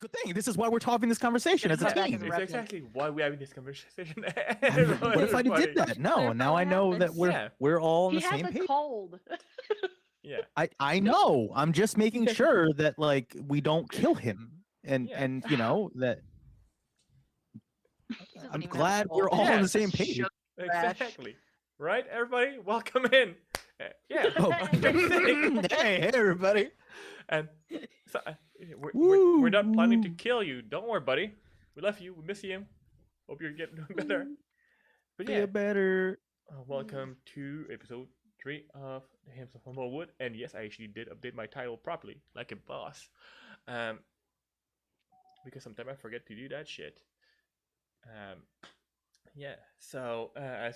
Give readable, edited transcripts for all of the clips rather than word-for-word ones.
good thing. This is why we're having this conversation as a Yeah, team. it's exactly why we're having this conversation. What if I did that? No, now I know that we're all on the same page. He has a cold. Yeah. I know. I'm just making sure that like we don't kill him, and you know that. I'm glad we're all on the same page. Exactly. Right, everybody? Welcome in. Yeah. Oh. hey, everybody. And so, we're not planning to kill you. Don't worry, buddy. We love you. We miss you. Hope you're getting better. But yeah, Feel better. welcome to episode 3 of The Hymns of Humblewood. And yes, I actually did update my title properly, like a boss. Because sometimes I forget to do that shit. Yeah, so as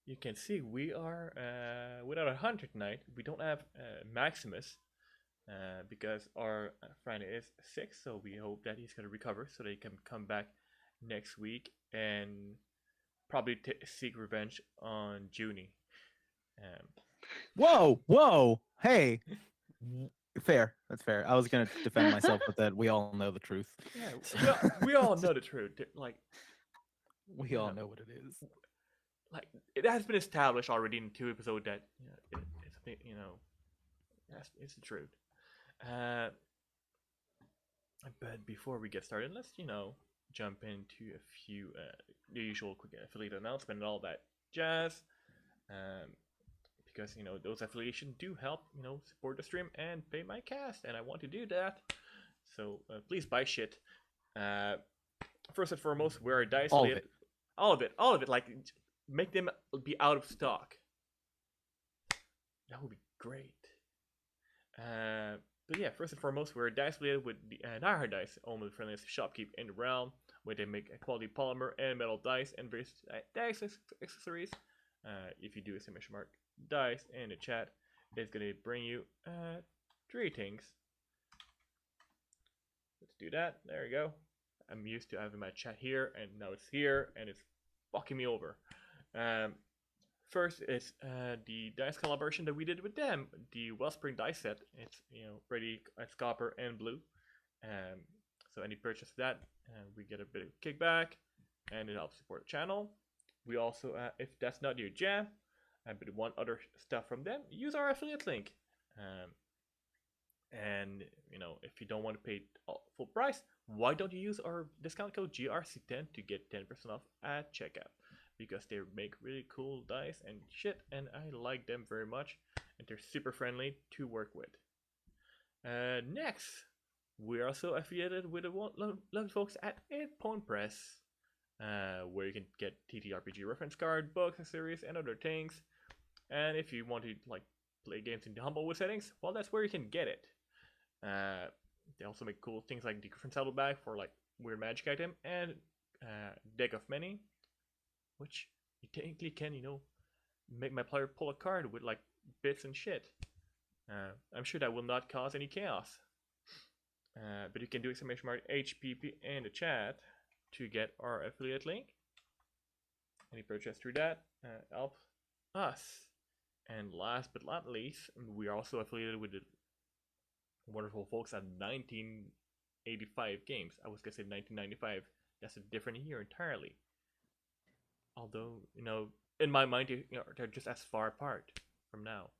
you can see, we are without a hunter tonight. We don't have Maximus because our friend is sick, so we hope that he's going to recover so they can come back next week and probably seek revenge on Juni. Whoa, hey. Fair, that's fair. I was going to defend myself with that. We all know the truth. Yeah, we all know the truth. Like, we all know what it is. Like, it has been established already in 2 episodes that it's the truth. But before we get started, let's jump into a few the usual quick affiliate announcement and all that jazz. Because those affiliations do help support the stream and pay my cast, and I want to do that. So please buy shit. First and foremost, we're a dice affiliate. All of it. Like, make them be out of stock. That would be great. But yeah, first and foremost, we're a dice affiliate with the Nihar Dice, only the friendliest shopkeep in the realm, where they make a quality polymer and metal dice and various dice accessories. If you do a exclamation mark dice in the chat, it's gonna bring you 3 things. Let's do that. There we go. I'm used to having my chat here, and now it's here, and it's fucking me over. First is the dice collaboration that we did with them, the Wellspring dice set. It's ready. It's copper and blue. So any purchase of that, we get a bit of kickback, and it helps support the channel. We also, if that's not your jam, but want other stuff from them, use our affiliate link. And if you don't want to pay full price, why don't you use our discount code GRC10 to get 10% off at checkout? Because they make really cool dice and shit, and I like them very much, and they're super friendly to work with. Next, we're also affiliated with the lovely folks at 8 Point Press, where you can get TTRPG reference card, books, accessories, and other things. And if you want to play games in the Humblewood settings, well, that's where you can get it. They also make cool things like the Griffin Saddle Bag for weird magic item, and Deck of Many, which you technically can, make my player pull a card with bits and shit. I'm sure that will not cause any chaos. But you can do exclamation mark HPP in the chat to get our affiliate link. Any purchase through that helps us. And last but not least, we are also affiliated with the wonderful folks at 1985 Games. I was gonna say 1995. That's a different year entirely. Although, in my mind, they're just as far apart from now.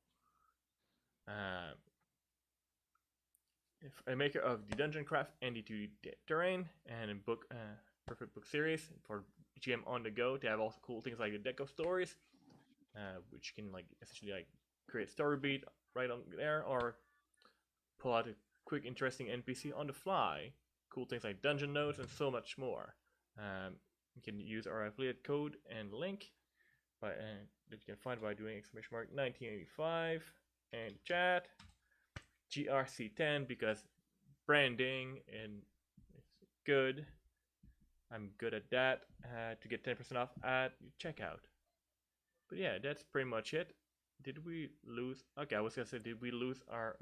A maker of the Dungeon Craft and the 2D Terrain and a book, perfect book series for GM on the go. They have also cool things like a deck of stories, which can essentially create story beat right on there, or pull out a quick, interesting NPC on the fly. Cool things like dungeon notes and so much more. You can use our affiliate code and link that you can find by doing exclamation mark 1985 and chat GRC10, because branding and it's good. I'm good at that, to get 10% off at checkout. But yeah, that's pretty much it. Did we lose? Okay, I was gonna say, did we lose our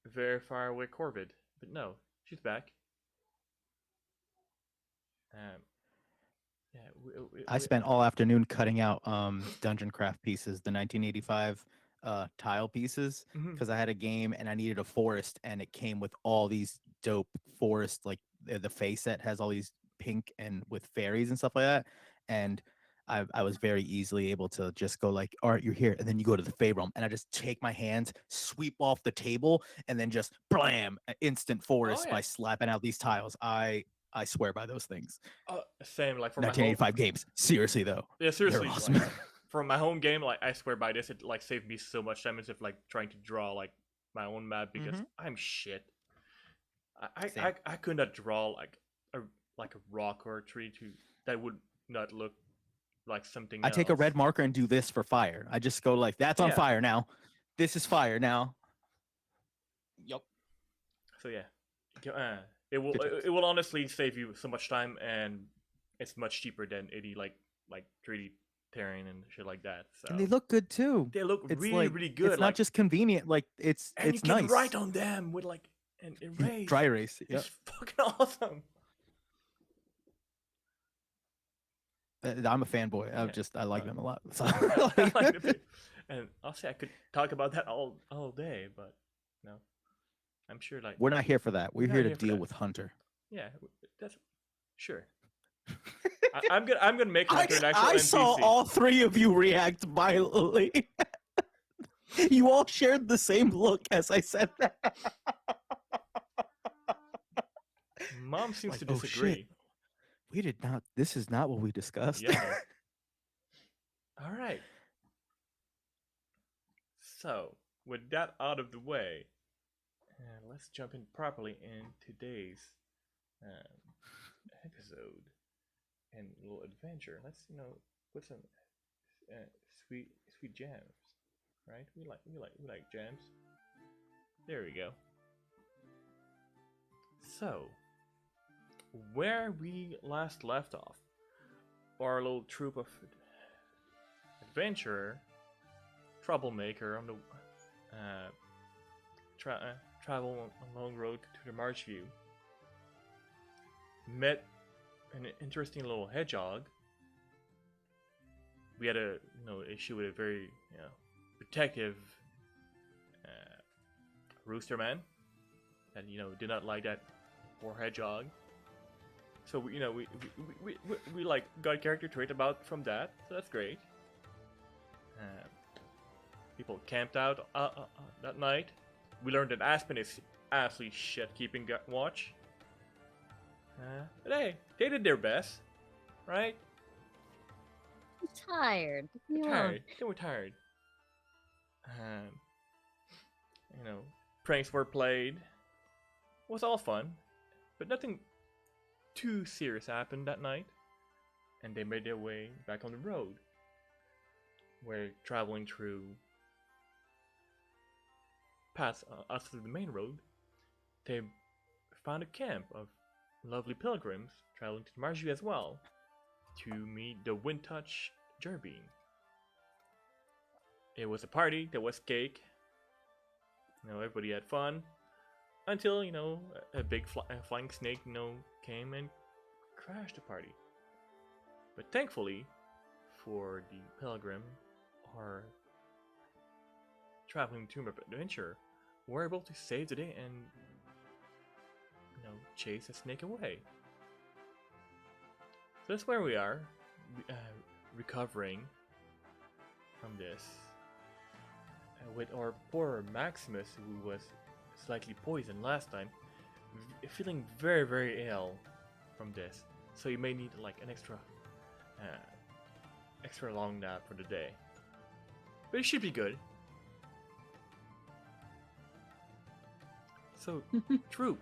very far away Corvid? But no, she's back. I spent all afternoon cutting out Dungeon Craft pieces, the 1985 tile pieces Hmm. because I had a game and I needed a forest, and it came with all these dope forest, like the face set has all these pink and with fairies and stuff like that. And I was very easily able to just go like, all right, you're here, and then you go to the Fey realm, and I just take my hands, sweep off the table, and then just blam, instant Oh forest yeah. by slapping out these tiles. I swear by those things. Same. Like for my home. 1985 games. Seriously though, Yeah, they're seriously. awesome. Like for my home game, like I swear by this, it like saved me so much time instead of like trying to draw like my own map because Hmm. I'm shit. Same. I could not draw a like a rock or a tree to that would not look like something I take a else. red marker and do this for fire. I just go like, that's on Yeah. fire now. This is fire now. Yup. So yeah, it will Good times. it will honestly save you so much time, and it's much cheaper than any like 3D terrain and shit like that. So And they look good too. they look It's really like really it's good. not Like, just convenient. Like and you it's can write nice. on them with like an erase. Dry erase. Yep. It's fucking awesome. I'm a fanboy. Yeah. I like Uh, them a lot. So, I like the bit. And I'll say I could talk about that all day, but no, I'm sure like we're not here for that. we're We're not here to here for deal that. with Hunter. Yeah, that's sure. I'm gonna make Hunter an actual I NPC. saw all three of you react violently. You all shared the same look as I said that. Mom seems Like, to oh shit, disagree. we did not. This is not what we discussed. Yeah. All right. So with that out of the way, let's jump in properly in today's um, episode and little adventure. Let's put some sweet jams, right? We like jams. There we go. So, where we last left off, our little troop of adventurer, troublemaker on the travel a long road to the March View, met an interesting little hedgehog. We had a issue with a very protective rooster man that did not like that poor hedgehog. So we like got a character trait about from that. So that's great. People camped out that night. We learned that Aspen is absolutely shit keeping watch. But hey, they did their best, right? I'm tired. They're Leave me alone. tired. They were tired. Um, pranks were played. It was all fun, but nothing too serious happened that night. And they made their way back on the road. We're traveling through past us through the main road. They found a camp of lovely pilgrims traveling to Marju as well to meet the Windtouch Jerbean. It was a party, there was cake, everybody had fun, until, a big flying snake, came and crashed the party. But thankfully, for the pilgrim, or traveling tomb of adventure, were able to save the day and, chase a snake away. So that's where we are, recovering from this. With our poor Maximus, who was slightly poisoned last time, feeling very, very ill from this. So you may need like an extra long nap for the day. But it should be good. So, troop.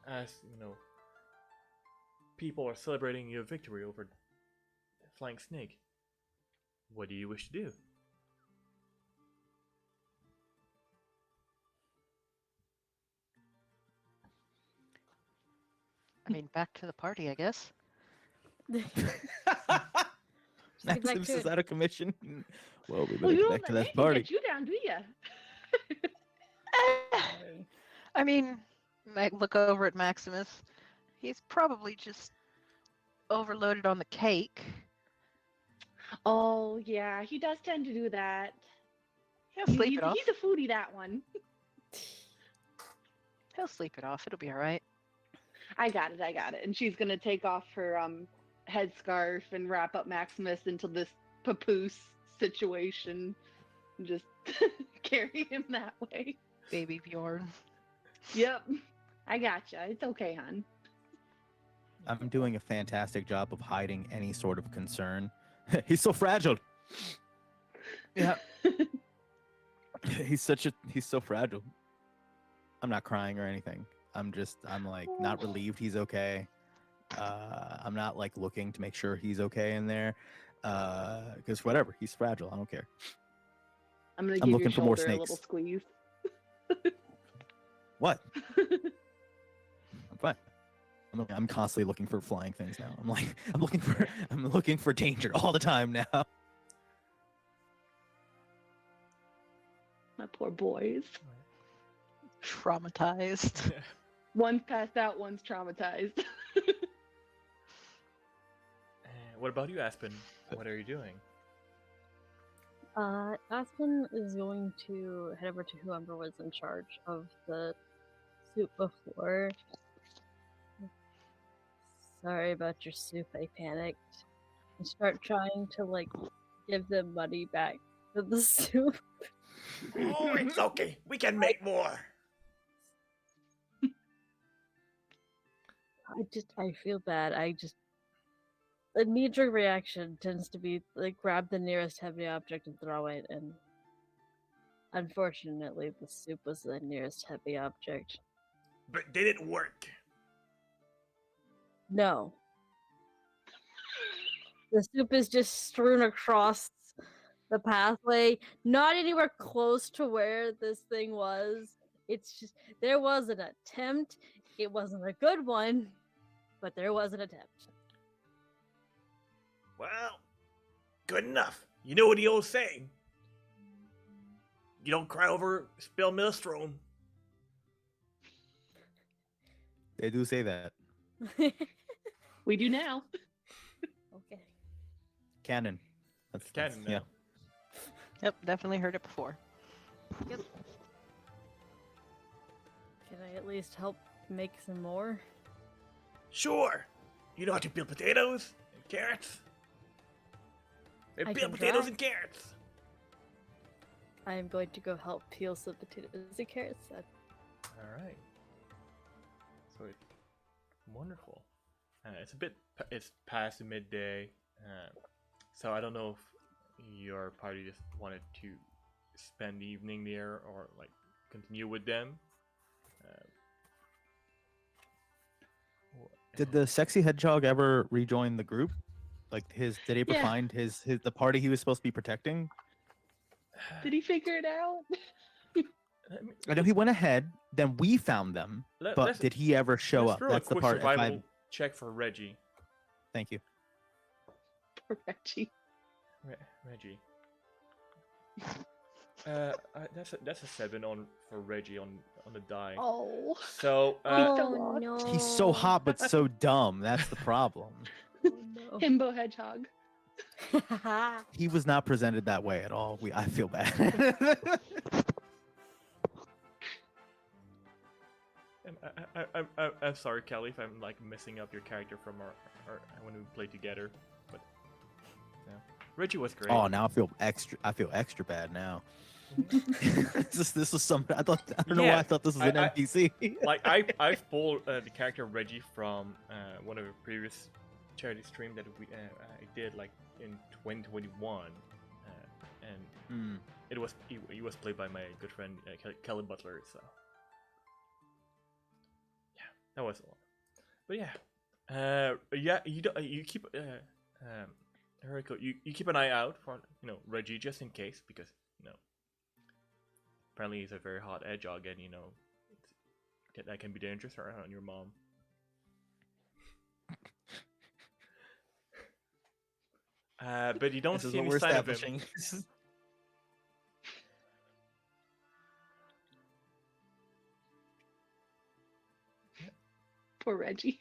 As people are celebrating your victory over the flying snake. What do you wish to do? I mean, back to the party, I guess. Get back Maximus to is it. out of commission. Well, we Well, better you get don't back to let that me party. get you down, do you? I mean, look over at Maximus. He's probably just overloaded on the cake. Oh yeah, he does tend to do that. He'll sleep it off. He's a foodie, that one. He'll sleep it off. It'll be all right. I got it, I got it. And she's gonna take off her headscarf and wrap up Maximus into this papoose situation and just carry him that way. Baby Bjorn. Yep. I gotcha. It's okay, hon. I'm doing a fantastic job of hiding any sort of concern. He's so fragile. Yeah. He's so fragile. I'm not crying or anything. I'm like not relieved he's okay. I'm not like looking to make sure he's okay in there. Because whatever, he's fragile. I don't care. I'm gonna I'm give your looking for more shoulder a little snakes. squeeze. What? I'm fine. I'm constantly looking for flying things now. I'm looking for danger all the time now. My poor boys. Traumatized. One's passed out, one's traumatized. What about you, Aspen? What are you doing? Aspen is going to head over to whoever was in charge of the soup before. Sorry about your soup, I panicked. And start trying to, like, give them money back for the soup. Oh, it's okay. We can make more. I feel bad. A knee-jerk reaction tends to be, like, grab the nearest heavy object and throw it, and unfortunately, the soup was the nearest heavy object. But did it work? No. The soup is just strewn across the pathway, not anywhere close to where this thing was. It's just, there was an attempt. It wasn't a good one, but there was an attempt. Well, good enough. You know what the old saying? You don't cry over spilled minestrone. They do say that. We do now. Okay. Canon. It's canon now. Yeah. Yep, definitely heard it before. Can I at least help make some more? Sure. You know how to peel potatoes and carrots? They I peel can potatoes try. and carrots. I am going to go help peel some potatoes and carrots then. All right. So it's wonderful. It's past the midday. So I don't know if your party just wanted to spend the evening there or like continue with them. Did the sexy hedgehog ever rejoin the group? Like did he ever Yeah. find the party he was supposed to be protecting? Did he figure it out? I know he went ahead, then we found them, but did he ever show let's up? throw That's a the quick part. survival check for Reggie. Thank you. Poor Reggie. Reggie. That's a 7 for Reggie on the die. Oh. So He's so lost. no. He's so hot but so dumb. That's the problem. Oh, no. Himbo Hedgehog. He was not presented that way at all. I feel bad. I'm sorry, Kelly, if I'm like messing up your character from our when we played together, but yeah. Reggie was great. Oh, now I feel extra bad now. This was some. I don't know why I thought this was an NPC. Like I pulled the character Reggie from one of the previous charity stream that I did like in 2021, and he was played by my good friend Kelly Butler. So yeah, that was a lot. But yeah, you keep Heroico, you keep an eye out for Reggie just in case, because apparently he's a very hot hedgehog, and that can be dangerous around your mom. But you don't This is see what any we're sign of him. establishing. Poor Reggie.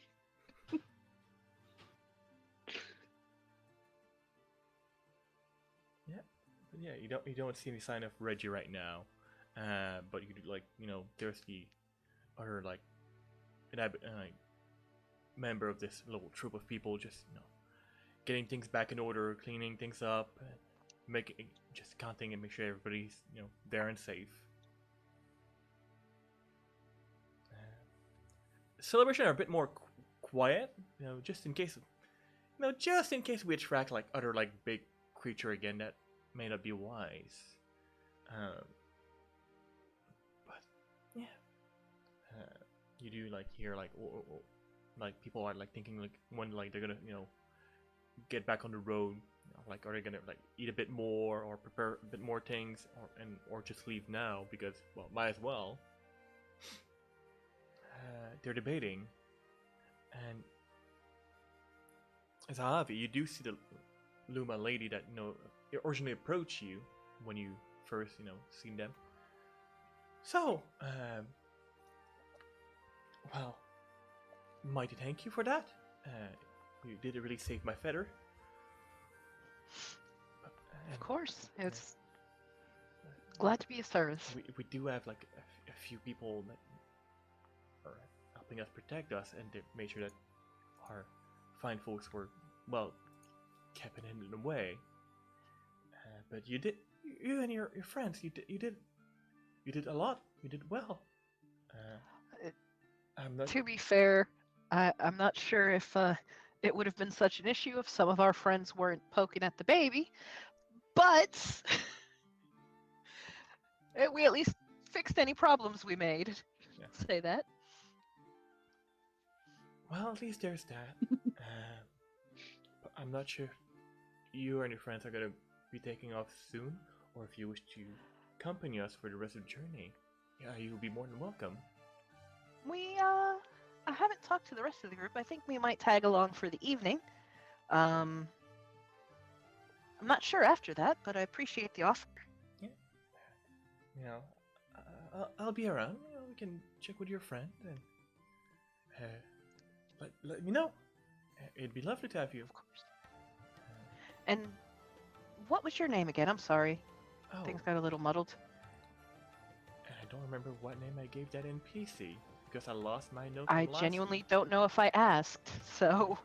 you don't see any sign of Reggie right now, but you like there's the other like like member of this little troop of people just getting things back in order, cleaning things up, making just counting and make sure everybody's there and safe. Celebration are a bit more quiet, just in case, just in case we attract like other like big creature again that may not be wise. But yeah, you do like hear like like people are like thinking like when like they're gonna get back on the road, like are they gonna like eat a bit more or prepare a bit more things or just leave now because well might as well. They're debating, and Zahavi, you do see the Luma lady that originally approached you when you first seen them. So, well, mighty thank you for that. You did really save my feather. Of course, it's glad to be of service. We do have like a few people that are helping us protect us, and they made sure that our fine folks were well kept and hidden away. But you and your friends, you did a lot. You did well. I'm not. To be fair, I'm not sure if it would have been such an issue if some of our friends weren't poking at the baby, but we at least fixed any problems we made. Yeah. Say that. Well, at least there's that. But I'm not sure if you and your friends are gonna be taking off soon, or if you wish to accompany us for the rest of the journey. Yeah, you'll be more than welcome. I haven't talked to the rest of the group. I think we might tag along for the evening. I'm not sure after that, but I appreciate the offer. Yeah. I'll be around. We can check with your friend and let me know. It'd be lovely to have you. Of course. And what was your name again? I'm sorry. Oh, Things got a little muddled. I don't remember what name I gave that NPC because I lost my note. I from last genuinely week. don't know if I asked, so...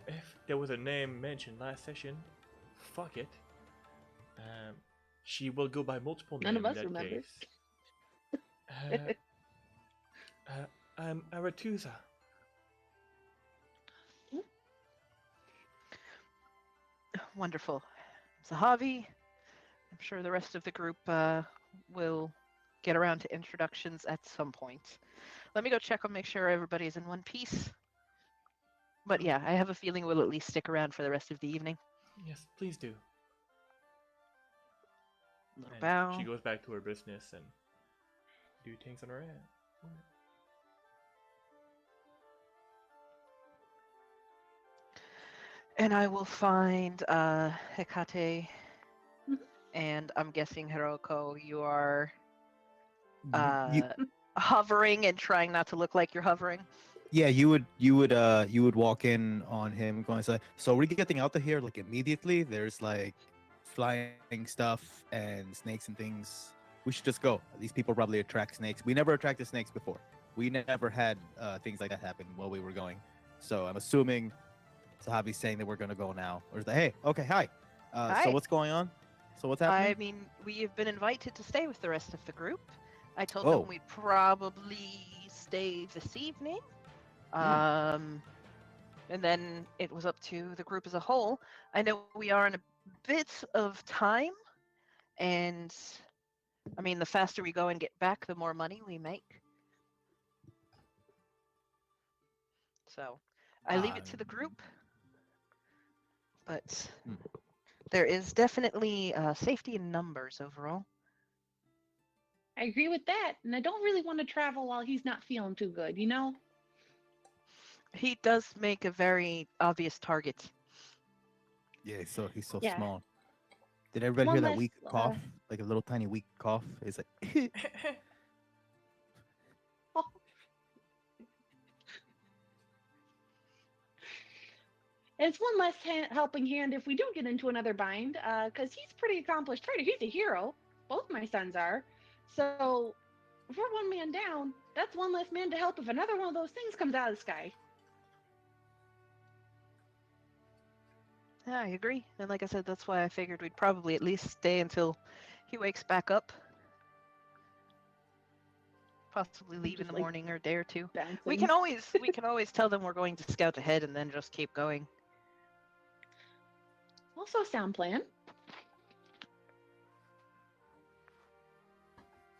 If there was a name mentioned last session, fuck it. She will go by multiple names. None of us in that remember. Case. I'm Aratusa. Wonderful. Zahavi, I'm sure the rest of the group will get around to introductions at some point. Let me go check and make sure everybody's in one piece. But yeah, I have a feeling we'll at least stick around for the rest of the evening. Yes, please do. Little And bow. she goes back to her business and do things on her own. And I will find Hecate, Mhm. and I'm guessing Heroico, you are You- hovering and trying not to look like you're hovering. Yeah, you would walk in on him going say, so we're getting out of here like immediately. There's like flying stuff and snakes and things. We should just go. These people probably attract snakes. We never attracted snakes before. We never had things like that happen while we were going. So I'm assuming Zahavi's saying that we're gonna go now. Or is that hey, okay, hi. Hi. So what's going on? So what's happening? I mean, we have been invited to stay with the rest of the group. I told Oh. them we'd probably stay this evening. And then it was up to the group as a whole. I know we are in a bit of time, and I mean, the faster we go and get back, the more money we make. So I leave it to the group, but Hmm. there is definitely safety in numbers overall. I agree with that, and I don't really want to travel while he's not feeling too good, you know? He does make a very obvious target. Yeah, he's so Yeah. small. Did everybody One hear that less, weak cough? Like a little tiny weak cough? It's like It's one less helping hand if we do get into another bind, because he's a pretty accomplished fighter. He's a hero. Both my sons are. So if we're one man down, that's one less man to help if another one of those things comes out of the sky. Yeah, I agree. And like I said, that's why I figured we'd probably at least stay until he wakes back up. Possibly leave in Just, the like, morning or a day or two. bouncing. We can always tell them we're going to scout ahead and then just keep going. Also a sound plan.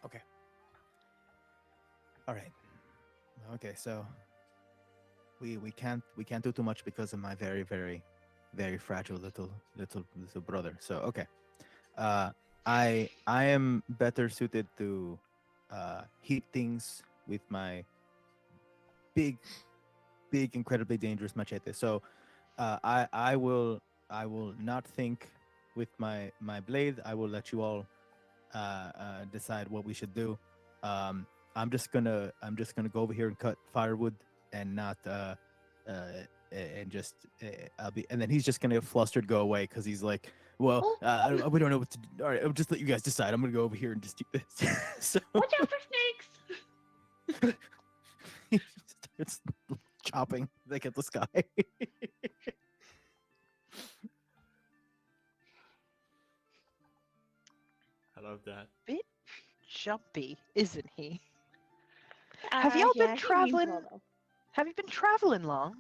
Okay. All right. Okay, so we can't do too much because of my very very very fragile little brother. So okay. I am better suited to heat things with my big incredibly dangerous machete. So I will not think with my blade. I will let you all decide what we should do. I'm just gonna go over here and cut firewood and not and just I'll be, and then he's just gonna flustered go away because he's like, well, we don't know what to do. All right, I'll just let you guys decide. I'm gonna go over here and just do this. So Watch out for snakes! he starts chopping like at the sky. I love that. Bit jumpy, isn't he? Have y'all Yeah, been he means traveling? well, though. Have you been traveling long?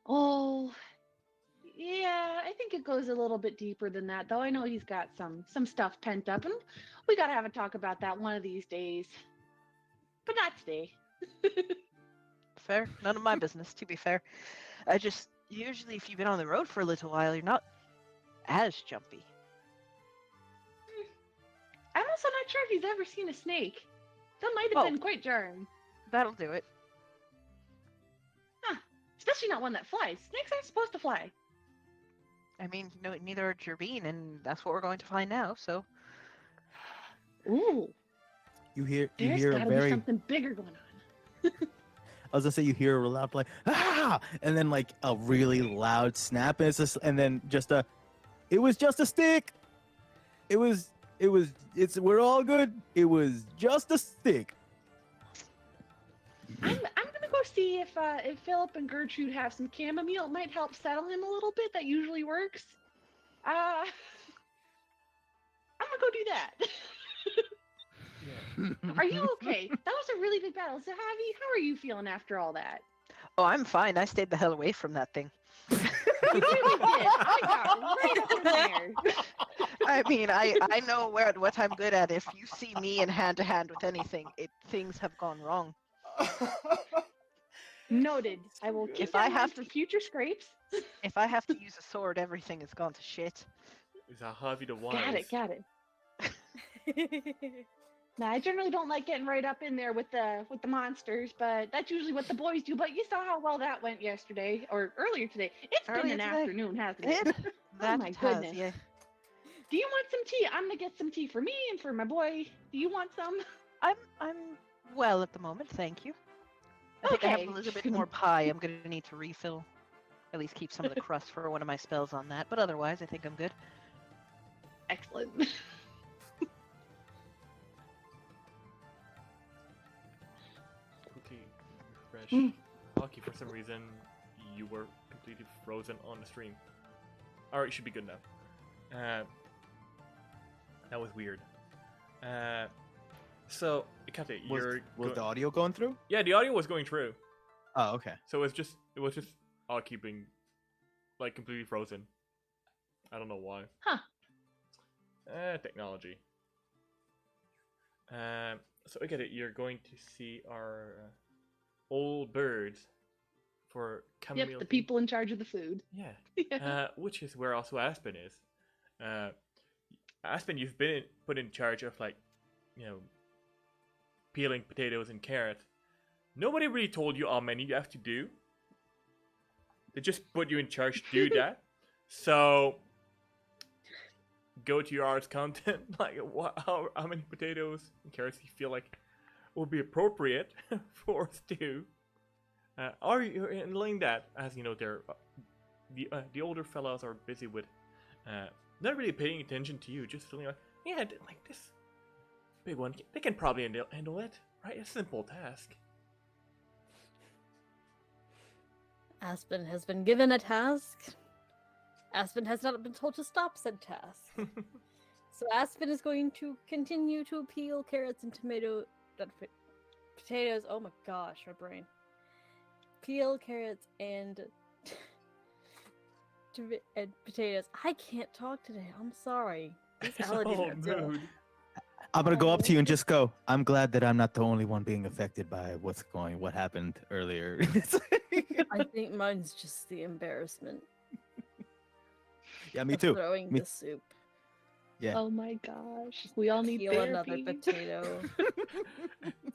Oh, yeah, I think it goes a little bit deeper than that, though. I know he's got some stuff pent up, and we gotta have a talk about that one of these days. But not today. Fair. None of my business, to be fair. I just usually, if you've been on the road for a little while, you're not as jumpy. I'm also not sure if he's ever seen a snake. That might have Oh. been quite jarring. That'll do it. Huh. Especially not one that flies. Snakes aren't supposed to fly. I mean, no, neither are Jervine, and that's what we're going to find now. So, Ooh, you hear there's a gotta be very something bigger going on. I was gonna say you hear a loud like ah, and then like a really loud snap, and it's just, and then just a, it was just a stick. We're all good. It was just a stick. I'm gonna go see if Philip and Gertrude have some chamomile. It might help settle him a little bit. That usually works. I'm gonna go do that. Are you okay? That was a really big battle. Zahavi, how are you feeling after all that? oh, I'm fine. I stayed the hell away from that thing. You really did. I got right up in there. I mean, I know what I'm good at. If you see me in hand to hand with anything, things have gone wrong. Noted. I will keep If that I in have mind for future scrapes. If I have to use a sword, everything has gone to shit. Zahavi the Wise. Got it. Nah, I generally don't like getting right up in there with the monsters, but that's usually what the boys do. But you saw how well that went yesterday or earlier today. It's been Earlier an today. afternoon, hasn't it? That my it has, goodness. yeah. Do you want some tea? I'm gonna get some tea for me and for my boy. Do you want some? I'm well at the moment, thank you. I think I have a Okay. little bit more pie. I'm gonna need to refill. At least keep some of the crust for one of my spells on that. But otherwise, I think I'm good. Excellent. Quickly refresh. Awkie, for some reason, you were completely frozen on the stream. Alright, you should be good now. That was weird. So, Hecate, Was the audio going through? Yeah, the audio was going through. Oh, okay. So it was just Awkie being like completely frozen. I don't know why. Huh. Technology. So Hecate, you're going to see our old birds for chamomile. Yep, the people in charge of the food. Yeah. Yeah. Which is where also Aspen is. Aspen, you've been put in charge of peeling potatoes and carrots. Nobody really told you how many you have to do. They just put you in charge to do that. So go to your arts content, like how many potatoes and carrots you feel like would be appropriate for us to Are you handling that? As you know, they're the older fellows are busy with not really paying attention to you, just feeling like, yeah, like this big one, they can probably handle it, right? It's a simple task. Aspen has been given a task. Aspen has not been told to stop said task. So Aspen is going to continue to peel carrots and potatoes. Oh my gosh, my brain. Peel carrots and potatoes. I can't talk today. I'm sorry. These allergies are doing. Mood. I'm gonna go up to you and just go. I'm glad that I'm not the only one being affected by what happened earlier. I think mine's just the embarrassment. Yeah, me of too. Throwing Me- the soup. Yeah. Oh my gosh. We all need Peel another therapy. potato.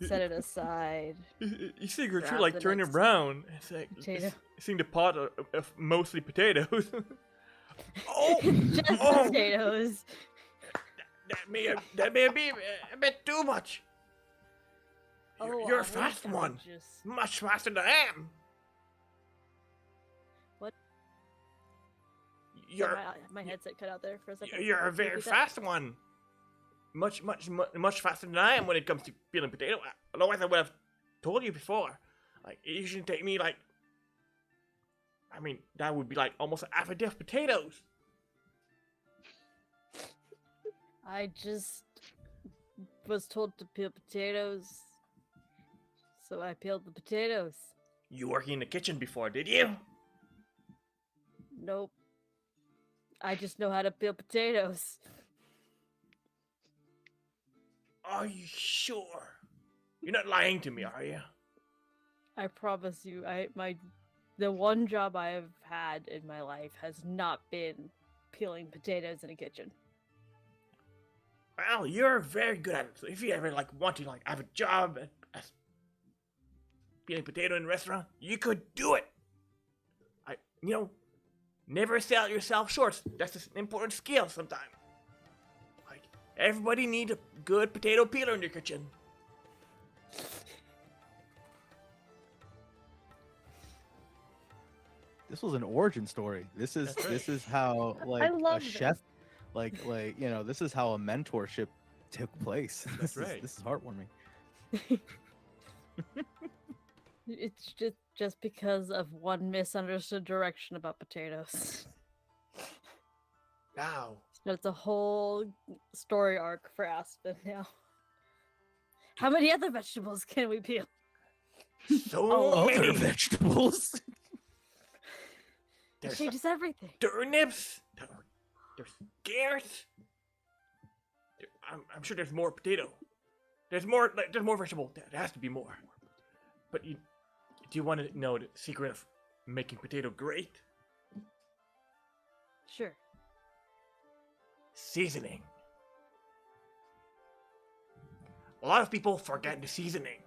Set it aside. You see Gertrude Grab like the turning next around. It's like potato. seeing the pot of mostly potatoes. Oh, Just oh, potatoes. that may be a bit too much. You're I a fast I one, just- much faster than I am. What? You're my headset cut out there for a second. you're a Can you very repeat that? fast one. Much faster than I am when it comes to peeling potato. Otherwise, I would have told you before. Like, it usually take me like, I mean, that would be like almost half a day of potatoes. I just was told to peel potatoes, so I peeled the potatoes. You working in the kitchen before, did you? Nope. I just know how to peel potatoes. Are you sure? You're not lying to me, are you? I promise you, the one job I have had in my life has not been peeling potatoes in a kitchen. Well, you're very good at it. So if you ever want to have a job as peeling potato in a restaurant, you could do it. Never sell yourself short. That's an important skill sometimes. Like, everybody needs a good potato peeler in their kitchen. This was an origin story. This is That's right. this is how like a love this. chef, this is how a mentorship took place. That's right. This is heartwarming. It's just because of one misunderstood direction about potatoes. Wow. So it's a whole story arc for Aspen now. How many other vegetables can we peel? So Other many. vegetables. It There's changes everything. turnips. There's carrots. I'm sure there's more potato. There's more vegetable. There has to be more. But do you want to know the secret of making potato great? Sure. Seasoning. A lot of people forget the seasoning.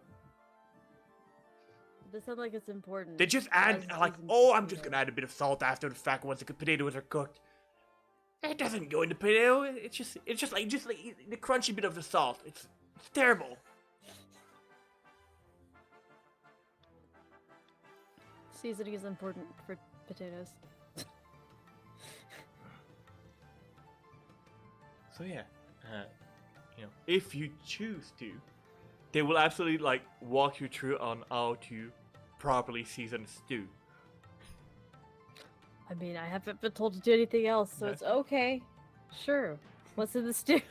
It does sound like it's important. They just add as like, season oh, I'm potato. just gonna add a bit of salt after the fact once the potatoes are cooked. It doesn't go in the potato. It's just like the crunchy bit of the salt. It's terrible. Seasoning is important for potatoes. So yeah, if you choose to, they will absolutely walk you through on how to properly season a stew. I mean, I haven't been told to do anything else, so it's okay. Sure. What's in the stew?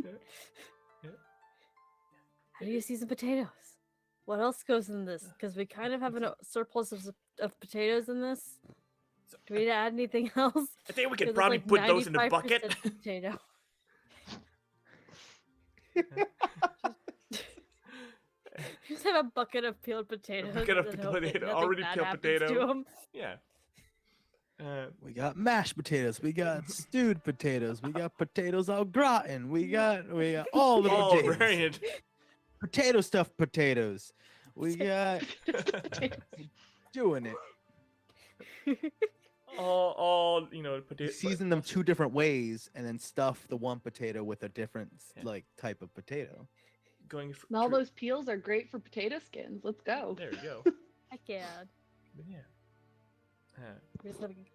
Yeah. How do you season potatoes? What else goes in this? Because we kind of have a surplus of potatoes in this. Do we need to add anything else? I think we 'Cause could it's probably like put those in the 95% bucket. Potato. Just have a bucket of peeled potatoes. bucket of and hope that potato- nothing already bad peeled happens potato. to 'em. Yeah. We got mashed potatoes. We got stewed potatoes. We got potatoes au gratin. We got all the All potatoes. variant. Potato stuffed potatoes. We got doing it. all potato. You season them two different ways and then stuff the one potato with a different Yeah. type of potato. going for And all those peels are great for potato skins. Let's go. There you go. I can. But yeah. We're just having-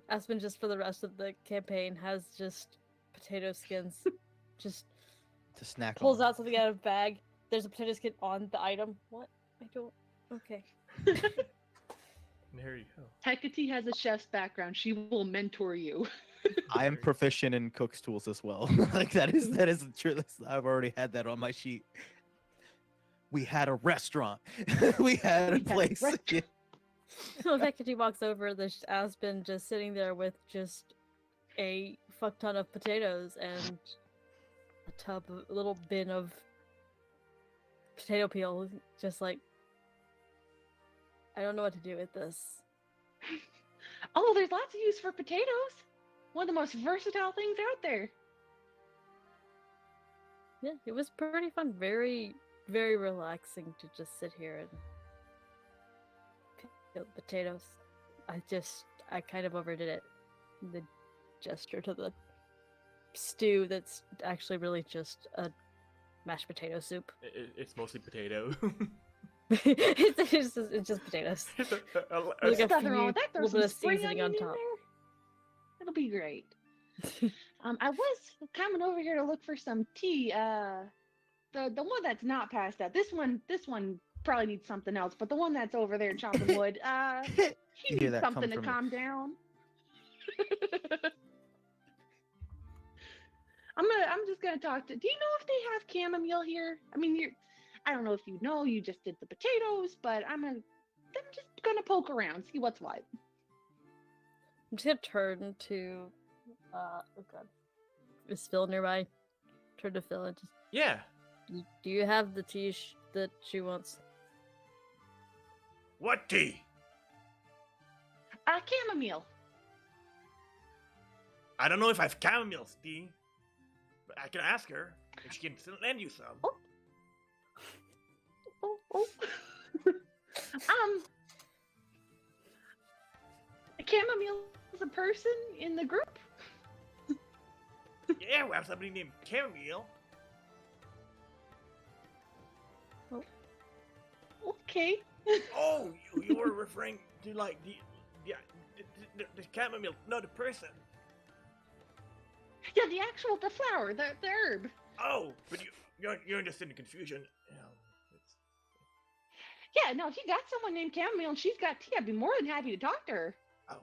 Aspen just for the rest of the campaign has just potato skins. Just To snack pulls on. out something out of a bag. There's a potato skin on the item. What? I don't. Okay. There you go. Hecate has a chef's background. She will mentor you. I am Very- proficient in cook's tools as well. Like that is true. I've already had that on my sheet. We had a restaurant. We had a We had a place. restaurant. So Hecate walks over, there's Aspen just sitting there with just a fuck ton of potatoes and a little bin of potato peel. Just like, I don't know what to do with this. Oh, there's lots of use for potatoes. One of the most versatile things out there. Yeah, it was pretty fun. Very, very relaxing to just sit here and peel potatoes. I kind of overdid it. The gesture to the stew that's actually really just a mashed potato soup. It's mostly potato. it's just potatoes. It's Like There's a nothing wrong few- with that. Throw little some bit of spring seasoning onion on in top. there. It'll be great. I was coming over here to look for some tea. The one that's not passed out. This one probably needs something else. But the one that's over there chopping wood, he You hear needs that come something to from me. calm down. I'm just gonna talk to. Do you know if they have chamomile here? I mean, I don't know if you know. You just did the potatoes, but I'm just gonna poke around, see what's what. I'm just gonna turn to oh god. Is Phil nearby? Turn to Phil and just Yeah. do you have the tea that she wants? What tea? Chamomile. I don't know if I have chamomile tea, but I can ask her if she can still lend you some. Oh. Chamomile is a person in the group. Yeah, we have somebody named Chamomile. Okay. Oh, you were referring to like the chamomile, not the person. Yeah, the flower, the herb. Oh, but you're just in confusion. You know, it's, Yeah, no, if you got someone named Chamomile and she's got tea, I'd be more than happy to talk to her. oh,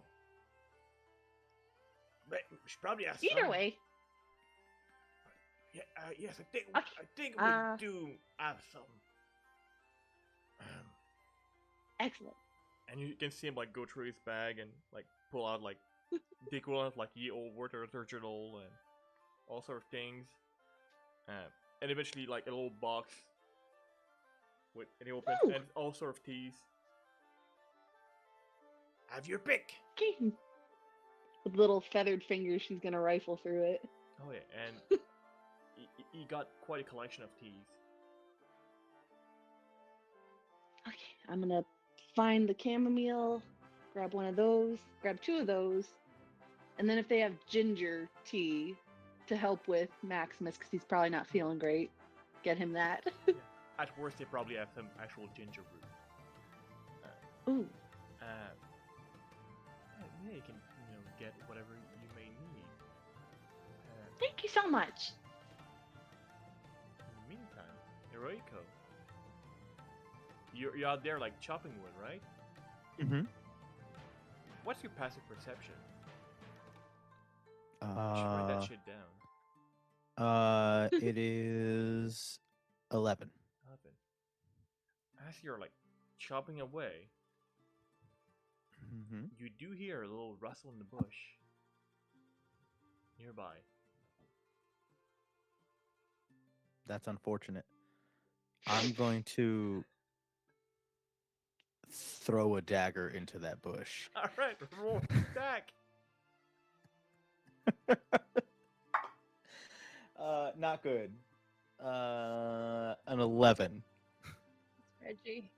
but we should probably ask. Either some. way. Yeah, yes, I think Okay. we do have some. Excellent. And you can see him like go through his bag and like pull out like the equivalent of like ye old water journal and all sort of things. And eventually like a little box with and he opens Ooh. and all sort of teas. Have your pick. Okay. With little feathered fingers, she's gonna rifle through it. Oh yeah, and he got quite a collection of teas. Okay, I'm gonna find the chamomile, grab one of those, grab two of those, and then if they have ginger tea to help with Maximus, because he's probably not feeling great, get him that. At worst, they probably have some actual ginger root. Ooh, Yeah, you can get whatever you may need. thank you so much. In the meantime, Heroico, you're out there like chopping wood, right? Mm-hmm. What's your passive perception? You should write that shit down. It is 11. 11. As you're like chopping away, Mm-hmm. you do hear a little rustle in the bush nearby. That's unfortunate. I'm going to throw a dagger into that bush. All right, roll attack. Not good. An 11. Reggie.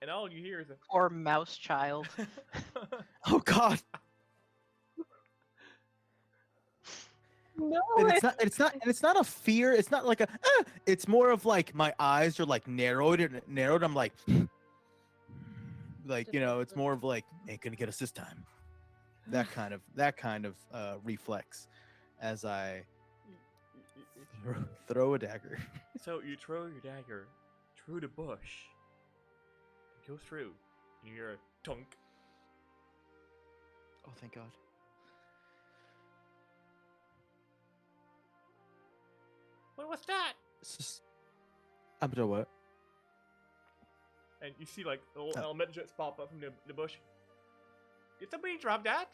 And all you hear is a Poor mouse child. Oh God! No, And I- it's not a fear. It's not like a. It's more of like my eyes are like narrowed and narrowed. I'm like, you know, it's more of like ain't gonna get us this time. That kind of reflex, as I throw a dagger. So you throw your dagger through the bush. It goes through. And you hear a tunk. Oh, thank God. What was that? It's just, I'm gonna what? And you see like little Oh. elemental jets pop up from the bush. Did somebody drop that?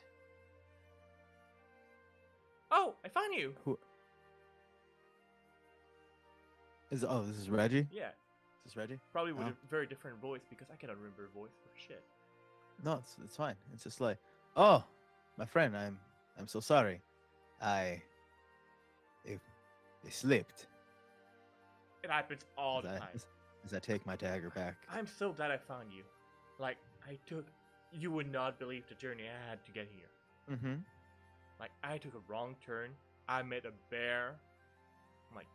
Oh, I found you. Who? This is Reggie. Yeah, Is this Reggie? probably with Oh. a very different voice because I cannot remember a voice for shit. No, it's fine. It's just like, oh, my friend, I'm so sorry. I slipped. It happens all As the I, time. as I take my dagger back. I'm so glad I found you. Like, you would not believe the journey I had to get here. Mm-hmm. Like, I took a wrong turn. I met a bear. I'm like,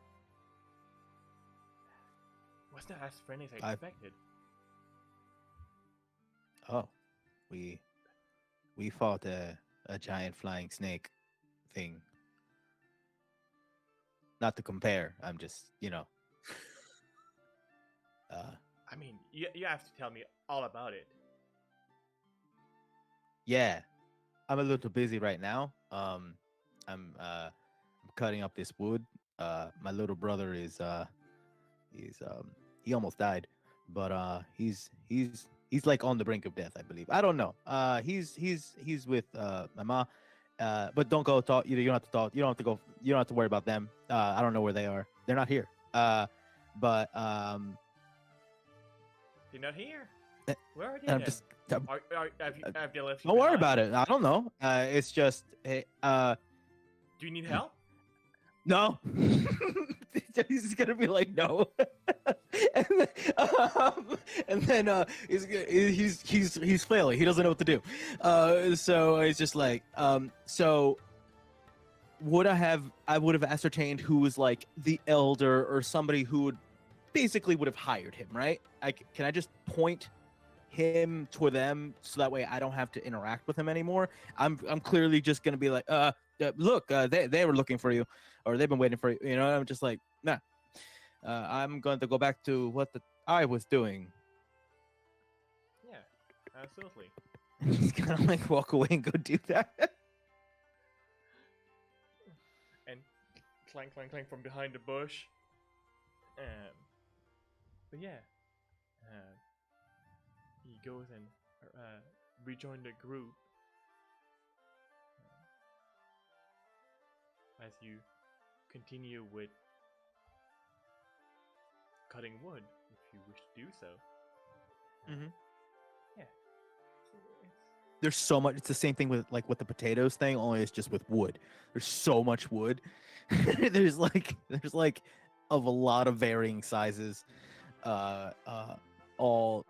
was not as friendly as I expected. Oh, we fought a giant flying snake thing. Not to compare. I'm just, you know. I mean, you have to tell me all about it. Yeah, I'm a little busy right now. I'm cutting up this wood. My little brother is he almost died, but he's like on the brink of death, I believe. I don't know. He's with my mom. But don't go talk. You don't have to talk. You don't have to go. You don't have to worry about them. I don't know where they are. They're not here. But They're not here. Eh, Where are they? I'm then? just. Have they left you Don't worry behind? about it. I don't know. It's just. Do you need help? No. He's gonna be like no, and then he's flailing. He doesn't know what to do. So it's just like so. I would have ascertained who was like the elder or somebody who would basically would have hired him, right? Can I just point him to them so that way I don't have to interact with him anymore? I'm clearly just gonna be like, look, they were looking for you, or they've been waiting for you. You know, I'm just like, nah. I'm going to go back to what I was doing. Yeah, absolutely. Just kind of like walk away and go do that. And clang, clang, clang from behind the bush. But yeah, he goes and rejoin the group as you continue with cutting wood, if you wish to do so. Mhm. Yeah. So it's There's so much. It's the same thing with like with the potatoes thing, only it's just with wood. There's so much wood. there's like of a lot of varying sizes. All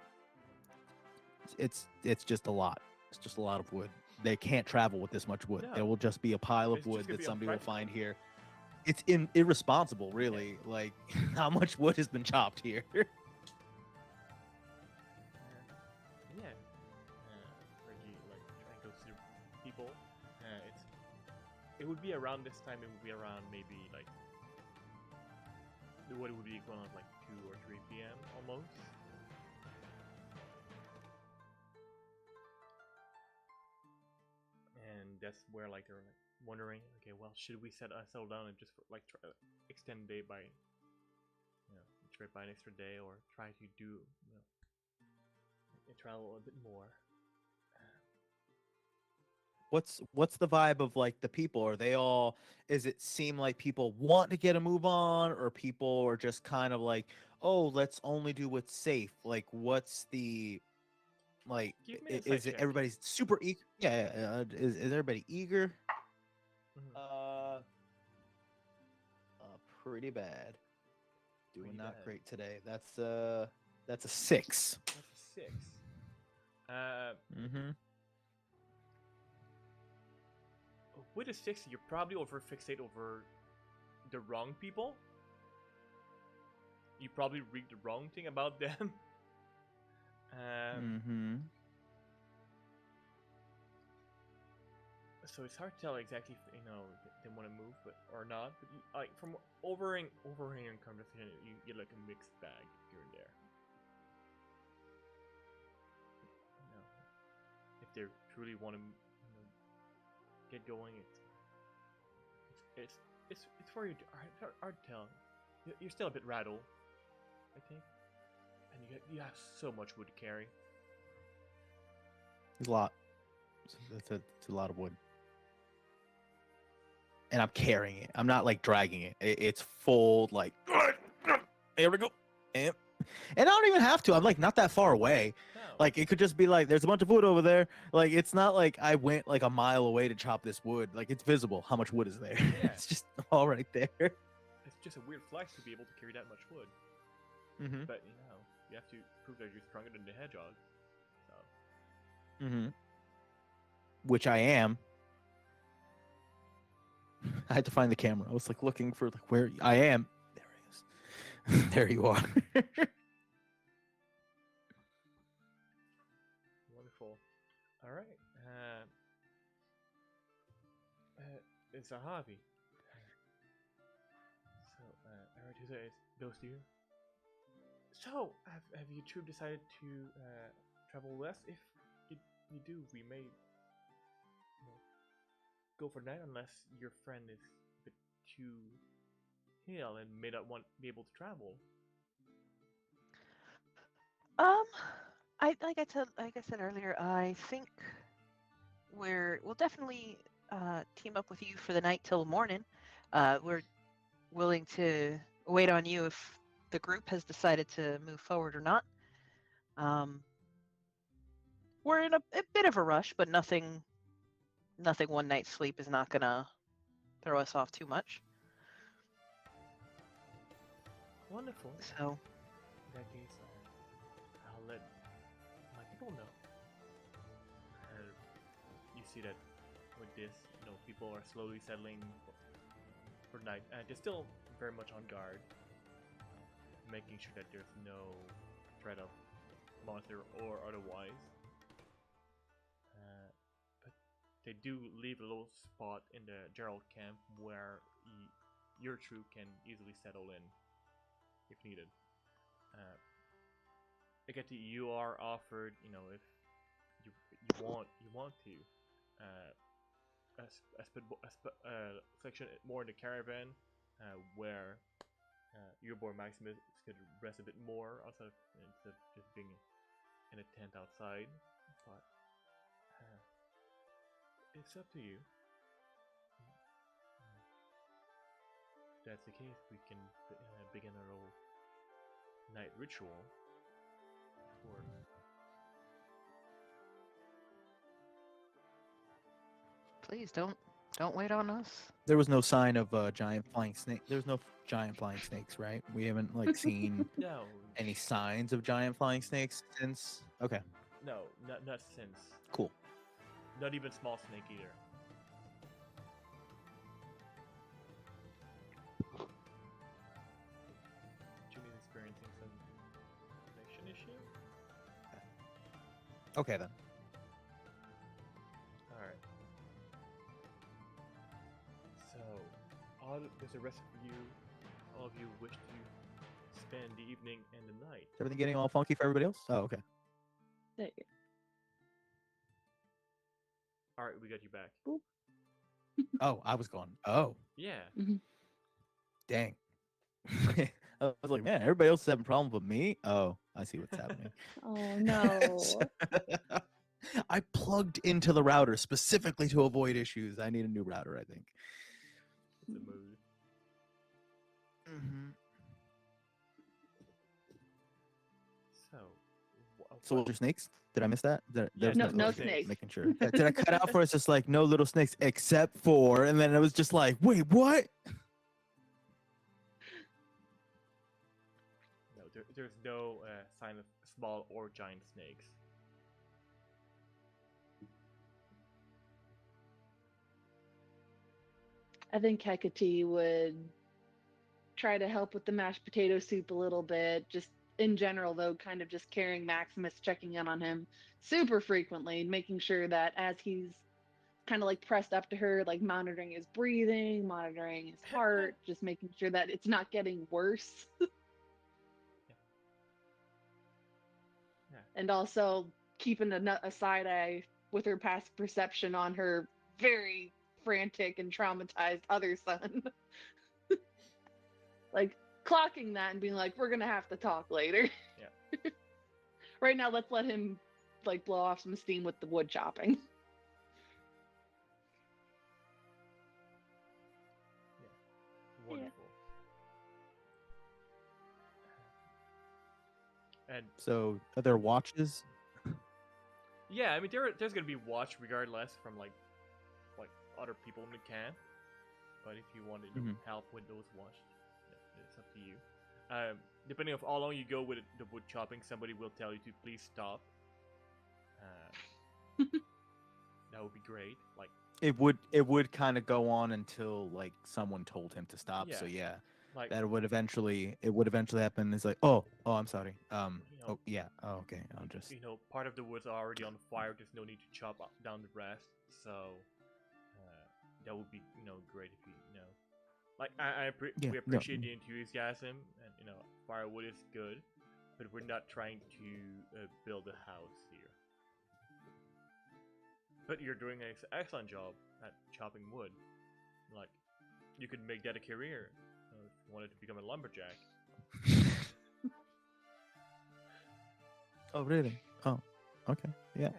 it's just a lot. It's just a lot of wood. They can't travel with this much wood. No. There will just be a pile of It's just wood gonna that be somebody will find unpractical. here. It's irresponsible, really. Like how much wood has been chopped here. yeah. Reggie like trying to go see people. It would be around this time. It would be around maybe like what it would be equivalent of like 2 or 3 p.m. almost. And that's where like they're like wondering, okay, well, should we settle down and just like try extend the day by, try by an extra day, or try to do, travel a bit more. What's the vibe of like the people? Are they all? Is it seem like people want to get a move on, or people are just kind of like, oh, let's only do what's safe? Like, what's the like? Give me an Is insight it check. everybody's super eager? Yeah. Is everybody eager? Mhm. Pretty bad. Doing Pretty not bad. great today. That's a 6. That's a 6. Mm-hmm. with a 6, you're probably over fixate over the wrong people. You probably read the wrong thing about them. Mm-hmm. So it's hard to tell exactly if they want to move, but or not. But you, like from overhearing conversation, you get like a mixed bag here and there. You know, if they truly want to get going, it's for you. Hard to tell. You're still a bit rattled, I think, and you have so much wood to carry. It's a lot. It's a lot of wood. And I'm carrying it. I'm not like dragging it. It's full, like, here we go. And I don't even have to. I'm like not that far away. No. Like it could just be like, there's a bunch of wood over there. Like it's not like I went like a mile away to chop this wood. Like it's visible how much wood is there. Yeah. It's just all right there. It's just a weird flex to be able to carry that much wood. Mm-hmm. But you have to prove that you're stronger than the hedgehog. So Mm-hmm. Which I am. I had to find the camera. I was like looking for like where I am. There he is. There you are. wonderful. All right. It's Zahavi. So, alright, who says those to you? So, have you two decided to travel west? If you do, we may go for that unless your friend is a bit too ill and may not be able to travel. Like I said earlier, I think we'll definitely team up with you for the night till morning. We're willing to wait on you if the group has decided to move forward or not. We're in a bit of a rush, but nothing one night's sleep is not gonna throw us off too much. Wonderful. So, In that case, I'll let my people know. You see that with this, people are slowly settling for night. They're still very much on guard, making sure that there's no threat of monster or otherwise. But they do leave a little spot in the Gerald camp where your troop can easily settle in if needed. Hecate, you are offered, if you want to, section more in the caravan, where your boy Maximus could rest a bit more outside instead of just being in a tent outside. But it's up to you. If that's the case, we can begin our old night ritual. For please don't wait on us. There was no sign of giant flying snake. There's no giant flying snakes, right? We haven't like seen no, any signs of giant flying snakes since. Okay, no, not since. cool. Not even small snake either. Juni's experiencing some connection issue. Okay then. Alright. So, there's the rest of you. All of you wish to spend the evening and the night. Is everything getting all funky for everybody else? Oh, okay. There you Alright, we got you back. Oh, I was going. Oh, Yeah. dang. I was like, man, everybody else is having problems with me. Oh, I see what's happening. Oh no. I plugged into the router specifically to avoid issues. I need a new router, I think. It's a mood. Mm-hmm. So, So, were there snakes? Did I miss that? There Yeah, was no okay, snakes. Making sure. Did I cut out for it's just like no little snakes except for, and then it was just like, wait, what? No, there's no sign of small or giant snakes. I think Hecate would try to help with the mashed potato soup a little bit. Just in general, though, kind of just carrying Maximus, checking in on him super frequently, making sure that as he's kind of like pressed up to her, like monitoring his breathing, monitoring his heart, just making sure that it's not getting worse. Yeah. And also keeping a side eye with her past perception on her very frantic and traumatized other son. Like clocking that and being like, we're gonna have to talk later. Yeah. Right now, let's let him like blow off some steam with the wood chopping. Wonderful. And So are there watches? yeah, I mean there's gonna be watch regardless from like other people when we can. But if you want to help with those watch, it's up to you. Depending on how long you go with the wood chopping, somebody will tell you to please stop. That would be great. Like It would kind of go on until like someone told him to stop. So yeah, like that would eventually happen. It's like, oh, I'm sorry. Oh yeah. Oh, okay. I'll just. part of the woods are already on fire. There's no need to chop down the rest. So that would be great if like we appreciate the enthusiasm, and firewood is good, but we're not trying to build a house here. But you're doing an excellent job at chopping wood. Like, you could make that a career if you wanted to become a lumberjack. Oh really? Oh, okay. Yeah.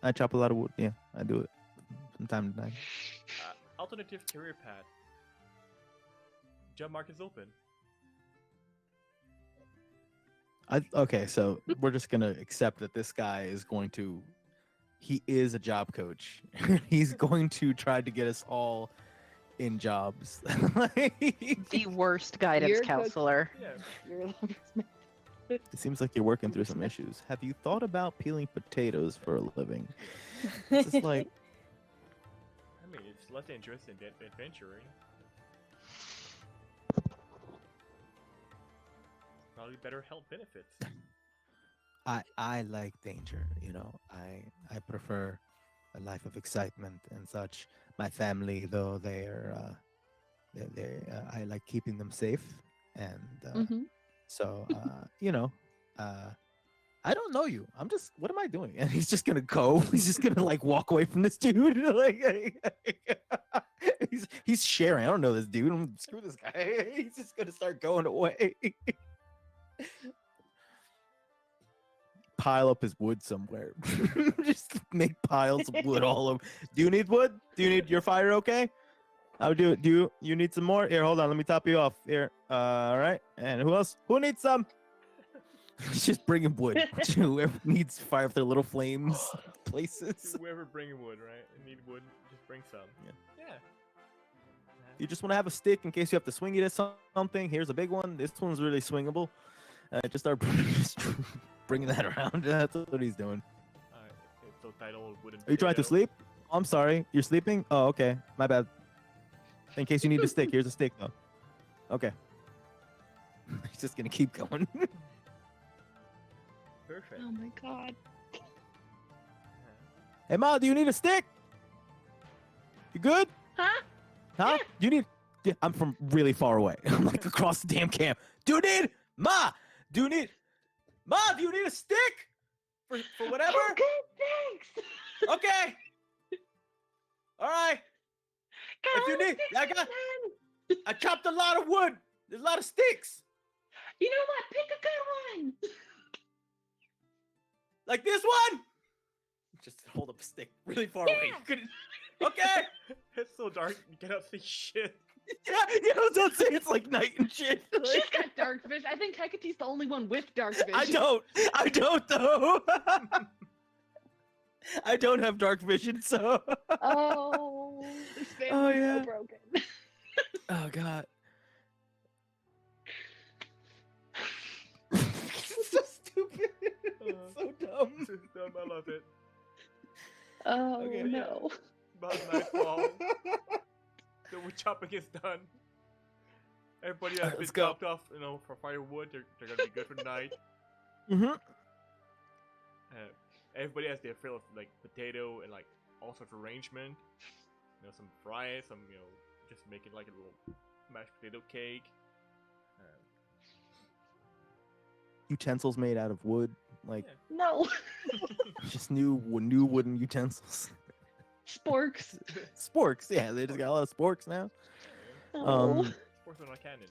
I chop a lot of wood. Yeah, I do it from time to time. Alternative career path. Job market is open. Okay, so we're just gonna accept that this guy is going to. He is a job coach. He's going to try to get us all in jobs. The worst guidance You're a coach. counselor. Yeah. You're a lumbersmith. It seems like you're working through some issues. Have you thought about peeling potatoes for a living? It's just like, I mean, it's less dangerous than adventuring. Probably better health benefits. I like danger. I prefer a life of excitement and such. My family, though, I like keeping them safe, and so I don't know you. I'm just, what am I doing? And he's just gonna go. He's just gonna like walk away from this dude. Like he's sharing. I don't know this dude. Screw this guy. He's just gonna start going away. Pile up his wood somewhere. Just make piles of wood all over. Do you need wood? Do you need your fire? Okay. I'll do it. Do you need some more? Here, hold on. Let me top you off. Here. All right. And who else? Who needs some? Just bringing wood. Whoever needs fire with their little flames places. Whoever bringing wood, right? Need wood, just bring some. Yeah. You just want to have a stick in case you have to swing it at something. Here's a big one. This one's really swingable. Just start bringing that around. That's what he's doing. It's so titled wooden. Are you trying to potato. sleep? Oh, I'm sorry. You're sleeping? Oh, okay. My bad. In case you need a stick, here's a stick, though. Okay. He's just gonna keep going. Perfect. Oh my god. Hey, Ma, do you need a stick? You good? Huh? Huh? Do you need? Yeah, I'm from really far away. I'm like across the damn camp. Do you need? Ma, do you need? Ma, do you need a stick? For whatever? Oh, good, thanks. Okay. All right. If you need, I chopped a lot of wood. There's a lot of sticks. You know what? Pick a good one. Like this one. Just hold up a stick really far away. Yeah. Couldn't- Okay. It's so dark. You cannot see shit. Yeah, you know what I'm saying? It's like night and shit. She's got dark vision. I think Hecate's the only one with dark vision. I don't though. I don't have dark vision, so. Oh, this family's yeah. so broken. Oh god. It's so stupid. It's so dumb. This is dumb. I love it. Oh Okay, no. About nightfall. The wood chopping is done. Everybody has been Let's go. chopped off, for firewood. They're gonna be good for the night. Mm-hmm. Everybody has their fill of like potato and like all sorts of arrangement. Some fries, some just making like a little mashed potato cake. Utensils made out of wood, like Yeah. No. just new wooden utensils. Sporks. Sporks, yeah, they just got a lot of sporks now. No. Sports are not canon.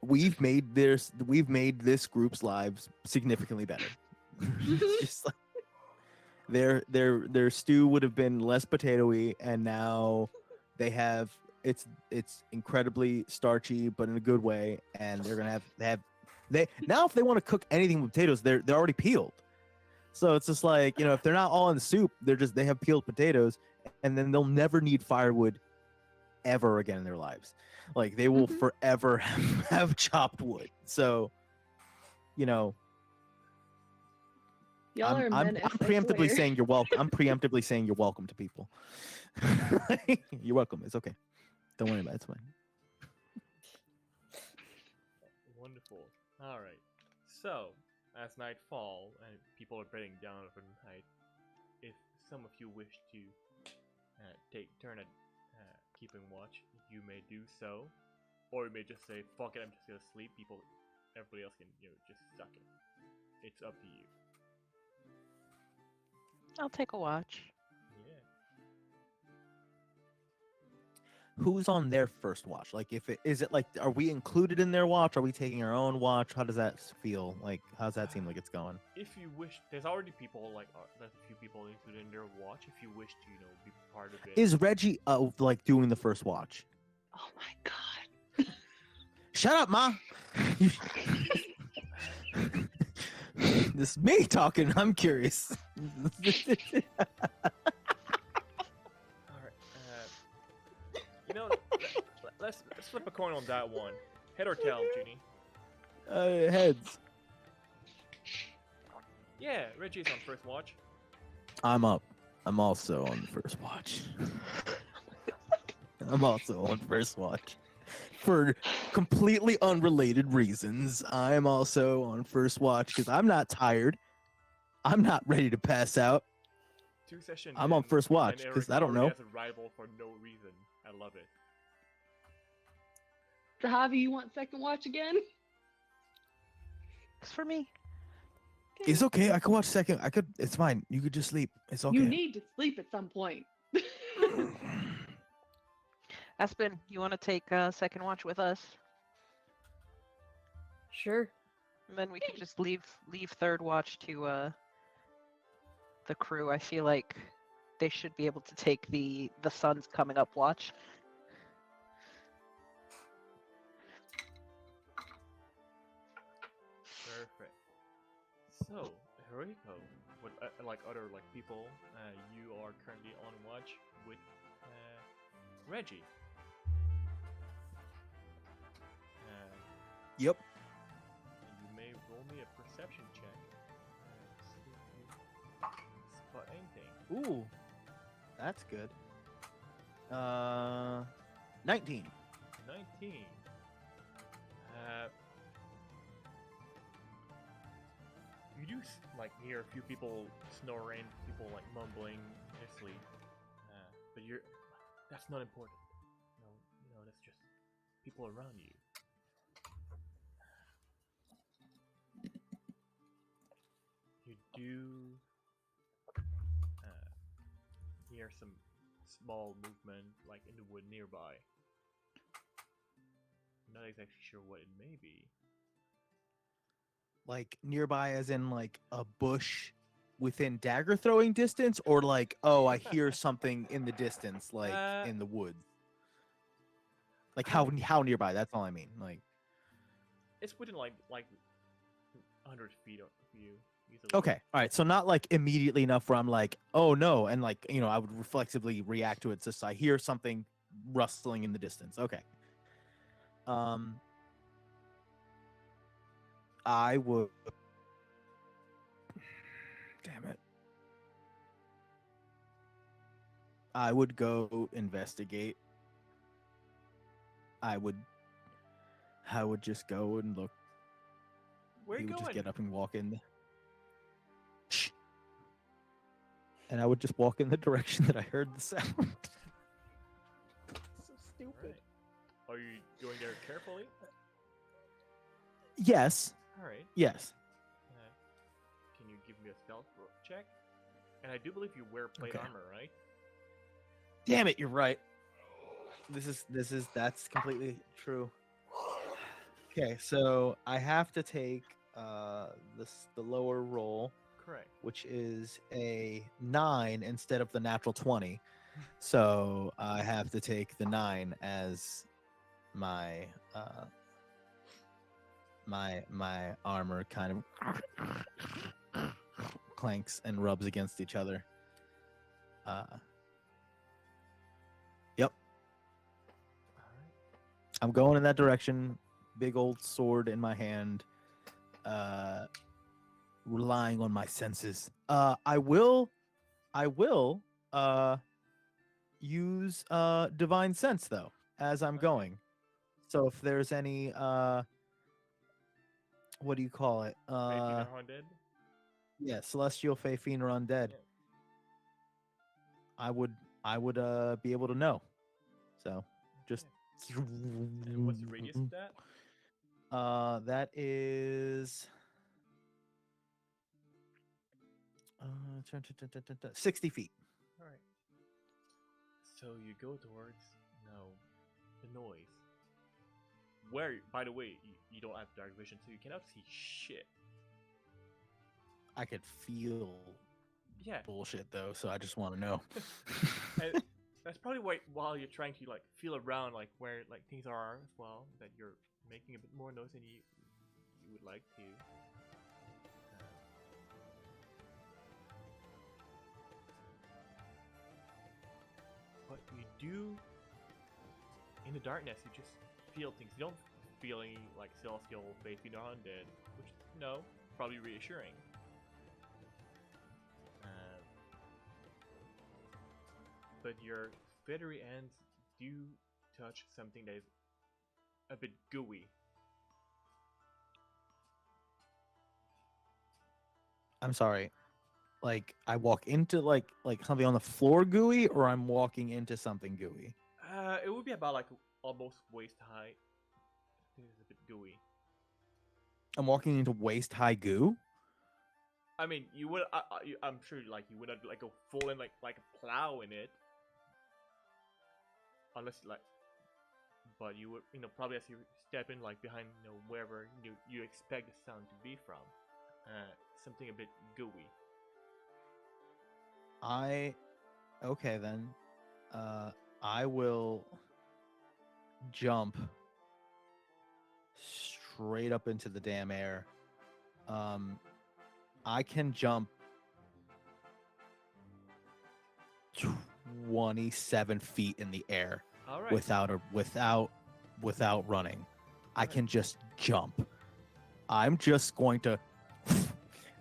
We've made this group's lives significantly better. It's just like their stew would have been less potatoy, and now they have it's incredibly starchy, but in a good way. And they're gonna have now if they want to cook anything with potatoes, they're already peeled. So it's just like if they're not all in the soup, they have peeled potatoes, and then they'll never need firewood ever again in their lives. Like they will Mhm. forever have chopped wood. So Y'all are I'm menace, I preemptively swear. saying you're welcome. I'm preemptively saying you're welcome to people. You're welcome. It's okay. Don't worry about it. It's fine. Wonderful. All right. So, as night fall and people are bedding down for the night, if some of you wish to take turn at keeping watch, you may do so, or you may just say, "Fuck it, I'm just gonna sleep." Everybody else can just suck it. It's up to you. I'll take a watch. Yeah. Who's on their first watch? Like, is it like, are we included in their watch? Are we taking our own watch? How does that feel? Like, how does that seem like it's going? If you wish, there's already people there's a few people included in their watch. If you wish to, be part of it. Is Reggie like doing the first watch? Oh my god. Shut up, Ma. This is me talking. I'm curious. All right. Let's flip a coin on that one. Head or tail, Juni? Heads. Yeah, Reggie's on first watch. I'm up. I'm also on the first watch. I'm also on first watch. For completely unrelated reasons, I'm also on first watch because I'm not tired. I'm not ready to pass out. 2 sessions. I'm on first watch and because Eric I don't already know. has a rival for no reason. I love it. Zahavi, you want second watch again? It's for me. It's okay. I could watch second. It's fine. You could just sleep. It's okay. You need to sleep at some point. Aspen, you want to take second watch with us? Sure. And then we can just leave third watch to the crew. I feel like they should be able to take the sun's coming up watch. Perfect. So, Heroico, with like other people, you are currently on watch with Reggie. Yep. And you may roll me a perception check. See if you spot anything. Ooh, that's good. 19. 19. You do hear a few people snoring, people mumbling in their sleep, but that's not important. That's just people around you. You do hear some small movement in the wood nearby. Not exactly sure what it may be. Like nearby, as in like a bush within dagger throwing distance, or like, oh, I hear something in the distance, like in the woods. Like how nearby? That's all I mean. Like It's within like 100 feet of you. Easily. okay, all right. So not like immediately enough where I'm like, oh no, and like I would reflexively react to it. Just I hear something rustling in the distance. Okay. I would. Damn it. I would go investigate I would just go and look. Where He you would just going? get up and walk in. Shh. And I would just walk in the direction that I heard the sound. So stupid. Alright. Are you going there carefully? Yes. Alright. Yes. Can you give me a stealth check? And I do believe you wear plate Okay. armor, right? Damn it, you're right. That's completely true. Okay, so I have to take the lower roll, Correct. which is a 9 instead of the natural 20. So I have to take the 9 as my my armor kind of clanks and rubs against each other. Yep, Alright. I'm going in that direction. Big old sword in my hand. Relying on my senses. I will use divine sense though as I'm Okay. going. So if there's any what do you call it? Faith in our undead? Yeah, celestial, fae, fiend, or undead. Yeah. I would be able to know. So just And what's the radius of that? that is 60 feet. Alright. So you go towards the noise. Where, by the way, you don't have dark vision, so you cannot see shit. I could feel Yeah, bullshit though, so I just want to know. and that's probably why while you're trying to like feel around like where like things are as well, that you're making a bit more noise than you would like to. But you do, in the darkness, you just feel things. You don't feel any like celestial faith in undead, which probably reassuring. But your feathery ends do touch something that is a bit gooey. I'm sorry. Like I walk into like something on the floor gooey, or I'm walking into something gooey. It would be about like almost waist high. I think it's a bit gooey. I'm walking into waist high goo. I mean, you would. I'm sure, like you would not like go full in like a plow in it, unless like. But you would, probably as you step in like behind, wherever you expect the sound to be from, something a bit gooey. Okay then. I will jump straight up into the damn air. I can jump 27 feet in the air All right. without running. I Alright. can just jump. I'm just going to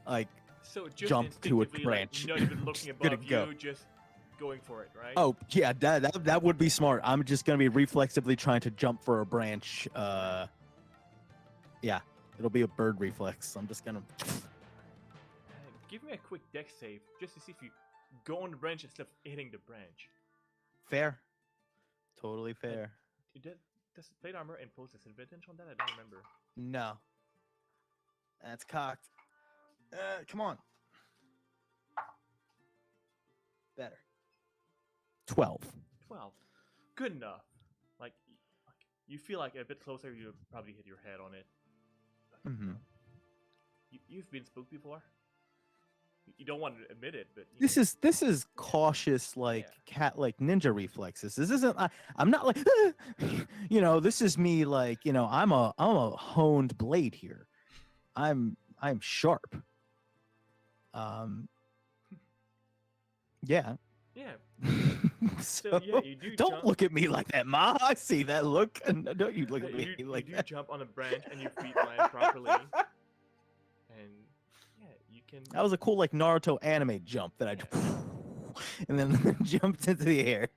like So just jump to a instinctively, branch. Like, not even looking Gonna above go. you, just going for it, right? Oh yeah, that would be smart. I'm just gonna be reflexively trying to jump for a branch. Yeah, it'll be a bird reflex. I'm just gonna. Give me a quick dex save, just to see if you go on the branch instead of hitting the branch. Fair. Totally fair. Does plate armor impose disadvantage on that? I don't remember. No. That's cocked. Come on. Better. 12. 12. Good enough. Like you feel like a bit closer, you probably hit your head on it. Mm-hmm. You've been spooked before. You don't want to admit it, but This is cautious, like cat, like ninja reflexes. This isn't. I'm not like, This is me, like, I'm a honed blade here. I'm sharp. Yeah. Yeah. So yeah, you do don't jump. look at me like that, Ma. I see that look. And don't you look at me like you do that. jump on a branch and your feet land properly, and yeah, you can. That was a cool, like, Naruto anime jump that I and then jumped into the air.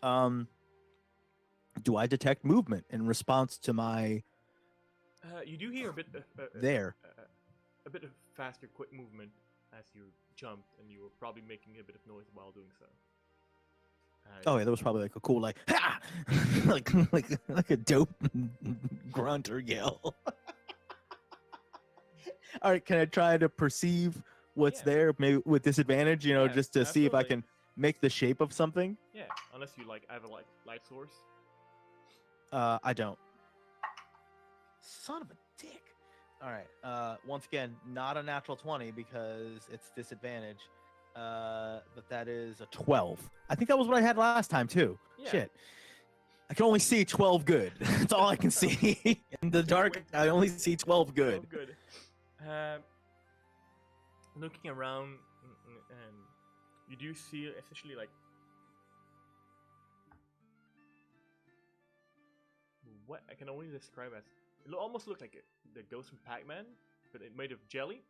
Do I detect movement in response to my You do hear a bit there? a bit of faster, quick movement as you jumped, and you were probably making a bit of noise while doing so. Oh yeah, that was probably like a cool like ha, like a dope grunt or yell. All right, can I try to perceive what's Yeah. there, maybe with disadvantage? You know, Yeah, just to see if I absolutely. can make the shape of something. Yeah, unless you like have a light source. I don't. Son of a dick. All right. Once again, not a natural 20 because it's disadvantage. But that is a 12. I think that was what I had last time too. Yeah. Shit. I can only see 12 good. That's all I can see. In the dark, I only see 12 good. Oh, good. Looking around, and you do see essentially like what I can only describe as it almost looked like the ghost from Pac-Man, but it made of jelly,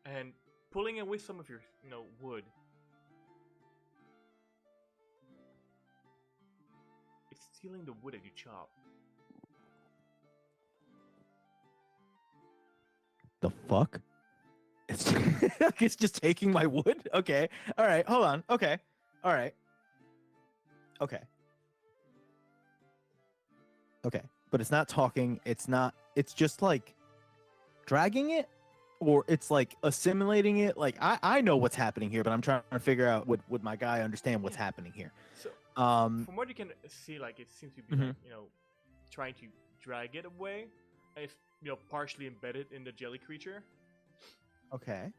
and pulling away some of your wood. It's stealing the wood that you chop. The fuck? It's it's just taking my wood? Okay. All right. Hold on. Okay. All right. Okay. Okay. But it's not talking. It's just like dragging it, or it's like assimilating it. Like I know what's happening here, but I'm trying to figure out would my guy understand what's happening here. So from what you can see, like it seems to be like, trying to drag it away. And it's partially embedded in the jelly creature. Okay.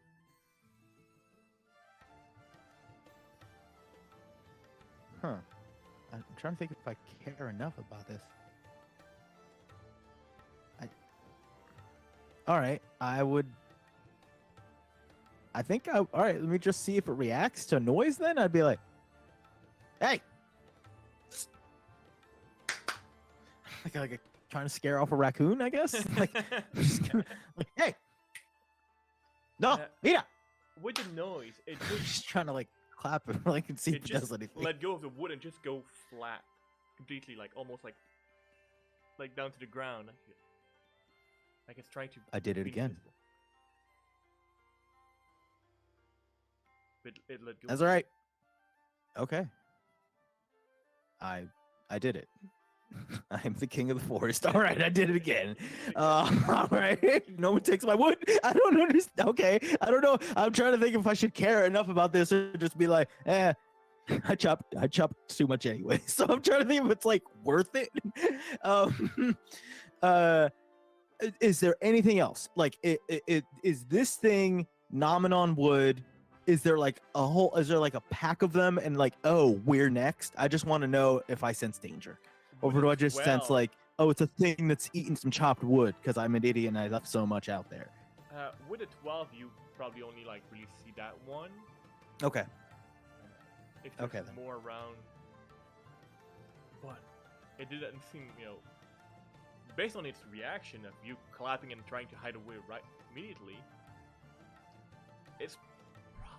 Huh. I'm trying to think if I care enough about this. All right. All right, let me just see if it reacts to noise then. I'd be like, hey. Like trying to scare off a raccoon, I guess. Like, like, hey. No, Mira. With the noise, it Just trying to like clap it, like, and see if it does anything. let go of the wood and just go flat, completely, like almost like down to the ground. Like it's trying to. I did it be again. invisible. But it let go. That's all right. Okay. I did it. I'm the king of the forest. All right, I did it again. All right. No one takes my wood. I don't understand. Okay. I don't know. I'm trying to think if I should care enough about this or just be like, I chopped too much anyway. So I'm trying to think if it's like worth it. Is there anything else? Like, is this thing Nomenon wood? Is there like a pack of them and like, oh, we're next? I just want to know if I sense danger. Or do I just sense like, oh, it's a thing that's eating some chopped wood because I'm an idiot and I left so much out there? With a 12, you probably only like really see that one. Okay. If there's Okay, then. more around, but it didn't seem, based on its reaction of you clapping and trying to hide away right immediately, it's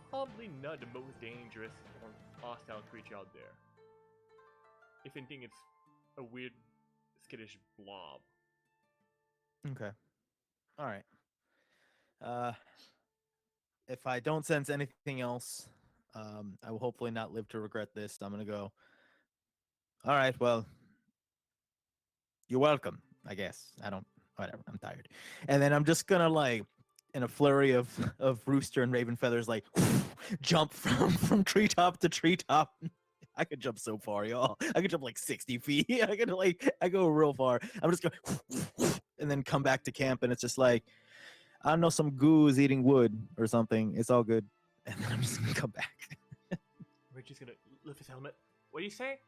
probably not the most dangerous or hostile creature out there. If anything, it's a weird, skittish blob. Okay. All right. If I don't sense anything else, I will hopefully not live to regret this. I'm gonna go. All right. Well, you're welcome. I guess. Whatever. I'm tired. And then I'm just gonna like, in a flurry of rooster and raven feathers, like jump from treetop to treetop. I could jump so far, y'all. I could jump like 60 feet. I go real far. I'm just going and then come back to camp, and it's just like, I don't know, some goose eating wood or something. It's all good. And then I'm just gonna come back. We're just gonna lift his helmet. What do you say?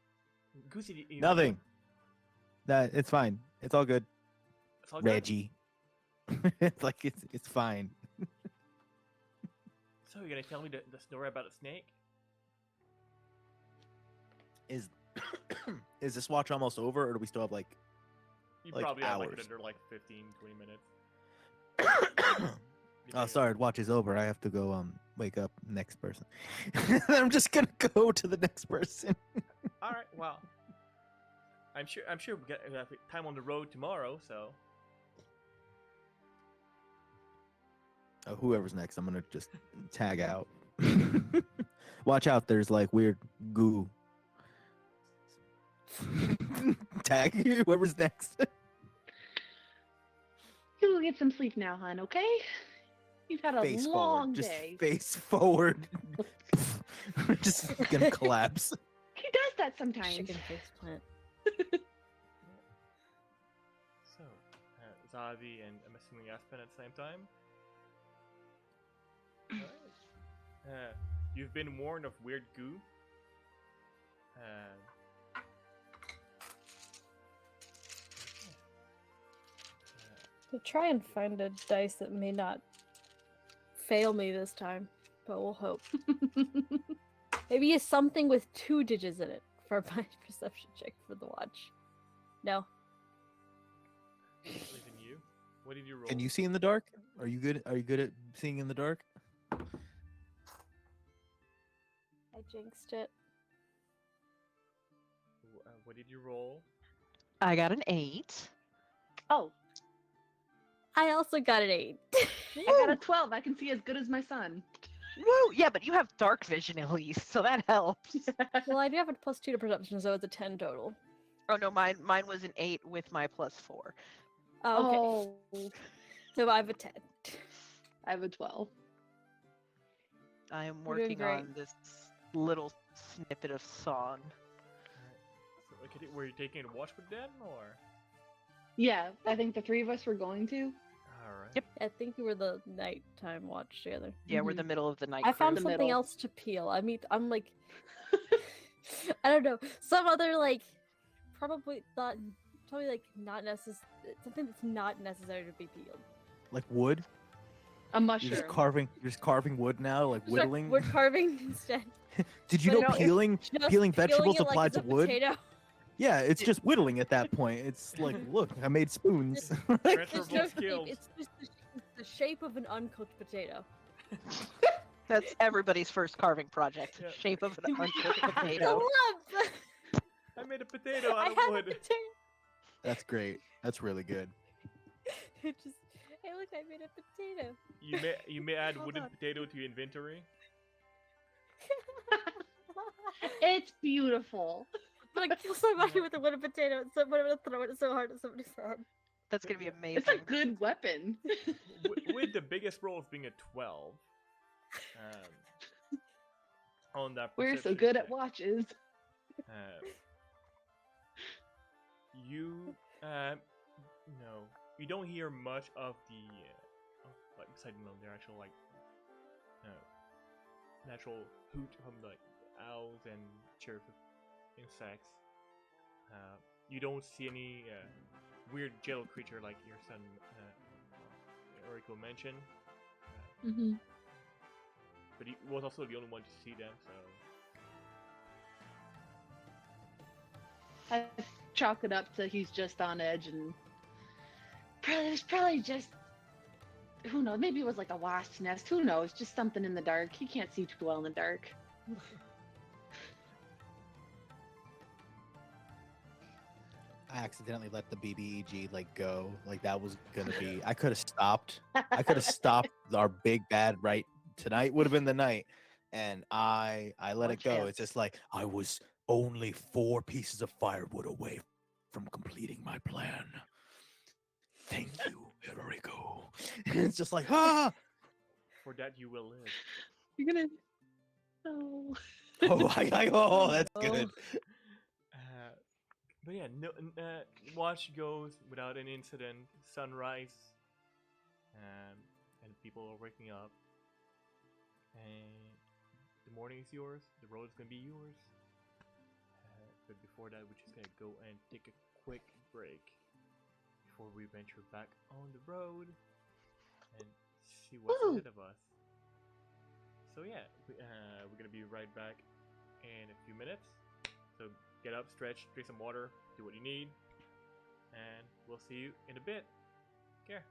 Goosey. Nothing. That it's fine. It's all good. It's all good? Reggie. It's like it's fine. So you're gonna tell me the story about the snake? Is this watch almost over, or do we still have like You like probably have like hours? another like 15, 20 minutes. Oh, sorry, watch is over. I have to go wake up next person. I'm just gonna go to the next person. All right. Well, I'm sure we have time on the road tomorrow. So Whoever's next, I'm gonna just tag out. Watch out, there's like weird goo. Tag whoever's next. You go get some sleep now, hon. Okay? You've had a Face long forward, just day. face forward. Just gonna collapse. He does that sometimes. Chicken face plant. so Zahavi and I'm assuming Aspen at the same time. Alright. You've been warned of weird goo. To try and find a dice that may not fail me this time, but we'll hope. Maybe it's something with 2 digits in it for my perception check for the watch. No. Even you. What did you roll? Can you see in the dark? Are you good? Are you good at seeing in the dark? I jinxed it. What did you roll? I got an 8. Oh, I also got an 8. I got a 12. I can see as good as my son. Woo! Yeah, but you have dark vision at least, so that helps. Well, I do have a +2 to perception, so it's a 10 total. Oh no, mine was an 8 with my +4. Oh, okay. Oh, So I have a 10. I have a 12. I am You're doing working great. on this little snippet of song. So, okay, were you taking a watch with them or? Yeah, I think the 3 of us were going to. All right. Yep. I think we were the nighttime watch together. Yeah, we're Mhm. the middle of the night. I found The something middle. else to peel. I mean, I'm like, I don't know, some other like, probably like not necessary. Something that's not necessary to be peeled. Like wood? A You're mushroom. just carving wood now, like Just like whittling. wood carving instead. Did you But know no, it's peeling Just peeling vegetables it like applies it's to a wood? potato. Yeah, it's just whittling at that point. It's like, look, I made spoons. It's Transferable just, skills. it's just the shape of an uncooked potato. That's everybody's first carving project. Yeah. Shape of an uncooked The potato. lump! I made a potato I out of had a wood. potato. That's great. That's really good. It just, hey look, I made a potato. You may add Hold wooden on. potato to your inventory. It's beautiful. But I kill somebody with a wooden potato and somebody would throw it so hard at somebody's head. That's gonna be amazing. It's a good weapon. With the biggest roll of being a 12. On that. We're so perception good check. at watches. You no, you don't hear much of the like besides their actual like natural hoot from like owls and chirp of insects. You don't see any weird jail creature like your son Heroico mentioned. Mm-hmm. But he was also the only one to see them, so I chalk it up to he's just on edge and there's probably just, who knows, maybe it was like a wasp's nest, who knows, just something in the dark. He can't see too well in the dark. I accidentally let the BBEG like go. Like that was gonna be. I could have stopped. I could have stopped our big bad right tonight. Would have been the night, and I let One it go. chance. It's just like I was only 4 pieces of firewood away from completing my plan. Thank you, Heroico. It's just like for that you will live. You're gonna, oh. oh, that's good. But yeah, no, watch goes without an incident. Sunrise, and people are waking up, and the morning is yours. The road is gonna be yours. But before that, we're just gonna go and take a quick break before we venture back on the road and see what's Woo! ahead of us. So yeah, we're gonna be right back in a few minutes. So get up, stretch, drink some water, do what you need, and we'll see you in a bit. Care.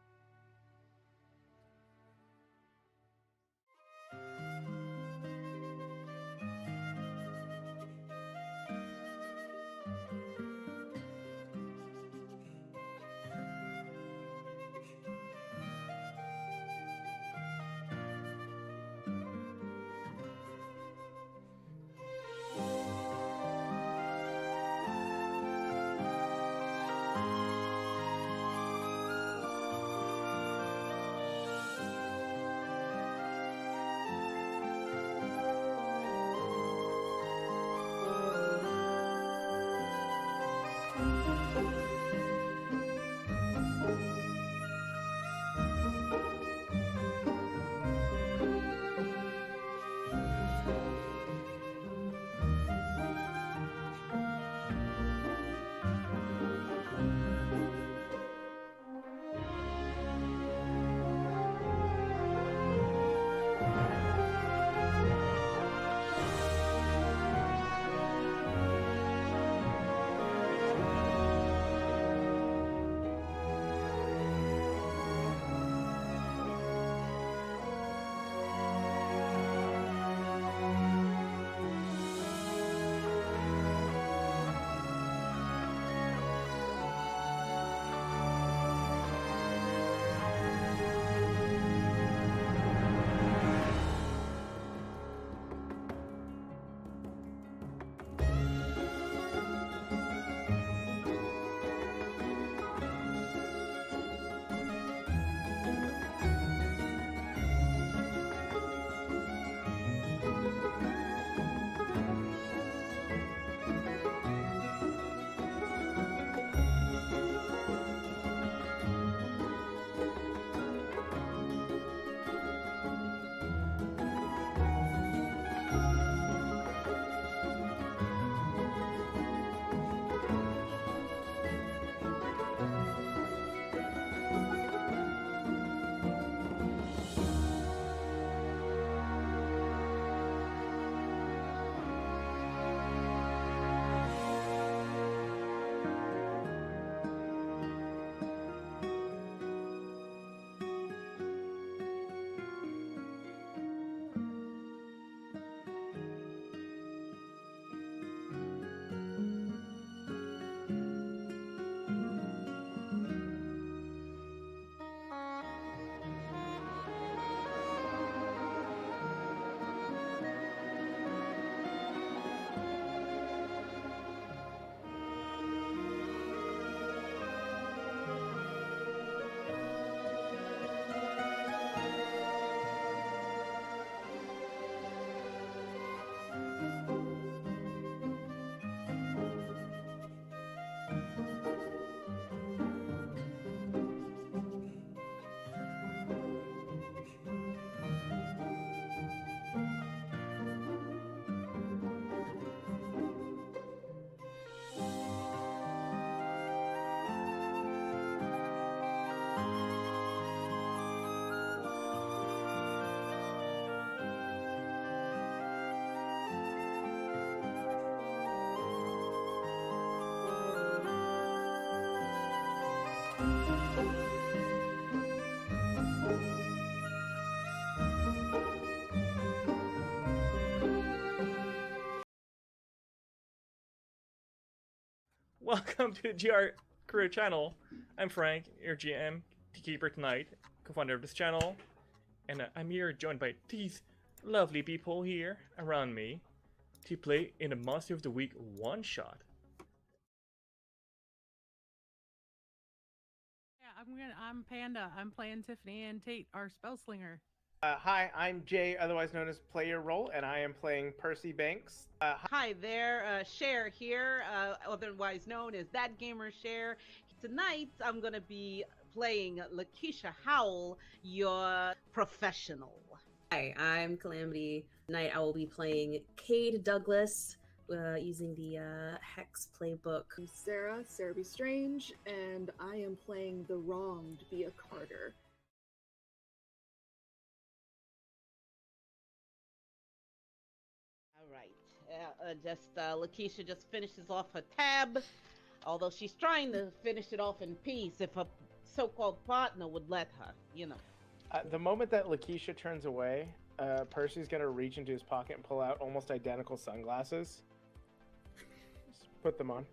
welcome to the GR Career Channel. I'm Frank, your GM, the keeper tonight, co-founder of this channel, and I'm here joined by these lovely people here around me to play in a Monster of the Week one-shot. Yeah, I'm Panda. I'm playing Tiffany and Tate, our spell slinger. Hi, I'm Jay, otherwise known as Player Role, and I am playing Percy Banks. Hi there, Cher here, otherwise known as That Gamer Cher. Tonight, I'm gonna be playing Lakeisha Howell, your professional. Hi, I'm Calamity. Tonight I will be playing Cade Douglas using the Hex playbook. I'm Sarah B. Strange, and I am playing the wronged Bia Carter. Alright, Lakeisha just finishes off her tab, although she's trying to finish it off in peace if her so-called partner would let her, you know. The moment that Lakeisha turns away, Percy's gonna reach into his pocket and pull out almost identical sunglasses. Just put them on.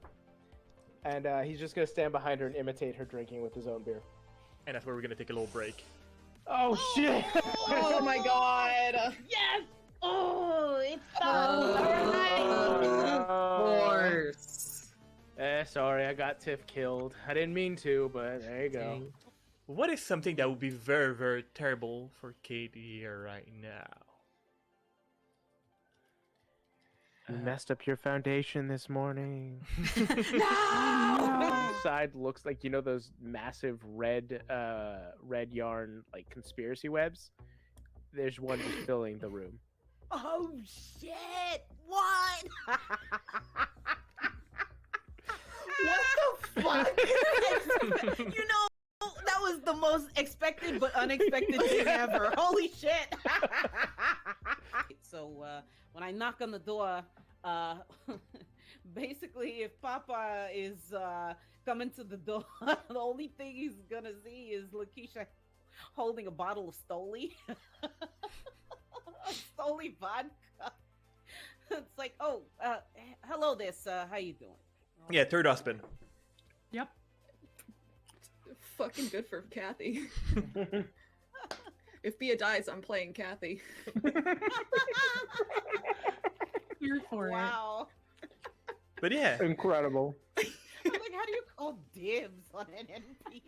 And he's just gonna stand behind her and imitate her drinking with his own beer. And that's where we're gonna take a little break. Oh shit! Oh my god! Yes! Oh, it's Of course. Sorry, I got Tiff killed. I didn't mean to, but there you go. Dang. What is something that would be very, very terrible for Kate here right now? You messed up your foundation this morning. No! The side looks like, you know, those massive red yarn like conspiracy webs. There's one just filling the room. Oh shit! What? What the fuck? You know, that was the most expected but unexpected thing ever. Holy shit! So when I knock on the door, basically, if Papa is coming to the door, the only thing he's gonna see is Lakeisha holding a bottle of Stoli. Stoli vodka. It's like, oh, hello there, sir. How you doing? Yeah, third Aspen. Yep. Fucking good for Kathy. If Bia dies, I'm playing Kathy. Here for Wow. But yeah, Incredible. I'm like, how do you call dibs on an NPC?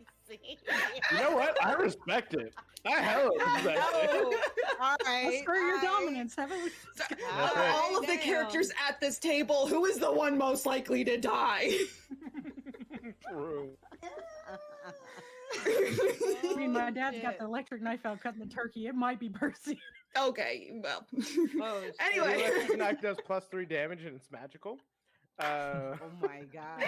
You know what? I respect it. I hella respect it. Oh, all right. Assert your dominance, haven't we? That's right. All of the characters at this table, who is the one most likely to die? True. I mean, my dad's got the electric knife out cutting the turkey. It might be Percy. Okay, well. Oh, Anyway. The electric knife does +3 damage and it's magical. Oh my god.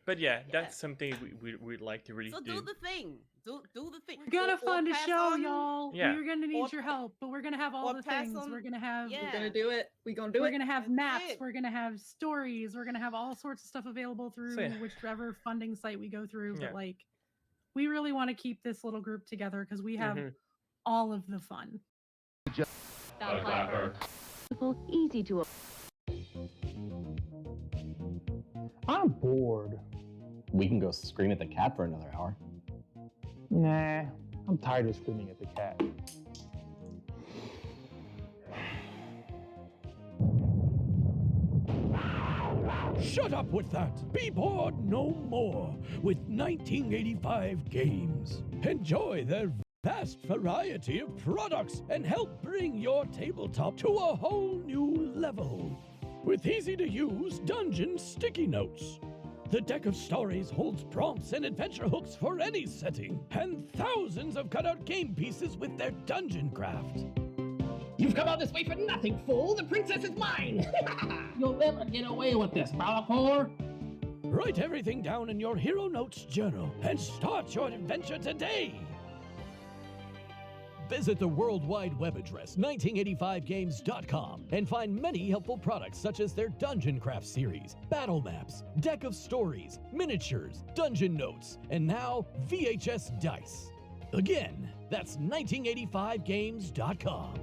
but yeah, that's something we'd like to really So do the thing. Do the thing. We're gonna Or fund a pass show, on- y'all. Yeah. We're gonna Or need your help, but we're gonna have all or the pass things. on- We're gonna have. Yeah. We're gonna do it. We gonna do We're it. gonna have That's maps. it. We're gonna have stories. We're gonna have all sorts of stuff available through So, yeah. whichever funding site we go through. Yeah. But like, we really want to keep this little group together because we have Mhm. all of the fun. Easy to. I'm bored. We can go scream at the cat for another hour. Nah, I'm tired of screaming at the cat. Shut up with that! Be bored no more with 1985 games. Enjoy their vast variety of products and help bring your tabletop to a whole new level. With easy-to-use dungeon sticky notes. The deck of stories holds prompts and adventure hooks for any setting, and thousands of cutout game pieces with their dungeon craft. You've come all this way for nothing, fool! The princess is mine! You'll never get away with this, Malachor! Write everything down in your Hero Notes journal and start your adventure today! Visit the World Wide Web address 1985games.com and find many helpful products such as their Dungeon Craft series, battle maps, deck of stories, miniatures, dungeon notes, and now VHS dice. Again, that's 1985games.com.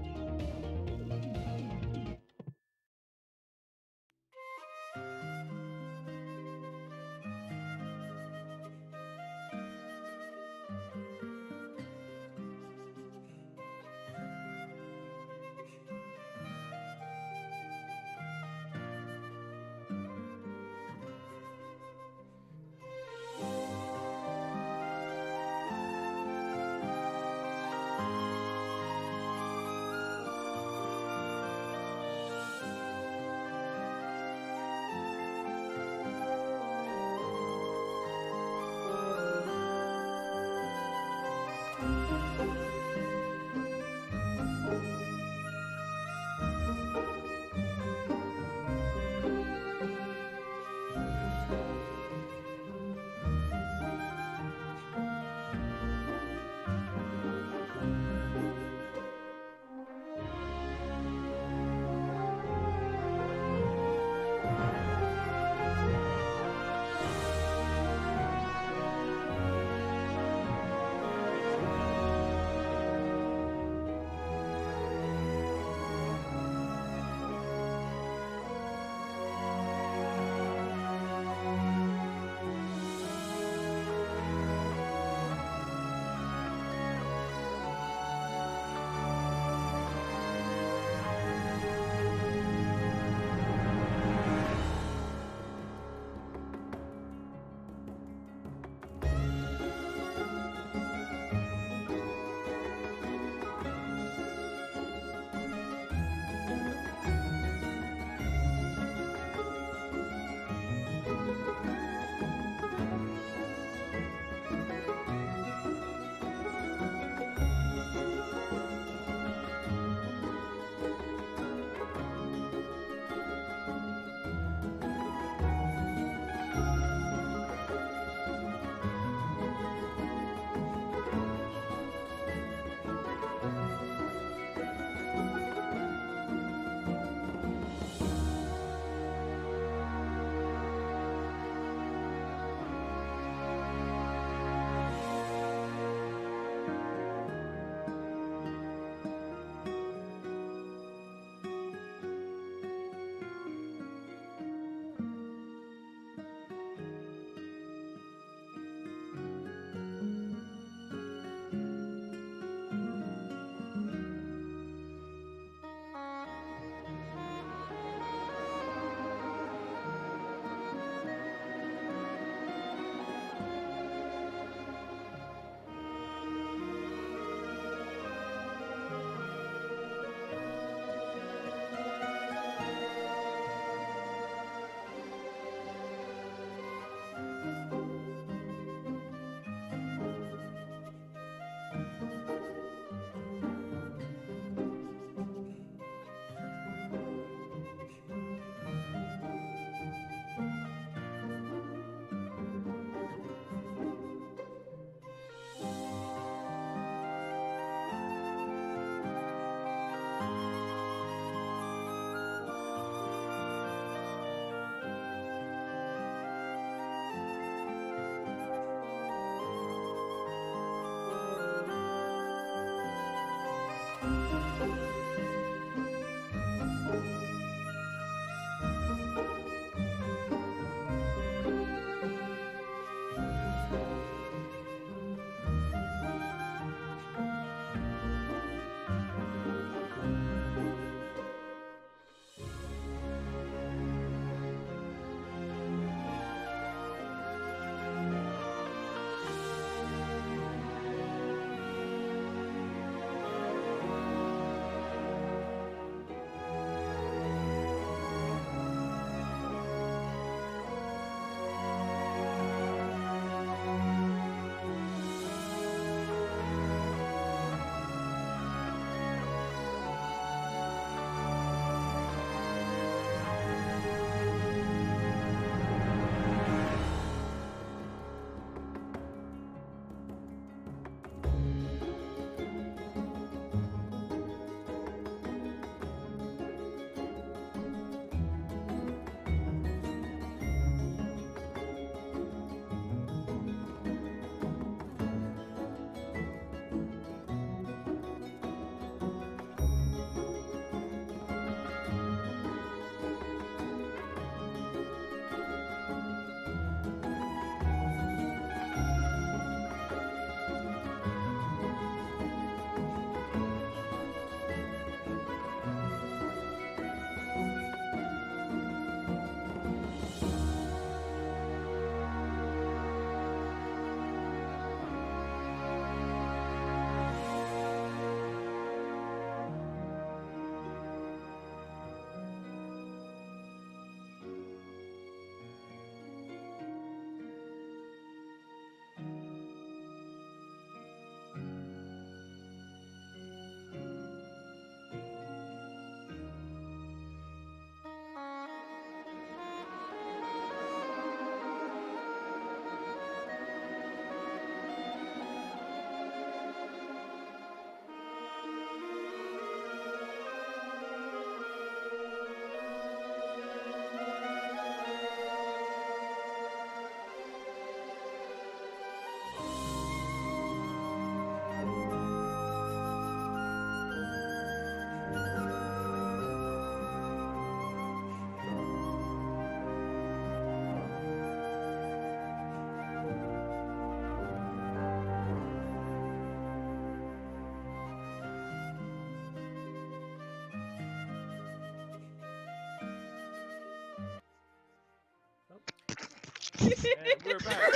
And we're back.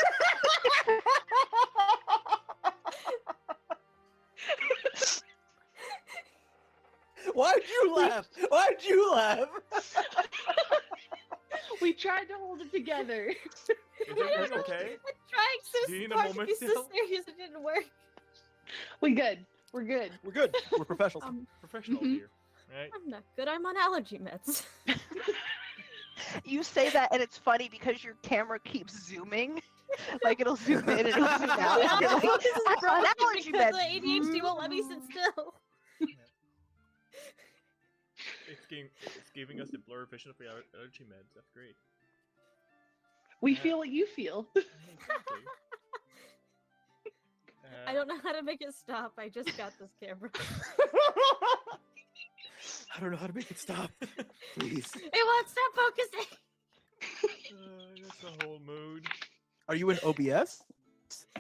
Why'd you laugh? Why'd you laugh? We tried to hold it together. Is everything okay? I'm trying so Do you need a hard to moment be so still? serious, it didn't work. We good. We're good. We're good. We're professionals. Professionals here, right? I'm not good. I'm on allergy meds. You say that, and it's funny because your camera keeps zooming. Like it'll zoom in and it'll zoom out. Yeah, You're like, this is "I'm on broken allergy because meds." the ADHD won't let me sit still. It's giving us the blur vision of the allergy meds. That's great. We feel what you feel. Exactly. I don't know how to make it stop. I just got this camera. I don't know how to make it stop. Please. It won't stop focusing. That's a whole mood. Are you in OBS?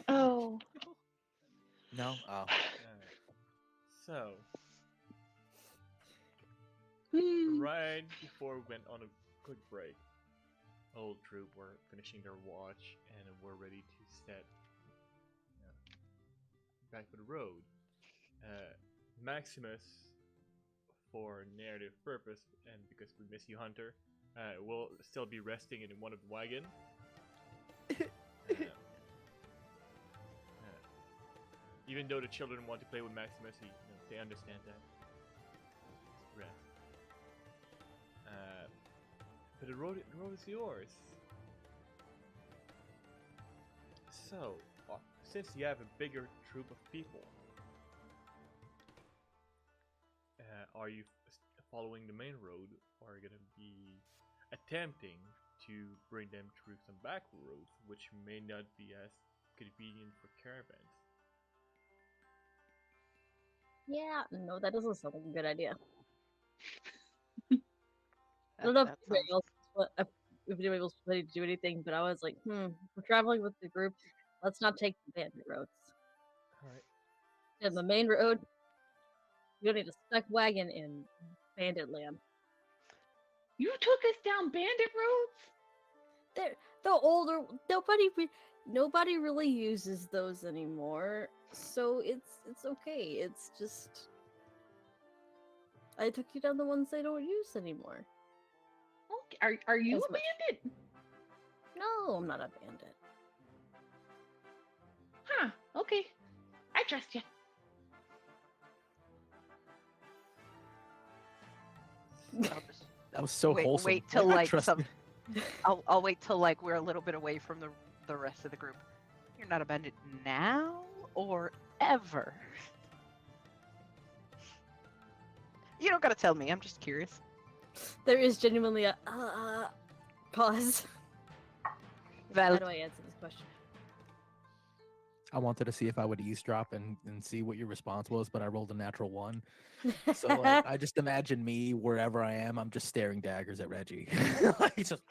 Oh. No. Oh. So, Hmm. right before we went on a quick break, old troop were finishing their watch and we're ready to set back for the road. Maximus, for narrative purpose and because we miss you, Hunter, will still be resting in one of the wagon. Even though the children want to play with Maximus, they understand that. Just rest. But the road is yours. So, since you have a bigger troop of people, are you following the main road, or are you going to be attempting to bring them through some back roads, which may not be as convenient for caravans? Yeah, no, that doesn't sound like a good idea. I don't know if anybody else was planning to do anything, but I was like, we're traveling with the group. Let's not take the bandit roads. Alright. In the main road, you don't need a stuck wagon in bandit land. You took us down bandit roads? The older nobody really uses those anymore, so it's okay. It's just I took you down the ones they don't use anymore. Okay. Are you As a much. bandit? No, I'm not a bandit. Huh. Okay. I trust you. That was so wholesome. Wait till I like trust some. you. I'll wait till like we're a little bit away from the rest of the group. You're not a bandit now or ever. You don't gotta tell me. I'm just curious. There is genuinely a pause. How do I answer this question? I wanted to see if I would eavesdrop and see what your response was, but I rolled a natural 1. So like, I just imagine me wherever I am. I'm just staring daggers at Reggie. Like, just...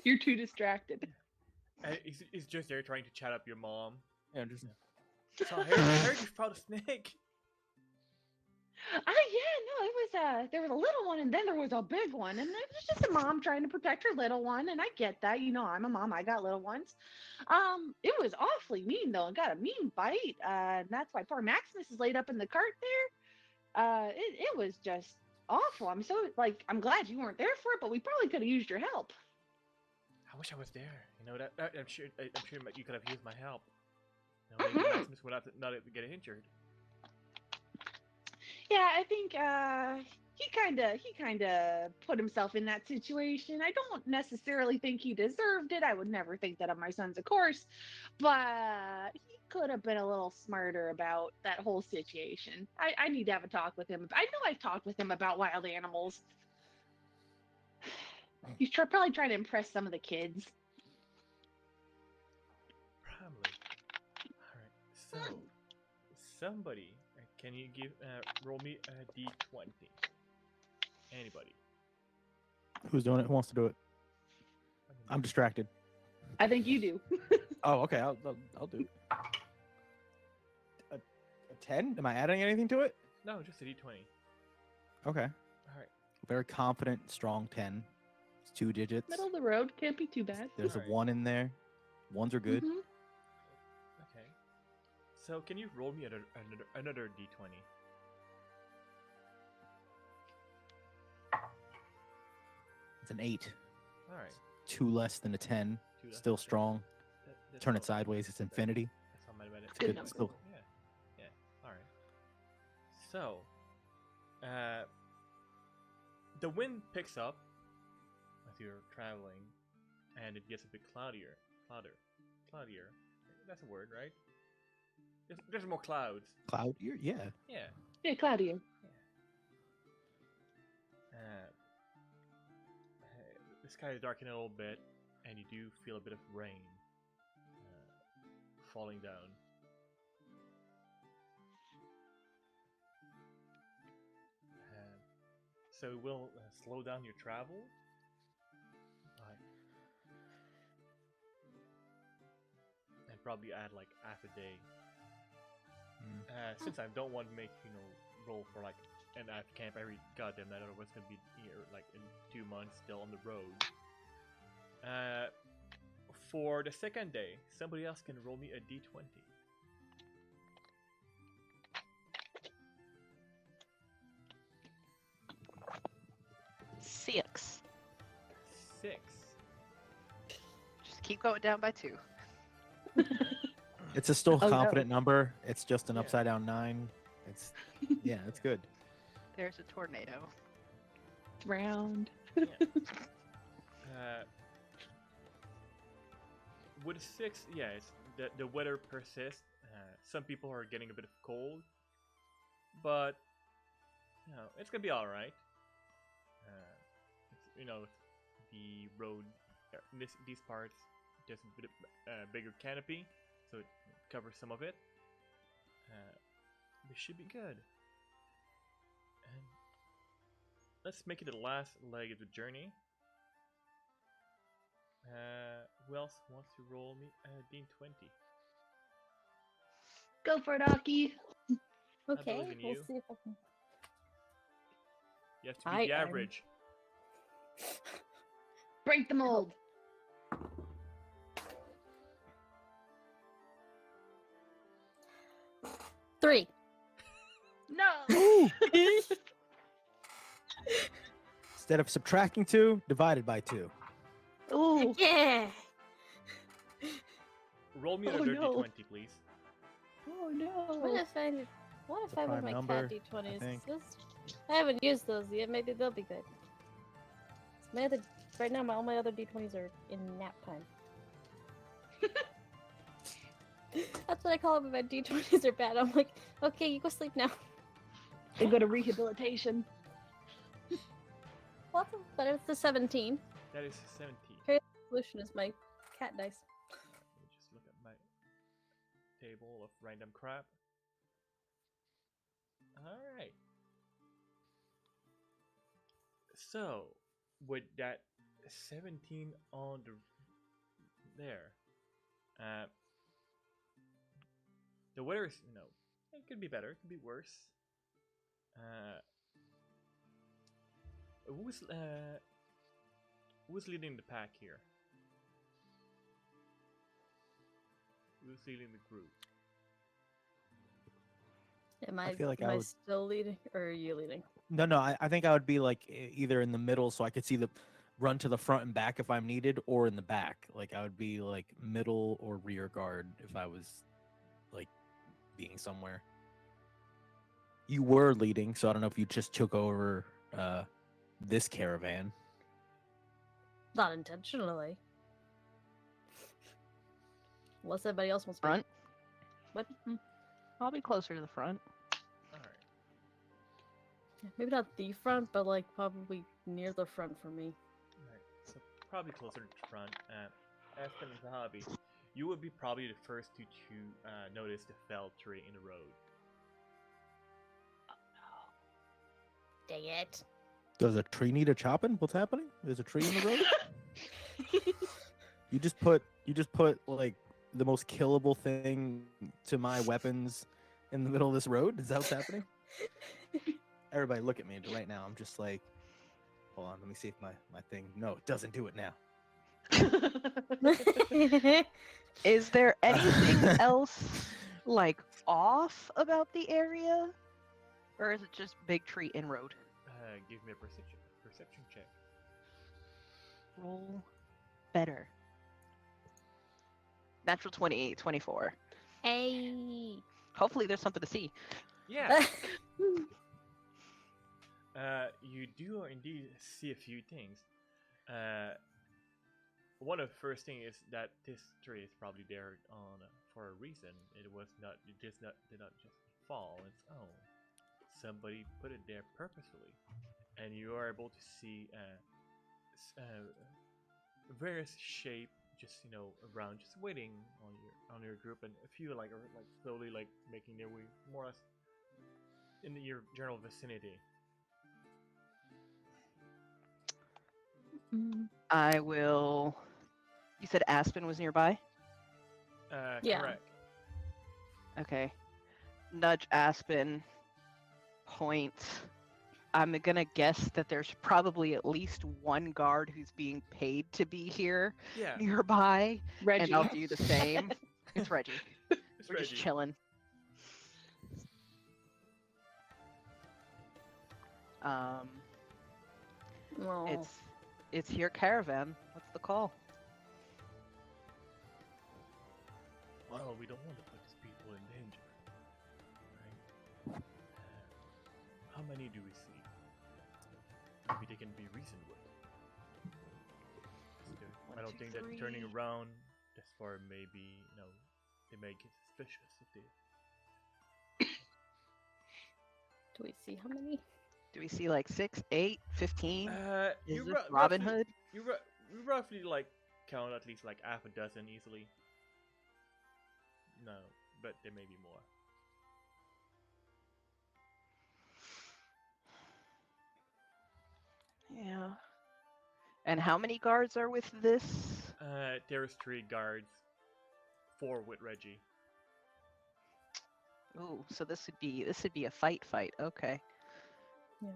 You're too distracted. He's just there trying to chat up your mom. Yeah, just. So I heard you found a snake. Yeah, no, it was there was a little one and then there was a big one, and it was just a mom trying to protect her little one, and I get that, I'm a mom, I got little ones. It was awfully mean though, and got a mean bite, and that's why poor Maximus is laid up in the cart there. It was just awful. I'm so I'm glad you weren't there for it, but we probably could have used your help. I wish I was there. I'm sure you could have used my help. Maybe Maximus would not get injured. Yeah, I think he kind of put himself in that situation. I don't necessarily think he deserved it. I would never think that of my sons, of course, but he could have been a little smarter about that whole situation. I need to have a talk with him. I know I've talked with him about wild animals. He's probably trying to impress some of the kids. Probably. All right. So, somebody. Can you roll me a d20? Anybody? Who's doing it? Who wants to do it? I'm distracted. I think you do. Oh, okay. I'll do it. A 10? Am I adding anything to it? No, just a d20. Okay. All right. Very confident, strong 10. 2 digits. Middle of the road can't be too bad. There's a Alright. 1 in there. 1s are good. Mhm. Okay. So can you roll me another d20? It's an 8. All right. 2 less than a 10. 2 less Still than 10. strong. That's Turn it still- sideways. It's infinity. That's not bad. It's good. number. Still. Yeah. Yeah. All right. So, the wind picks up as you're traveling, and it gets a bit cloudier. Cloudier. That's a word, right? There's more clouds. Cloud. Yeah. Yeah. Yeah, Claudia. The sky is darkening a little bit, and you do feel a bit of rain falling down. So it will slow down your travel. And probably add like half a day. Since I don't want to make, roll for like an half camp every goddamn night, otherwise it's gonna be here like in 2 months still on the road. For the second day, somebody else can roll me a d20. 6. 6. Just keep going down by 2. It's a still Oh, no. confident number. It's just an Yeah. upside down 9. It's it's good. There's a tornado. Round. With a 6, yeah, the weather persists. Some people are getting a bit of cold, but it's gonna be all right. The road in these parts, there's a bit of bigger canopy, so it covers some of it. We should be good. And let's make it the last leg of the journey. Who else wants to roll me a d20? Go for it, Awkie. Okay, believe in we'll you. see if I can. You have to I beat the am- average. Break the mold. Three. No. Instead of subtracting 2, divided by 2. Ooh. Yeah. Roll me Oh, another no. d20, please. Oh no. What if I The have prime my number, cat d20s? think. I haven't used those yet. Maybe they'll be good. Right now, all my other d20s are in nap time. That's what I call them when my d20s are bad. I'm like, okay, you go sleep now. They go to rehabilitation. Well, but it's the 17. That is 17. Solution is my cat dice. Let me just look at my table of random crap. Alright. So, with that 17 on there, the weather is, it could be better, it could be worse. Who's leading the pack here? Who's leading the group? feel like am I I would- still leading, or are you leading? No, I think I would be like either in the middle, so I could see the run to the front and back if I'm needed, or in the back. Like I would be like middle or rear guard if I was like being somewhere. You were leading, so I don't know if you just took over this caravan. Not intentionally. Unless anybody else wants to. Front. What? I'll be closer to the front. Alright. Maybe not the front, but like probably near the front for me. Alright. So probably closer to the front. Aspen and Zahavi, you would be probably the first to notice the felled tree in the road. Dang it. Does a tree need a chopping? What's happening? There's a tree in the road. You just put like the most killable thing to my weapons in the middle of this road. Is that what's happening? Everybody, look at me right now. I'm just like Hold on, let me see if my thing. No, it doesn't do it now. Is there anything else like off about the area, or is it just big tree inroad? Give me a perception check. Roll better. Natural 20, 24. Hey. Hopefully there's something to see. Yeah. You do indeed see a few things. One of the first thing is that this tree is probably there on for a reason. It was not. It just not did not just fall on its own. Somebody put it there purposefully, and you are able to see various shape just around, just waiting on your group, and a few like slowly like making their way more or less in your general vicinity. I will. You said Aspen was nearby? Yeah. Correct. Okay. Nudge Aspen. Point. I'm gonna guess that there's probably at least one guard who's being paid to be here Yeah. nearby. Reggie. And I'll do the same. It's Reggie. It's We're Reggie. just chilling. Oh. It's your caravan. What's the call? Well, we don't want to put these people in danger, right? How many do we see? Maybe they can be reasoned with. I don't think that turning around this far maybe, they may get suspicious if they. Do we see how many? Do we see like 6, 8, 15? Is You this Robin roughly, Hood? You roughly like count at least like half a dozen easily. No, but there may be more. Yeah. And how many guards are with this? There's 3 guards, 4 with Reggie. Ooh, so this would be a fight. Okay. Yeah.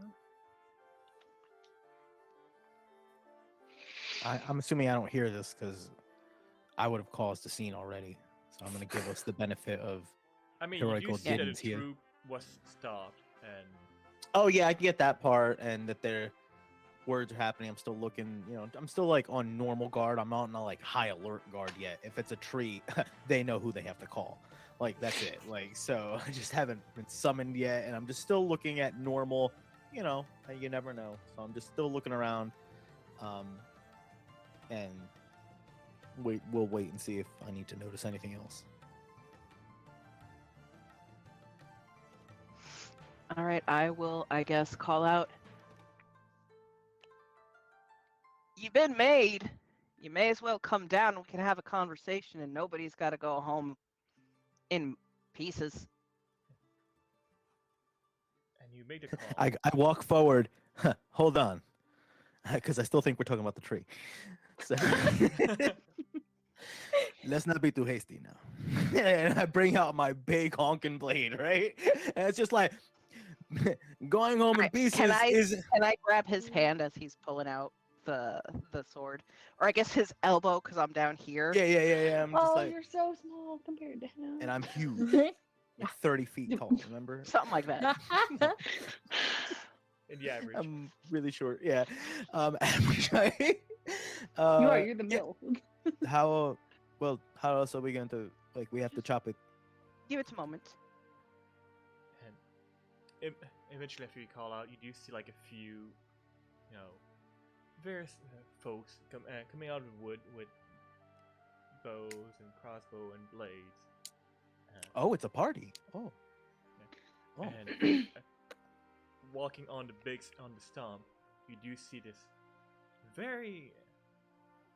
I'm assuming I don't hear this because I would have caused the scene already. So I'm gonna give us the benefit of. I mean, you Heroico do see that didn't the hear. troop was stopped, and Oh yeah, I get that part, and that their words are happening. I'm still looking, I'm still like on normal guard. I'm not on like high alert guard yet. If it's a tree, they know who they have to call. Like that's it. Like so, I just haven't been summoned yet, and I'm just still looking at normal. You never know. So I'm just still looking around, and we'll wait and see if I need to notice anything else. All right, I will, I guess, call out. You've been made. You may as well come down and we can have a conversation and nobody's got to go home in pieces. and you made a call. I walk forward. Hold on, because I still think we're talking about the tree. So let's not be too hasty now. And I bring out my big honking blade, right? And it's just like going home in pieces. Can I grab his hand as he's pulling out the sword, or I guess his elbow because I'm down here? Yeah. I'm just like, you're so small compared to him. and I'm huge, like 30 feet tall. Remember? Something like that. In the average. I'm really short. Yeah. Average height. You're the middle. How else are we going to we have to chop it? Give it a moment. And eventually, after you call out, you do see like a few, various folks coming out of the wood with bows and crossbow and blades. Oh, it's a party. Oh. Yeah. Oh. And walking on the stump, you do see this very,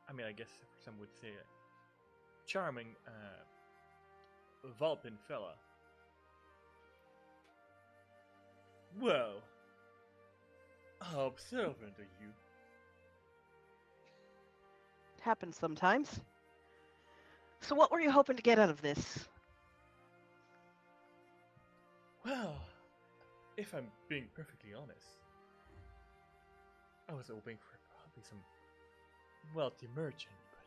I guess some would say, charming Vulpin fella. Well, how observant are you? It happens sometimes. So what were you hoping to get out of this? Well, if I'm being perfectly honest, I was hoping for probably some wealthy merchant, but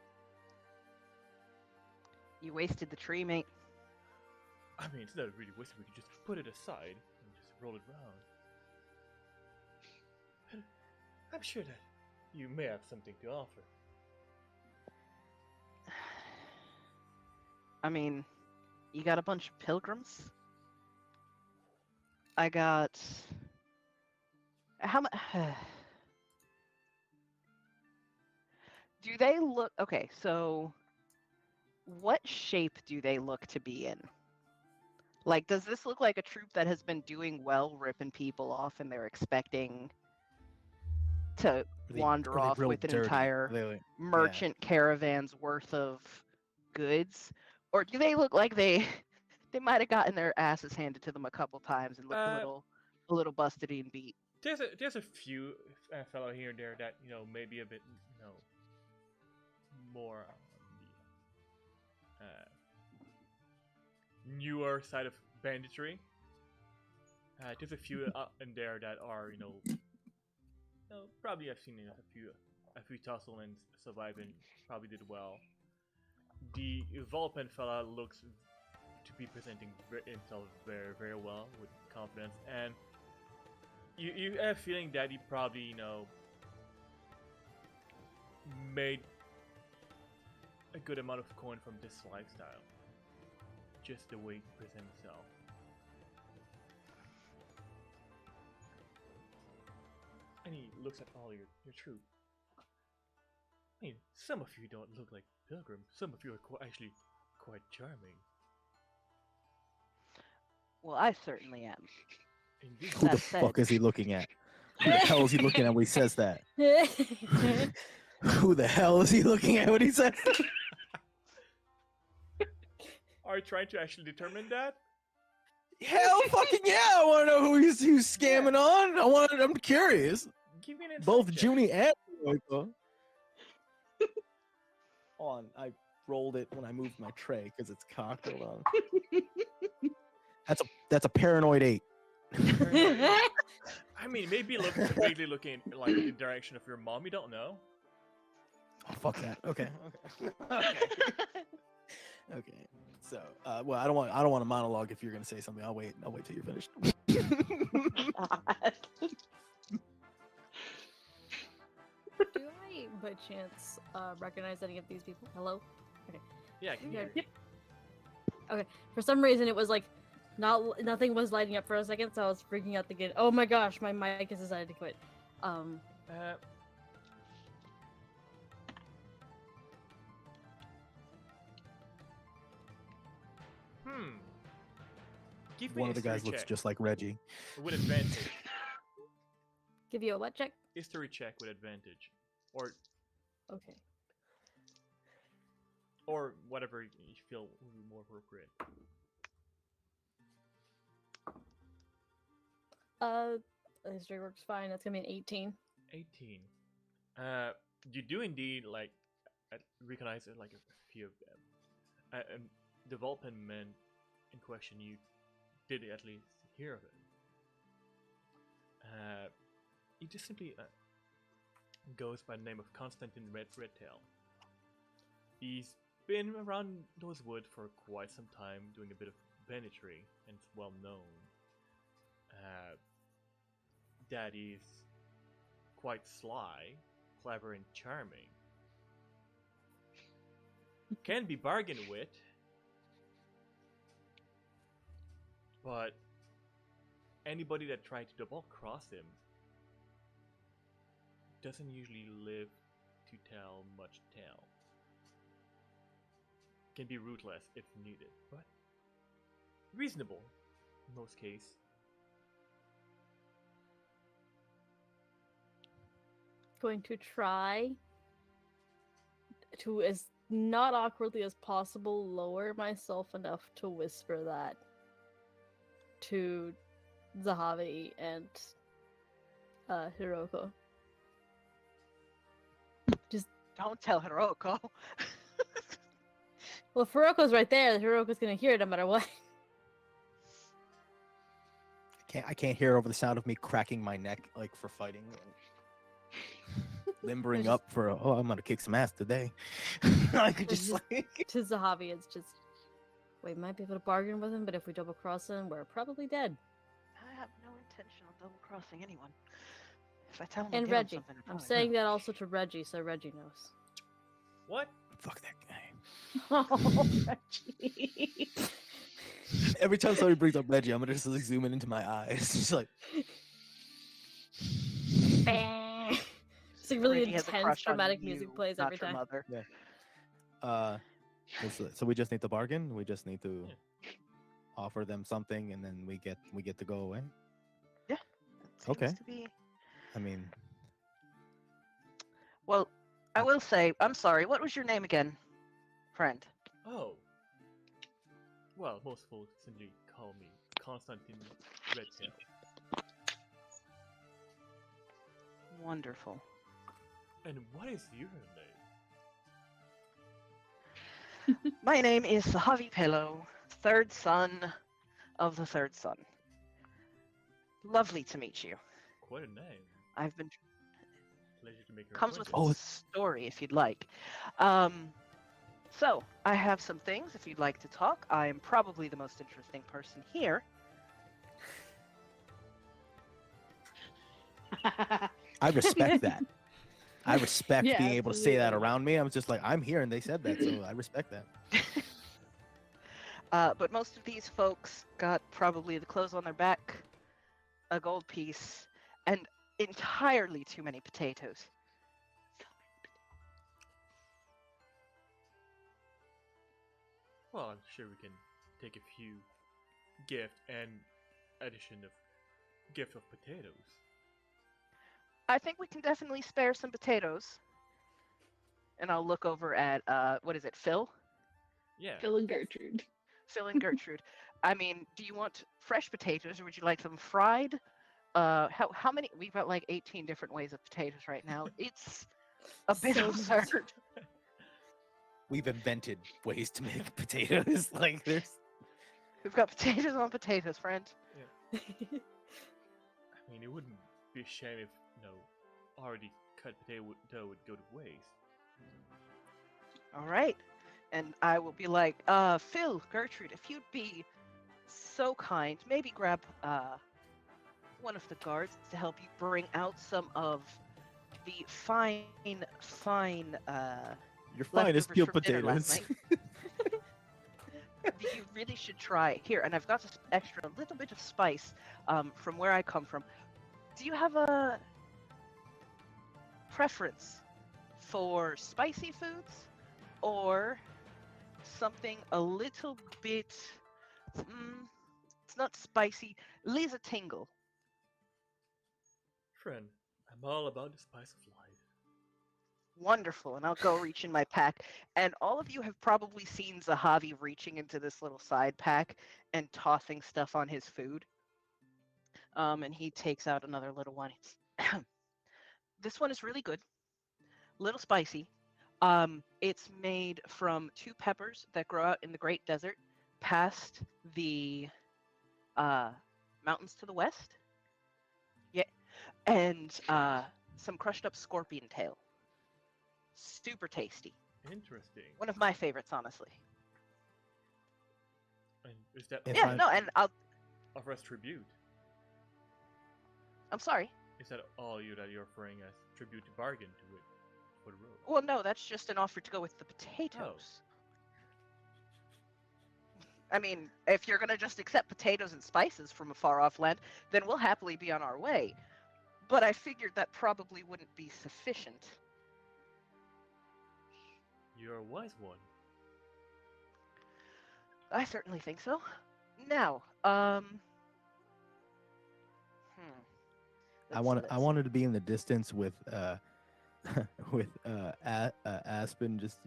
You wasted the tree, mate. I mean, it's not really wasted. We could just put it aside and just roll it around. And I'm sure that you may have something to offer. I mean, you got a bunch of pilgrims? I got... How much... Do they look... Okay, so... What shape do they look to be in? Like, does this look like a troop that has been doing well, ripping people off, and they're expecting to wander off with an entire merchant caravan's worth of goods? Or do they look like they might have gotten their asses handed to them a couple times and look a little busted and beat? There's a few fellow here and there that maybe a bit more on the newer side of banditry. There's a few in there that are probably I've seen a few tussle and survive and probably did well. The Vulpen fella looks to be presenting himself very, very well with confidence, and you have a feeling that he probably made a good amount of coin from this lifestyle, just the way he presents himself. And he looks at all your troop. I mean, some of you don't look like pilgrims. Some of you are actually quite charming. Well, I certainly am. Indeed. Who the fuck is he looking at? Who the hell is he looking at when he says that? Who the hell is he looking at when he says that? Are you trying to actually determine that? Hell fucking yeah! I want to know who he's scamming on. I'm curious. Give me an insight Both check. Juni and Heroico. Hold on, I rolled it when I moved my tray because it's cocked. Hold on. That's a paranoid 8. I mean, maybe vaguely looking like in the direction of your mom. You don't know. Oh, fuck that. Okay. Okay. So, well, I don't want a monologue. If you're gonna say something, I'll wait till you're finished. Do I, by chance, recognize any of these people? Hello? Okay. Yeah, I can hear you. Okay. For some reason, it was like nothing was lighting up for a second, so I was freaking out thinking, "Oh my gosh, my mic has decided to quit." Give me One a of the guys history looks check just like Reggie. with advantage. Give you a what check? History check with advantage, or Okay. whatever you feel would be more appropriate. History works fine. That's gonna be an 18. 18. You do indeed recognize like a few of them. And the Vulpen men in question, you did at least hear of it. He just simply goes by the name of Constantine Redtail. He's been around those woods for quite some time, doing a bit of banditry, and it's well known that he's quite sly, clever, and charming. Can be bargained with, but anybody that tried to double cross him doesn't usually live to tell much tale. Can be ruthless if needed, but reasonable in most cases. Going to try to, as not awkwardly as possible, lower myself enough to whisper that to Zahavi and Heroico. Just don't tell Heroico. Well, if Heroico's right there, Heroico's gonna hear it no matter what. I can't hear over the sound of me cracking my neck like for fighting. limbering just- up for I'm gonna kick some ass today. I could just like To Zahavi, it's just we might be able to bargain with him, but if we double cross him, we're probably dead. I have no intention of double crossing anyone. If I tell him And I'll give him Reggie. something, I I'm probably saying will. that also to Reggie, so Reggie knows. What? fuck that guy. Oh, Reggie. Every time somebody brings up Reggie, I'm gonna just like zoom in into my eyes. Just like It's like really Reggie has a intense, crush on dramatic music you, plays not every your time. mother. so we just need to bargain. We just need to offer them something, and then we get to go away. Yeah. That Okay. seems to be... I mean, Well, I will say, I'm sorry. What was your name again, friend? Oh. Well, most folks simply call me Constantine Redtail. Wonderful. And what is your name? My name is Zahavi Pelo, third son of the third son. Lovely to meet you. Quite a name. I've been Pleasure to make your comes with acquaintance. a story if you'd like. So I have some things if you'd like to talk. I am probably the most interesting person here. I respect that. I respect Yeah, being able to say that absolutely. around me. I was just like, I'm here, and they said that, so I respect that. But most of these folks got probably the clothes on their back, a gold piece, and entirely too many potatoes. Well, I'm sure we can take a few gift and addition of gift of potatoes. I think we can definitely spare some potatoes. And I'll look over at, what is it, Phil? Yeah. Phil and Gertrude. Phil and Gertrude. I mean, do you want fresh potatoes or would you like them fried? How many? We've got like 18 different ways of potatoes right now. It's a bit So absurd. We've invented ways to make potatoes. Like there's We've got potatoes on potatoes, friend. I mean, it wouldn't be a shame if, already cut potato dough would go to waste. All right. And I will be like, Phil, Gertrude, if you'd be so kind, maybe grab one of the guards to help you bring out some of the fine your finest leftovers peeled from dinner last potatoes. night. You really should try here, and I've got this extra little bit of spice from where I come from. Do you have a preference for spicy foods or something a little bit? It's not spicy. Leaves a tingle. Friend, I'm all about the spice of life. Wonderful, and I'll go reach in my pack. And all of you have probably seen Zahavi reaching into this little side pack and tossing stuff on his food. And he takes out another little one. This one is really good, little spicy. It's made from 2 peppers that grow out in the Great Desert, past the mountains to the west. Yeah, and some crushed up scorpion tail. Super tasty. Interesting. One of my favorites, honestly. And is that Yeah, no, and I'll. offer us tribute? I'm sorry. Is that all that you're offering as tribute to bargain to it for the road? Well, no, that's just an offer to go with the potatoes. I mean, if you're gonna just accept potatoes and spices from a far-off land, then we'll happily be on our way. But I figured that probably wouldn't be sufficient. You're a wise one. I certainly think so. Now, I wanted to be in the distance with with Aspen just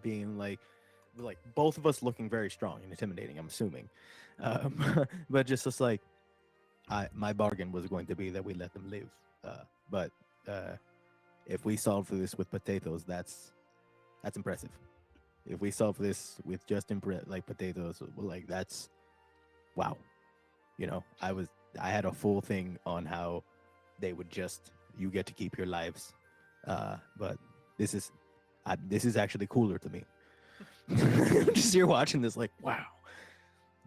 being like both of us looking very strong and intimidating, I'm assuming. But just like my bargain was going to be that we let them live. But if we solve this with potatoes, that's impressive. If we solve this with just potatoes, like that's wow. I had a full thing on how they would just you get to keep your lives. But this is actually cooler to me. Just you're watching this like, wow,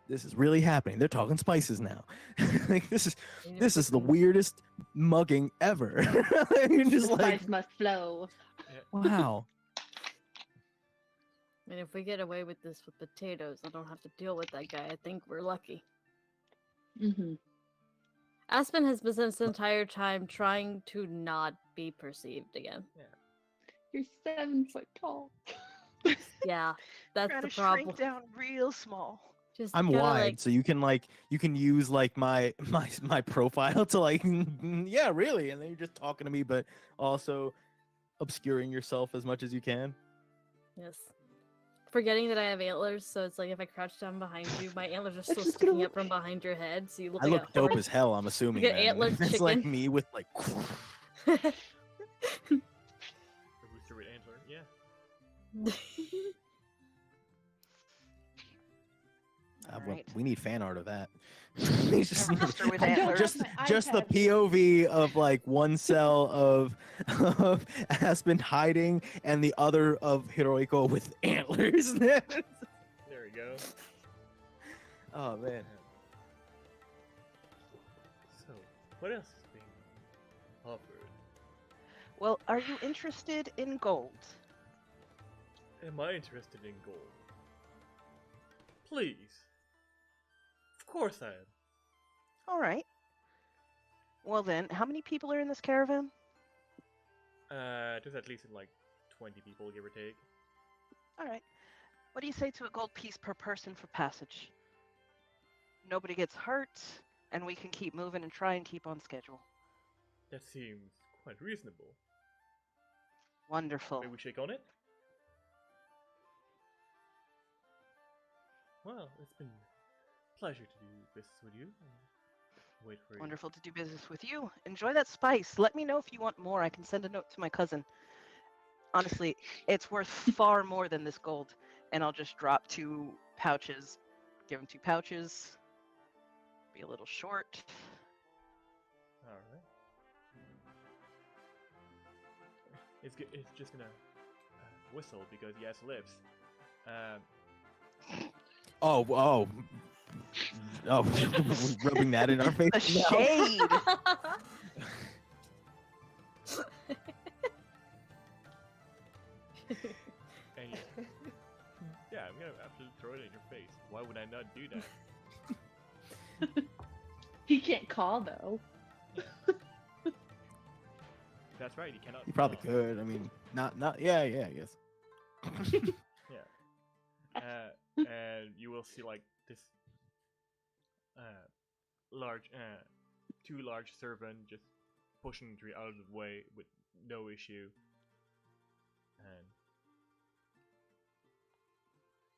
this is really happening. They're talking spices now. Like this is the weirdest mugging ever. You're just The like, spice must flow. wow. And if we get away with this with potatoes, I don't have to deal with that guy. I think we're lucky. Mm-hmm. Aspen has been this entire time trying to not be perceived again. You're 7 foot tall. Yeah, that's Trying the to problem. shrink down real small. Just I'm kinda wide, like, so you can use like my profile to like yeah, really, and then you're just talking to me, but also obscuring yourself as much as you can. yes. Forgetting that I have antlers, so it's like if I crouch down behind you, my antlers are still just gonna sticking up from behind your head, so you look I like look a dope horse. as hell. I'm assuming Like an then. antlered It's like chicken. me with like. A rooster with antler, yeah. Alright. We need fan art of that. It's just, Rooster with I don't antlers. have my just the iPad. POV of like one cell of Aspen hiding and the other of Heroico with antlers. There we go. Oh man. So, what else is being offered? Well, are you interested in gold? Am I interested in gold? Please. Of course I am. All right. Well then, how many people are in this caravan? There's at least like 20 people, give or take. All right. What do you say to a gold piece per person for passage? Nobody gets hurt, and we can keep moving and try and keep on schedule. That seems quite reasonable. Wonderful. May we shake on it? Well, it's been a pleasure to do business with you. Wait for you. Wonderful to do business with you. Enjoy that spice. Let me know if you want more. I can send a note to my cousin. Honestly, it's worth far more than this gold. And I'll just drop 2 pouches. Give him 2 pouches. Be a little short. Alright. It's just gonna whistle because he has lips. Oh, rubbing that in our face. The shade. And yeah, I'm gonna absolutely throw it in your face. Why would I not do that? He can't call though. That's right, you cannot. You probably call. could. I mean, not. Yeah, I guess. Yeah. And you will see like this large, 2 large servant just pushing the tree out of the way with no issue. And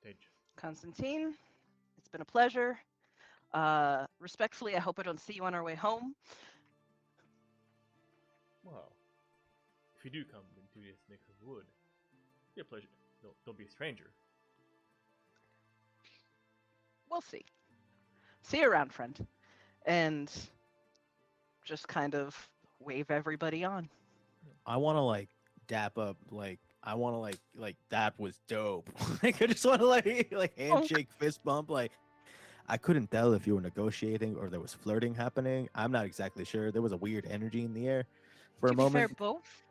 they just Constantine, it's been a pleasure. Respectfully, I hope I don't see you on our way home. well, if you do come into this neck of wood, it'll be a pleasure. Don't be a stranger. We'll see. See you around, friend. And just kind of wave everybody on. I want to like dap up, like I want to like that was dope. Like I just want to like handshake, fist bump. Like I couldn't tell if you were negotiating or there was flirting happening. I'm not exactly sure. There was a weird energy in the air for a To be fair, moment. both.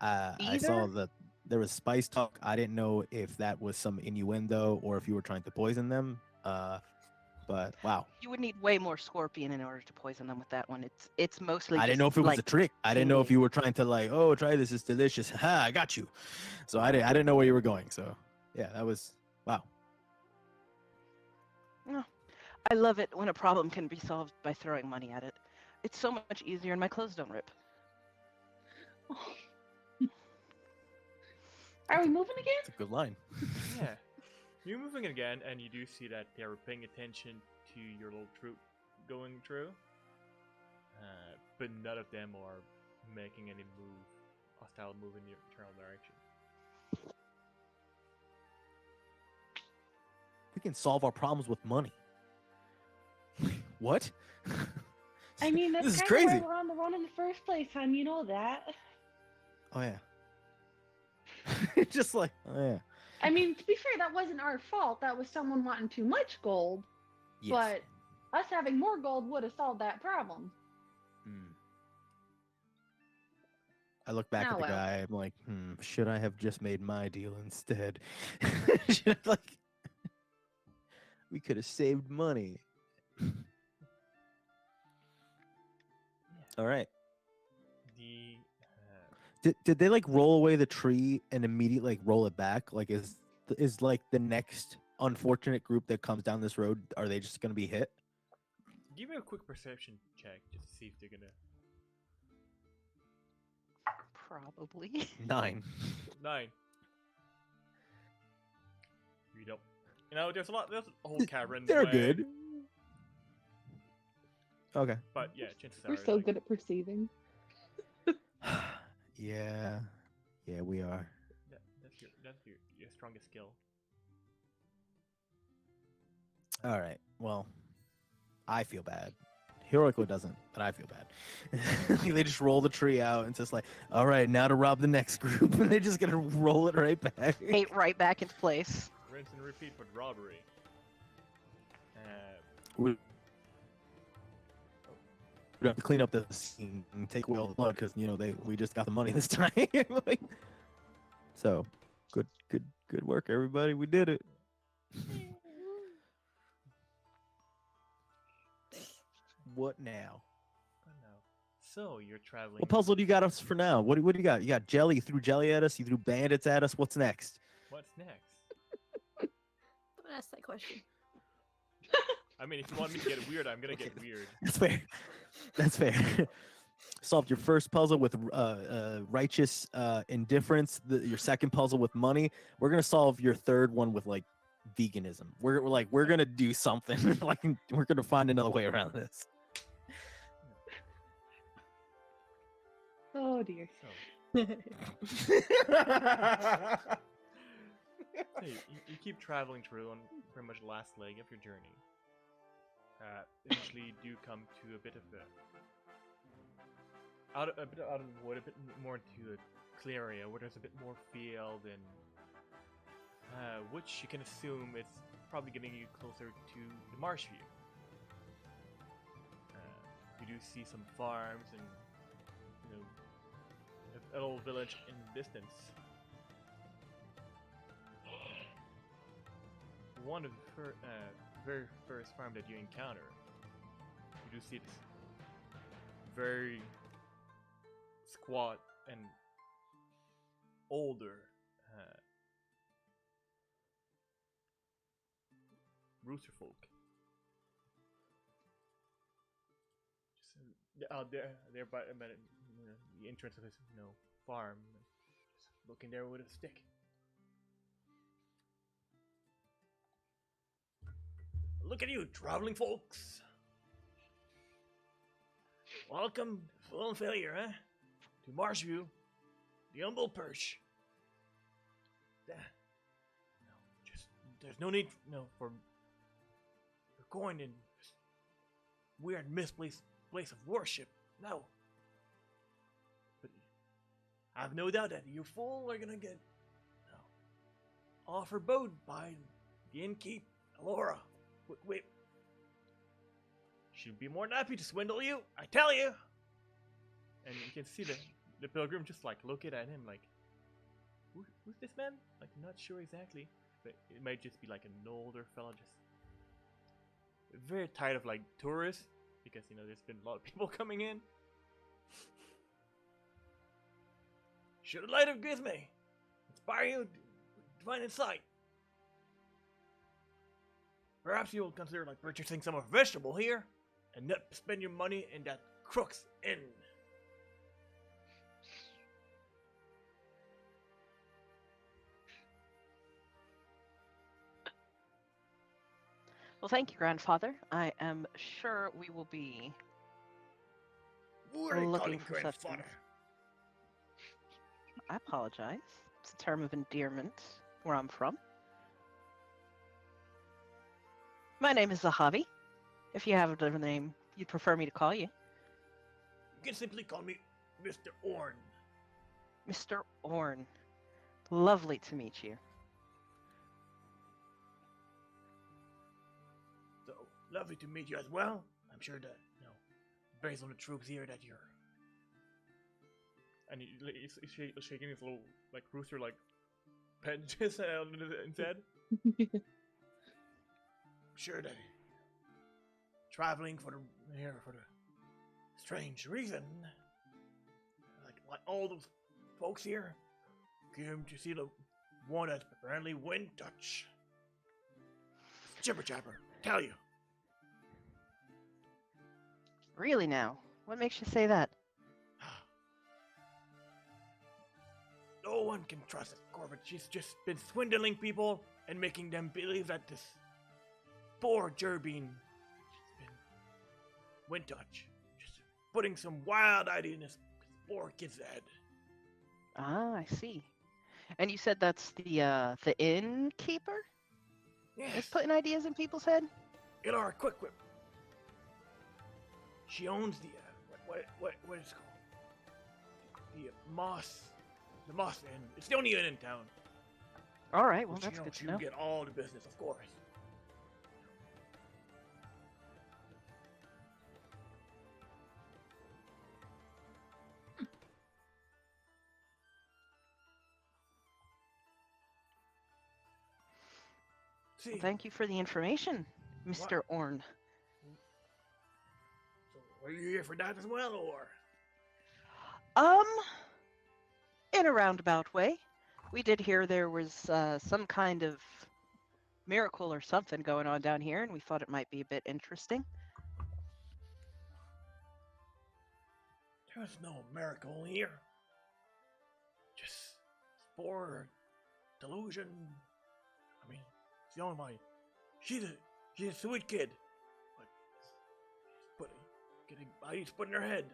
I saw that there was spice talk. I didn't know if that was some innuendo or if you were trying to poison them. But wow. You would need way more scorpion in order to poison them with that one. It's mostly. I didn't know if it was a trick. I didn't know if you were trying to like, oh, try this, it's delicious. Ha, I got you. So I didn't know where you were going. So yeah, that was wow. No, I love it when a problem can be solved by throwing money at it. It's so much easier and my clothes don't rip. Are we moving again? It's a good line. Yeah. You're moving again, and you do see that they're paying attention to your little troop going through. But none of them are making any hostile move in your internal direction. We can solve our problems with money. What? I mean, that's This is kind of why crazy. we're on the run in the first place, hon. You know that. Oh yeah. Just like, oh yeah. I mean, to be fair, that wasn't our fault. That was someone wanting too much gold. Yes. But us having more gold would have solved that problem. I look back Oh, at the well. guy. I'm like, should I have just made my deal instead? Like, we could have saved money. All right. Did they like roll away the tree and immediately like roll it back? Like, is like the next unfortunate group that comes down this road, are they just gonna be hit? Give me a quick perception check just to see if they're gonna. Probably. 9. 9. You don't. You know, there's a whole cavern. They're way, good. Okay. But yeah, chances We're are. so like, good at perceiving. Yeah, we are. That's your strongest skill. All right. Well, I feel bad. Heroico doesn't, but I feel bad. They just roll the tree out and it's just like, all right, now to rob the next group, and they're just gonna roll it right back. Hate right back into place. Rinse and repeat for robbery. We have to clean up the scene and take away all the blood because we just got the money this time. Like, so, good work, everybody. We did it. What now? So you're traveling. What puzzle do you got us for now? What do you got? You got jelly. You threw jelly at us. You threw bandits at us. What's next? What's next? Don't ask that question. I mean, if you want me to get weird, I'm gonna get weird. That's fair. That's fair. Solved your first puzzle with righteous indifference. Your second puzzle with money. We're gonna solve your third one with like veganism. We're gonna do something. Like we're gonna find another way around this. Oh dear. So you keep traveling through on pretty much the last leg of your journey. Eventually, you do come to a bit of out of the wood, a bit more into a clear area where there's a bit more field and which you can assume it's probably getting you closer to the marsh view. You do see some farms and a little village in the distance. One of the very first farm that you encounter, you do see this very squat and older rooster folk. Just out there by the entrance of his farm, just looking there with a stick. Look at you, traveling folks! Welcome, full and failure, huh? To Marshview, the humble perch. There's no need, for going in this weird misplaced place of worship. No. But I have no doubt that you fool are gonna get offered boat by the innkeep, Alora. Wait. She'd be more than happy to swindle you, I tell you. And you can see the pilgrim just like looking at him like, who's this man? Like, not sure exactly, but it might just be like an older fella, just very tired of like tourists because there's been a lot of people coming in. Should the light of Gizme inspire you divine insight? Perhaps you'll consider like purchasing some of vegetable here, and not spend your money in that crook's inn. Well, thank you, grandfather. I am sure we will be looking for such things. I apologize. It's a term of endearment where I'm from. My name is Zahavi. If you have a different name you'd prefer me to call you. can simply call me Mr. Orn. Mr. Orn. Lovely to meet you. So lovely to meet you as well. I'm sure that based on the troops here that you're. And he's shaking his little like rooster like pinches instead. Sure that traveling for the strange reason, like all those folks here came to see the one that's apparently wind touch. Jibber jabber, tell you. Really now? What makes you say that? No one can trust Corbett. She's just been swindling people and making them believe that this poor Jerbean has been wind touch. Just putting some wild idea in this poor kid's head. Ah, I see. And you said that's the innkeeper? Yes. Is putting ideas in people's head? Ilar Quick Whip. She owns the what is it called? The Moss Inn. It's the only inn in town. All right, well Which, that's good to she know. get all the business, of course. Well, thank you for the information, Mr. Orn. So, are you here for that as well, or? In a roundabout way. We did hear there was some kind of miracle or something going on down here, and we thought it might be a bit interesting. There's no miracle here. Just spore delusion. I mean, it's the only way. She's a sweet kid, but getting bodies put in her head.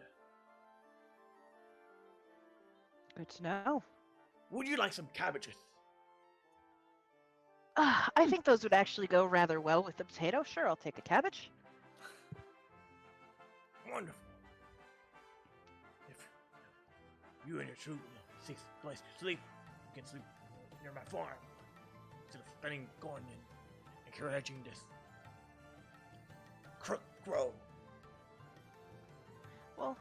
Good to know. Would you like some cabbages? I think those would actually go rather well with the potato. Sure, I'll take a cabbage. Wonderful. If you and your troop seek a place to sleep, you can sleep near my farm instead of spending going and encouraging this crook grow. Well,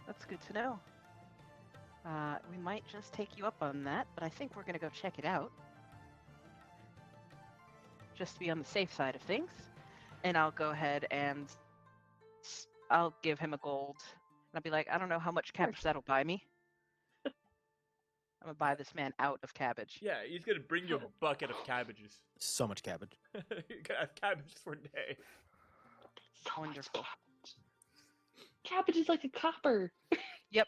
that's good to know. We might just take you up on that, but I think we're going to go check it out. Just to be on the safe side of things. And I'll go ahead and I'll give him a gold. And I'll be like, I don't know how much cabbage that'll buy me. I'm going to buy this man out of cabbage. Yeah, he's gonna bring you a bucket of cabbages. So much cabbage. You gotta have cabbages for a day. Wonderful. Cabbage is like a copper. Yep.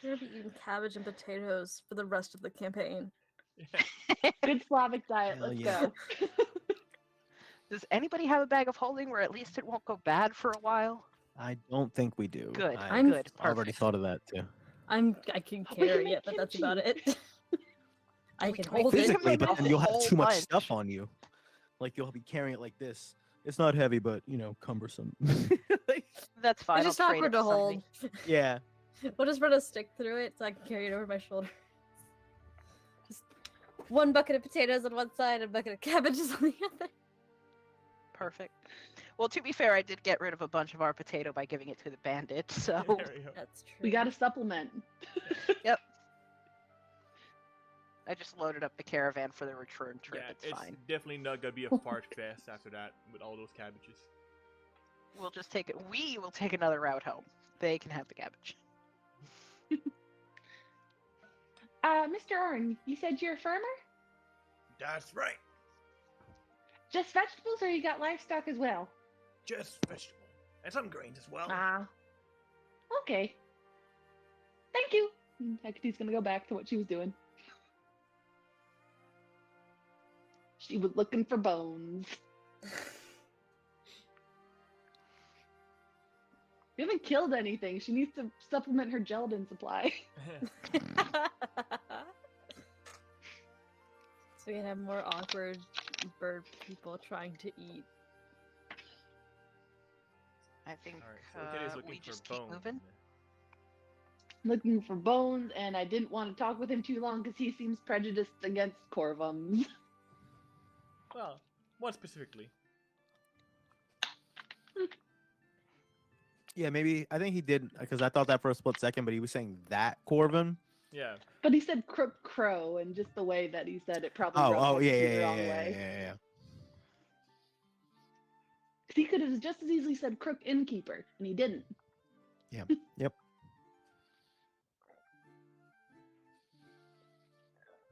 We're gonna be eating cabbage and potatoes for the rest of the campaign. Good Slavic diet. Hell Let's yeah. go. Does anybody have a bag of holding where at least it won't go bad for a while? I don't think we do. Good. I Good. already thought of that too. I can carry it, but that's about it. I can hold it. Physically, but then you'll have whole too much bunch. stuff on you. Like you'll be carrying it like this. It's not heavy, but cumbersome. That's fine. It's just I'll trade awkward it to for hold. something. Yeah. We'll just run a stick through it so I can carry it over my shoulder. Just one bucket of potatoes on one side, a bucket of cabbages on the other. Perfect. Well, to be fair, I did get rid of a bunch of our potato by giving it to the bandit, so... That's true. We got to supplement. Yep. I just loaded up the caravan for the return trip. Yeah, it's fine. definitely not gonna be a fart fest after that with all those cabbages. We'll just take it. We will take another route home. They can have the cabbage. Mr. Orn, you said you're a farmer? That's right. Just vegetables, or you got livestock as well? Just vegetable and some grains as well. Ah. Okay. Thank you. Hecate's gonna go back to what she was doing. She was looking for bones. We haven't killed anything. She needs to supplement her gelatin supply. So we can have more awkward bird people trying to eat. I think Alright, so Hecate's looking we for just bones. keep moving. looking for bones, and I didn't want to talk with him too long because he seems prejudiced against Corvums. Well, what specifically? Yeah, maybe I think he did because I thought that for a split second, but he was saying that Corvin. Yeah. But he said Crook Crow, and just the way that he said it probably rubbed Oh, yeah, Hecate yeah, the wrong yeah, way. yeah. 'Cause he could have just as easily said Crook Innkeeper, and he didn't. Yeah. Yep.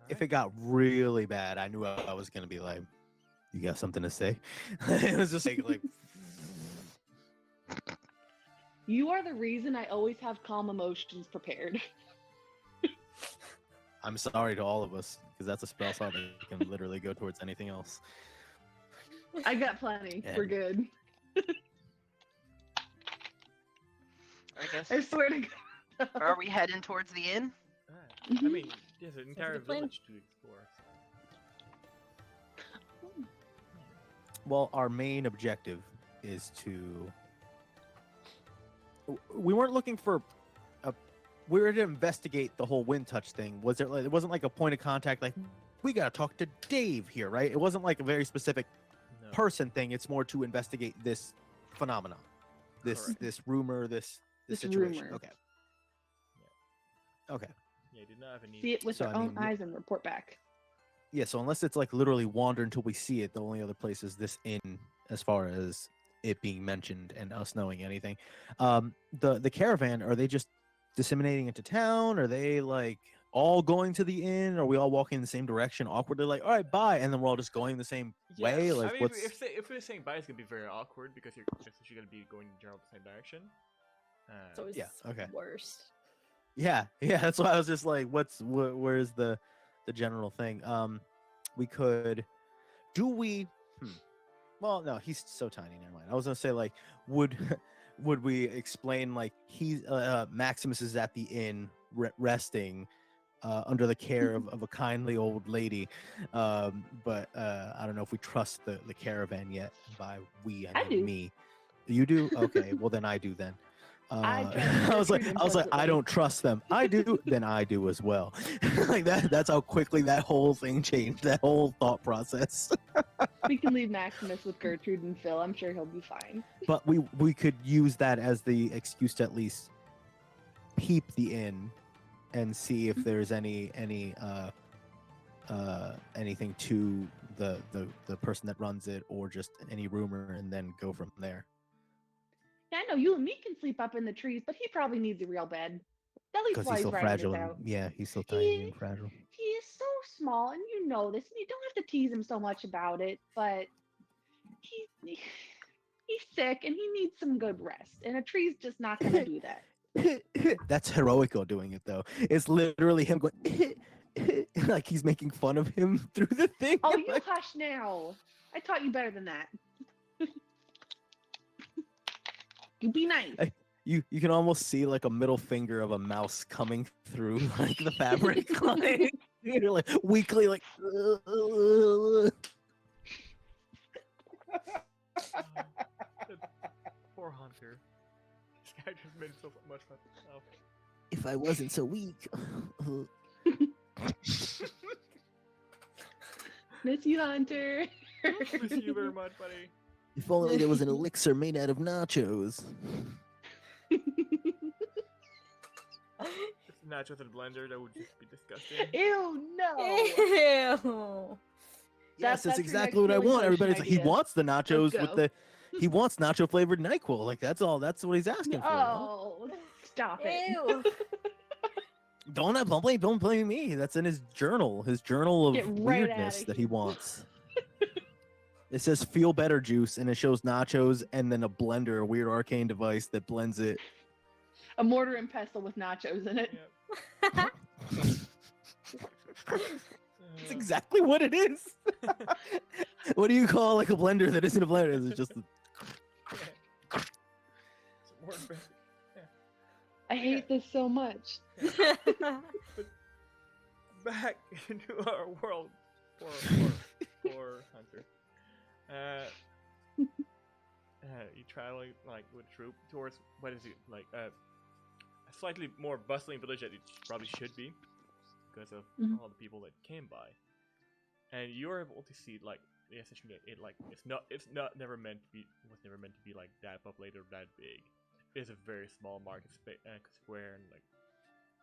If it got really bad, I knew I was gonna be like, "You got something to say?" It was just like You are the reason I always have calm emotions prepared. I'm sorry to all of us because that's a spell slot that can literally go towards anything else. I got plenty. Yeah. We're good. I guess. I swear to God. Are we heading towards the inn? I mean, there's an entire good plan. village to explore. Well, our main objective is to. We weren't looking for a. We were to investigate the whole wind touch thing. Was there? Like, it wasn't like a point of contact. Like, we gotta talk to Dave here, right? It wasn't like a very specific No. person thing. It's more to investigate this phenomenon, Correct. this rumor, this This situation. rumor. Okay. Okay. Yeah, I did not have a need. See it with So, our I own mean, eyes and report back. Yeah, so unless it's like literally wander until we see it, the only other place is this inn as far as it being mentioned and us knowing anything. The caravan, are they just disseminating into town? Are they like all going to the inn? Are we all walking in the same direction awkwardly like, all right, bye, and then we're all just going the same way? Like I mean, what's if we're saying bye, it's gonna be very awkward because you're essentially gonna be going in general the same direction. It's always yeah, okay. worst. Yeah, that's why I was just like, where's the general thing? We could well, no, he's so tiny, never mind. I was gonna say like would we explain like he's Maximus is at the inn resting under the care of a kindly old lady, but I don't know if we trust the caravan yet. By we, I I mean do. me. You do? Okay, well then I do then. I trust I was like, Gertrude I implicitly. don't trust them. I do, then I do as well. Like that's how quickly that whole thing changed. That whole thought process. We can leave Maximus with Gertrude and Phil. I'm sure he'll be fine. But we could use that as the excuse to at least peep the inn and see if there's anything to the person that runs it or just any rumor, and then go from there. Yeah, I know you and me can sleep up in the trees, but he probably needs a real bed. At least Because while he's he's so riding fragile. this And, out. yeah, he's so tiny and fragile. He is so small, and you know this, and you don't have to tease him so much about it, but he's sick, and he needs some good rest, and a tree's just not going to do that. That's Heroico doing it though. It's literally him going like he's making fun of him through the thing. Oh, you hush now. I taught you better than that. You be nice. You can almost see like a middle finger of a mouse coming through like the fabric, like you're like weakly like. Poor Hunter. This guy just made so much fun of himself. If I wasn't so weak. Miss you, Hunter. Miss you very much, buddy. If only there was an elixir made out of nachos. Just nachos in a blender, that would just be disgusting. Ew, no. Ew. Yes, that's your exactly next what I healing want. potion Everybody's like, he idea. wants the nachos Let's with go. he wants nacho flavored NyQuil. Like that's all. That's what he's asking for. Oh, stop it. Ew. Don't blame me. That's in his journal. His journal of Get right weirdness outta that he here. wants. It says feel better juice, and it shows nachos and then a blender, a weird arcane device that blends it. A mortar and pestle with nachos in it. Yep. That's exactly what it is. What do you call like a blender that isn't a blender? It's just More basic. I hate this so much. Back into our world. Poor Hunter. You traveling like with a troop towards what is it like a slightly more bustling village that it probably should be because of Mhm. all the people that came by, and you're able to see like essentially it's not never meant to be like that populated or that big. It's a very small market square and like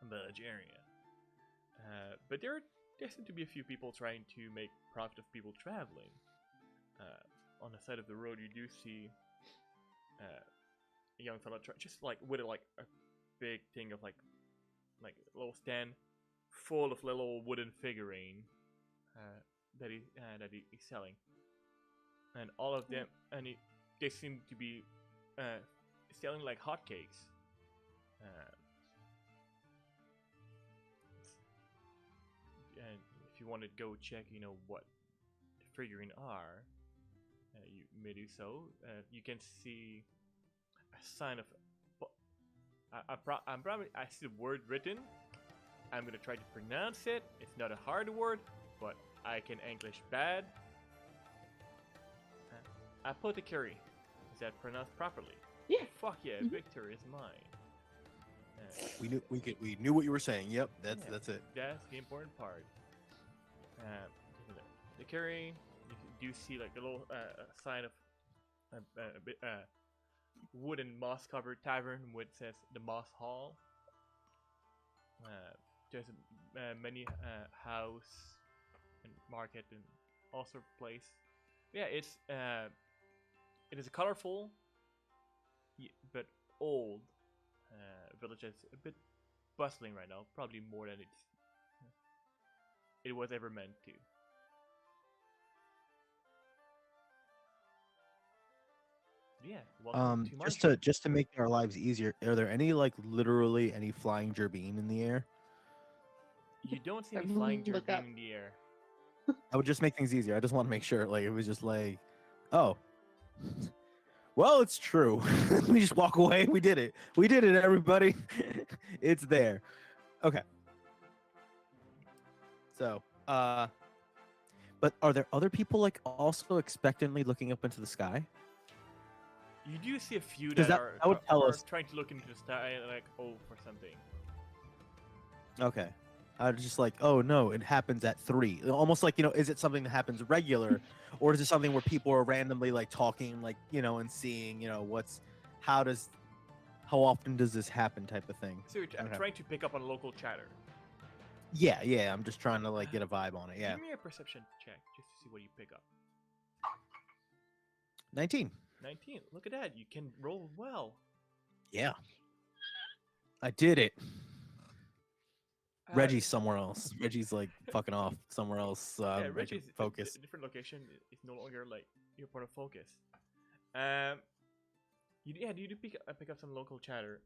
a village area, but there seem to be a few people trying to make profit of people traveling. On the side of the road, you do see a young fella just like with a big thing of like a little stand full of little wooden figurine that he's selling, and all of them they seem to be selling like hotcakes. And if you want to go check, what the figurine are, you may do so. You can see a sign of. I see the word written. I'm gonna try to pronounce it. It's not a hard word, but I can English bad. Apothecary. Is that pronounced properly? Yeah. Fuck yeah, victory is mine. We knew what you were saying. Yep, that's it. That's the important part. The carry, you do see like a little sign of a wooden moss-covered tavern which says the Moss Hall. There's many house and market and all sorts of place. Yeah, it is a colorful but old village that's a bit bustling right now, probably more than it was ever meant to. Yeah, welcome to my just to make our lives easier, are there any literally any flying gerbine in the air? You don't see any flying Look up. gerbine in the air. I would just make things easier. I just want to make sure it was just oh, well, it's true. We just walk away. We did it, everybody. It's there. Okay. So, but are there other people also expectantly looking up into the sky? You do see a few Because that that would tell are us. trying to look into the sky for something. Okay. I was just oh no, it happens at 3. Almost is it something that happens regular, or is it something where people are randomly talking, and seeing, how often does this happen type of thing? So you're trying to pick up on local chatter. Yeah. I'm just trying to get a vibe on it. Yeah. Give me a perception check just to see what you pick up. 19. 19. Look at that. You can roll well. Yeah. I did it. Reggie's somewhere else. Reggie's fucking off somewhere else. Yeah, I Reggie's can focus. a different location. It's no longer your point of focus. You do pick up some local chatter.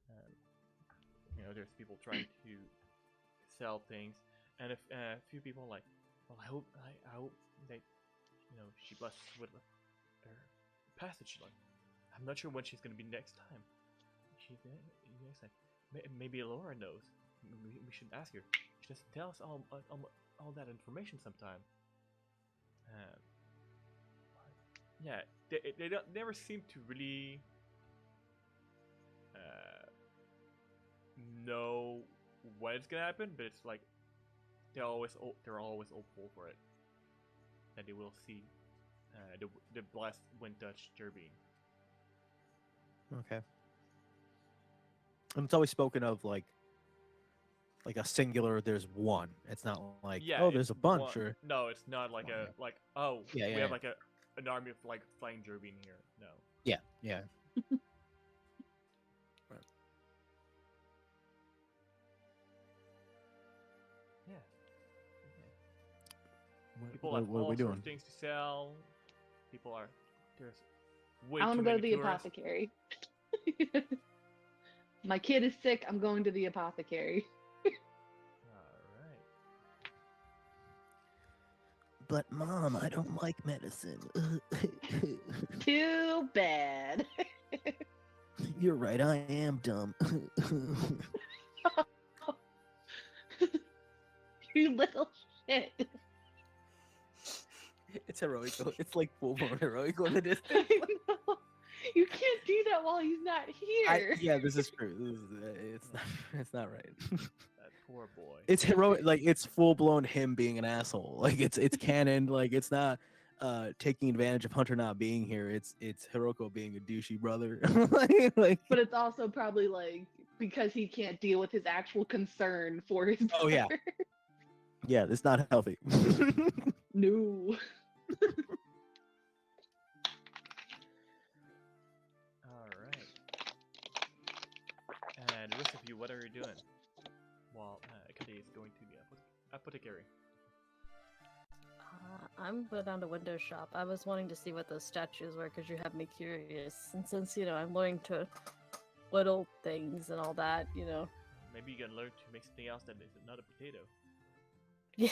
There's people trying to sell things, and a few people well, I hope that she blesses with her passage. I'm not sure when she's gonna be next time. She's next time. Maybe Laura knows. We should ask her. She doesn't tell us all that information sometime. Yeah, they don't never seem to really know when it's gonna happen, but it's they're always hopeful for it, that they will see the blessed wind touch turbine. Okay. And it's always spoken of like a singular. There's one. It's not there's a bunch one. or No, it's not we have an army of flying turbine here. No. Yeah. People What have are all we sorts doing? of things to sell. There's way I want too to go to many the tourists. apothecary. My kid is sick. I'm going to the apothecary. Alright. But Mom, I don't like medicine. Too bad. You're right. I am dumb. You little shit. It's Heroico. It's full blown Heroico in the distance. I know. You can't do that while he's not here. Yeah, this is true. It's not. It's not right. That poor boy. It's heroic. Like it's full blown him being an asshole. Like it's canon. Like it's not taking advantage of Hunter not being here. It's Heroico being a douchey brother. like But it's also probably like because he can't deal with his actual concern for his brother. Oh, yeah. Yeah, it's not healthy. No. All right. And the rest of you, what are you doing? While Hecate is going to the apothecary. I'm going down to window shop. I was wanting to see what those statues were because you have me curious. And since, I'm learning to whittle things and all that, Maybe you can learn to make something else that is not a potato. Yeah,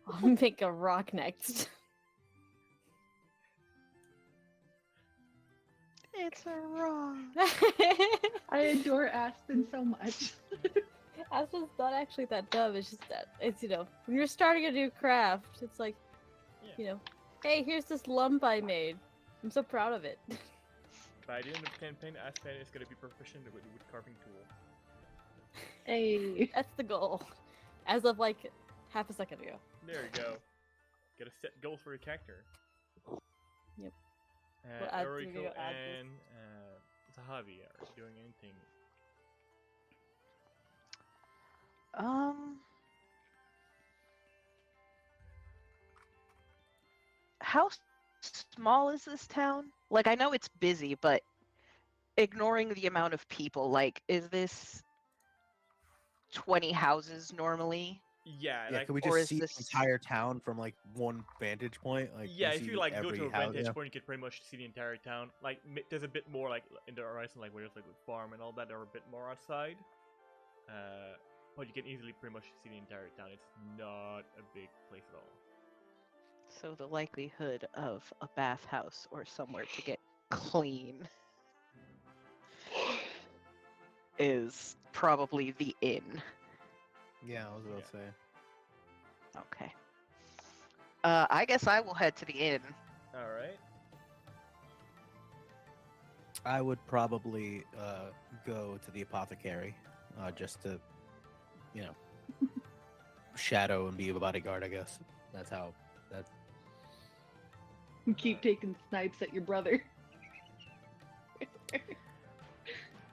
I'll make a rock next. It's a rock. I adore Aspen so much. Aspen's not actually that dumb. It's just that it's when you're starting a new craft, it's like, hey, here's this lump I made. I'm so proud of it. By the end of the campaign, Aspen is going to be proficient with the wood carving tool. Hey, that's the goal. As of like half a second ago. There you go. Gotta set goals for your character. Yep. Heroico and Zahavi are doing anything. How small is this town? Like, I know it's busy, but ignoring the amount of people, like, is this 20 houses normally? Yeah, Yeah, like, can we or just is see this- the entire town from like one vantage point? Like, yeah, we if see you like go every to a house- vantage yeah. point, you can pretty much see the entire town. Like, there's a bit more like in the horizon, like where there's like a farm and all that, are a bit more outside. But you can easily pretty much see the entire town. It's not a big place at all. So the likelihood of a bathhouse or somewhere to get clean is probably the inn. Yeah, I was about to say. Okay. I guess I will head to the inn. All right. I would probably go to the apothecary just to, shadow and be a bodyguard. I guess that's how. That's you keep taking snipes at your brother.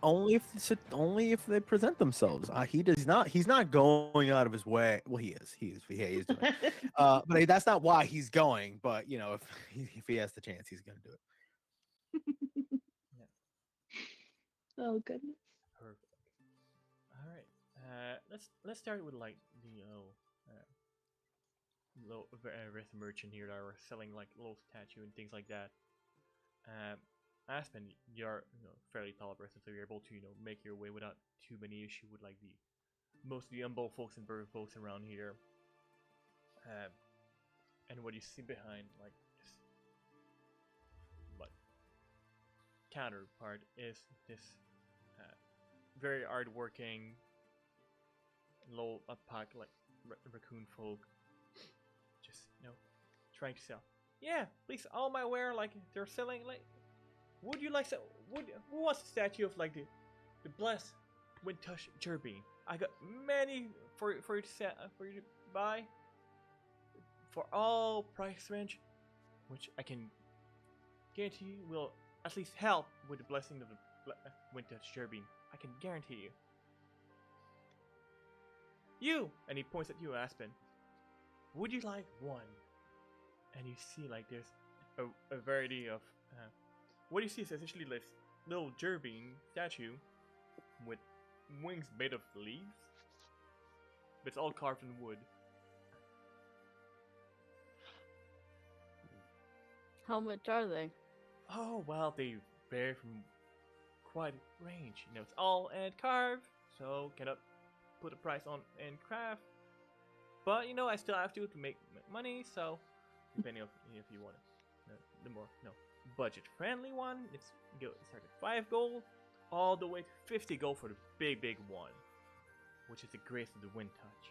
only if they present themselves. He's not going out of his way. Well, he is. He is doing it. But that's not why he's going. But if he has the chance, he's gonna do it. Oh goodness. Perfect. All right. Let's start with like the low merchant here that are selling like little statue and things like that. Aspen, you're fairly tall person, so you're able to make your way without too many issue with like the most of the humble folks and bird folks around here. And what you see behind like this counterpart is this very hard-working low pack like raccoon folk, just trying to sell. Yeah, please, all my wear like they're selling like. Would you like so? Who wants a statue of like the blessed Wintush Jerby? I got many for you to for you to buy for all price range, which I can guarantee you will at least help with the blessing of the Wintush Jerby. I can guarantee you. You, and he points at you, Aspen. Would you like one? And you see like there's a variety of. What you see is essentially this little Jerbean statue with wings made of leaves, but it's all carved in wood. How much are they? Oh, well, they vary from quite a range. It's all hand carved, so cannot put a price on handcraft. But I still have to make money, so depending on if you want it, the more budget friendly one, it's start at 5 gold all the way to 50 gold for the big one, which is the Grace of the Wind Touch.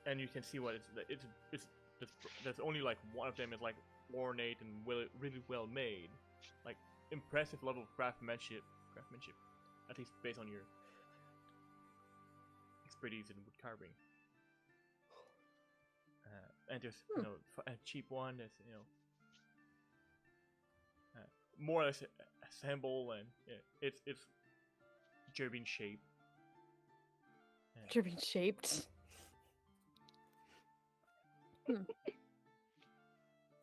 And you can see what it's there's only like one of them is like ornate and really well made. Like impressive level of craftsmanship, at least based on your expertise in wood carving. And there's a cheap one that's more or less a symbol, and it's turbine shaped. Turbine shaped.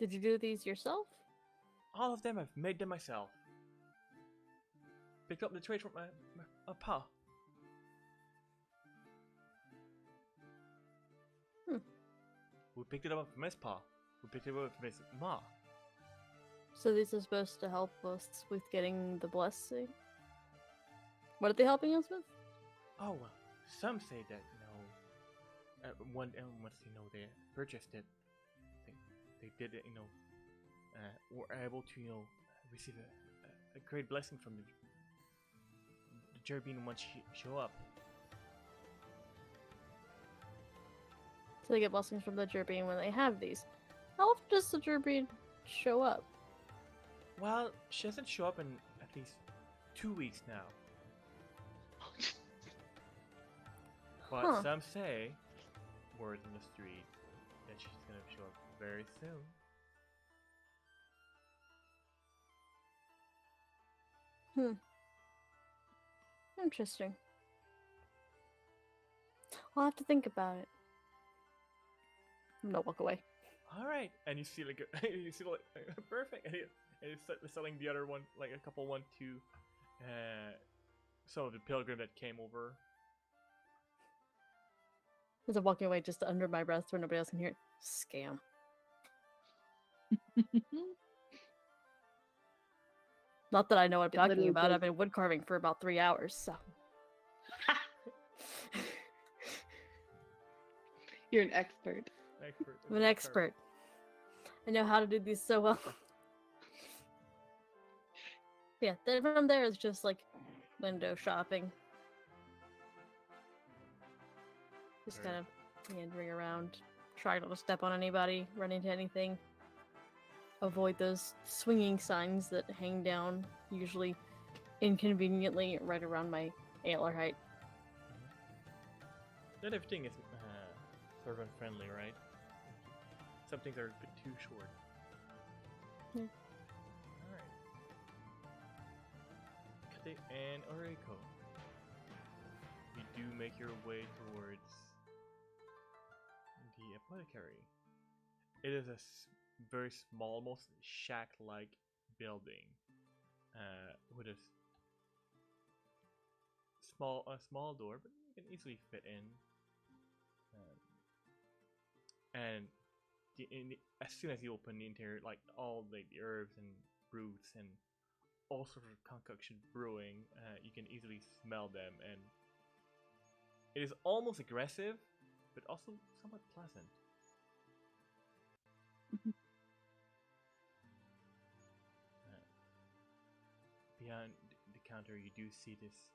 Did you do these yourself? All of them, I've made them myself. Picked up the trade from my pa. We picked it up from his pa. We picked it up from his ma. So these are supposed to help us with getting the blessing? What are they helping us with? Oh, well, some say that, once they purchased it, they did it, were able to, receive a great blessing from the Turbine once she show up. So they get blessings from the Turbine when they have these. How often does the Turbine show up? Well, she hasn't shown up in at least 2 weeks now. But some say, word in the street, that she's gonna show up very soon. Interesting. I'll have to think about it. I'm gonna walk away. All right, and you see perfect, and he's selling the other one, like a couple one to some of the pilgrim that came over. As I'm walking away, just under my breath so nobody else can hear it. Scam. Not that I know what I'm talking about. I've been wood carving for about 3 hours, so. You're an expert. I'm an expert. I know how to do these so well. Yeah, then from there it's just like window shopping. Just kind of meandering around, trying not to step on anybody, run into anything. Avoid those swinging signs that hang down, usually inconveniently right around my antler height. Not everything is sort of unfriendly, right? Some things are a bit too short. Yeah. Alright. Hecate and Heroico. You do make your way towards the apothecary. It is a very small, almost shack-like building with a small door, but you can easily fit in. And as soon as you open the interior, like all the herbs and roots and all sorts of concoction brewing, you can easily smell them, and it is almost aggressive, but also somewhat pleasant. Behind the counter, you do see this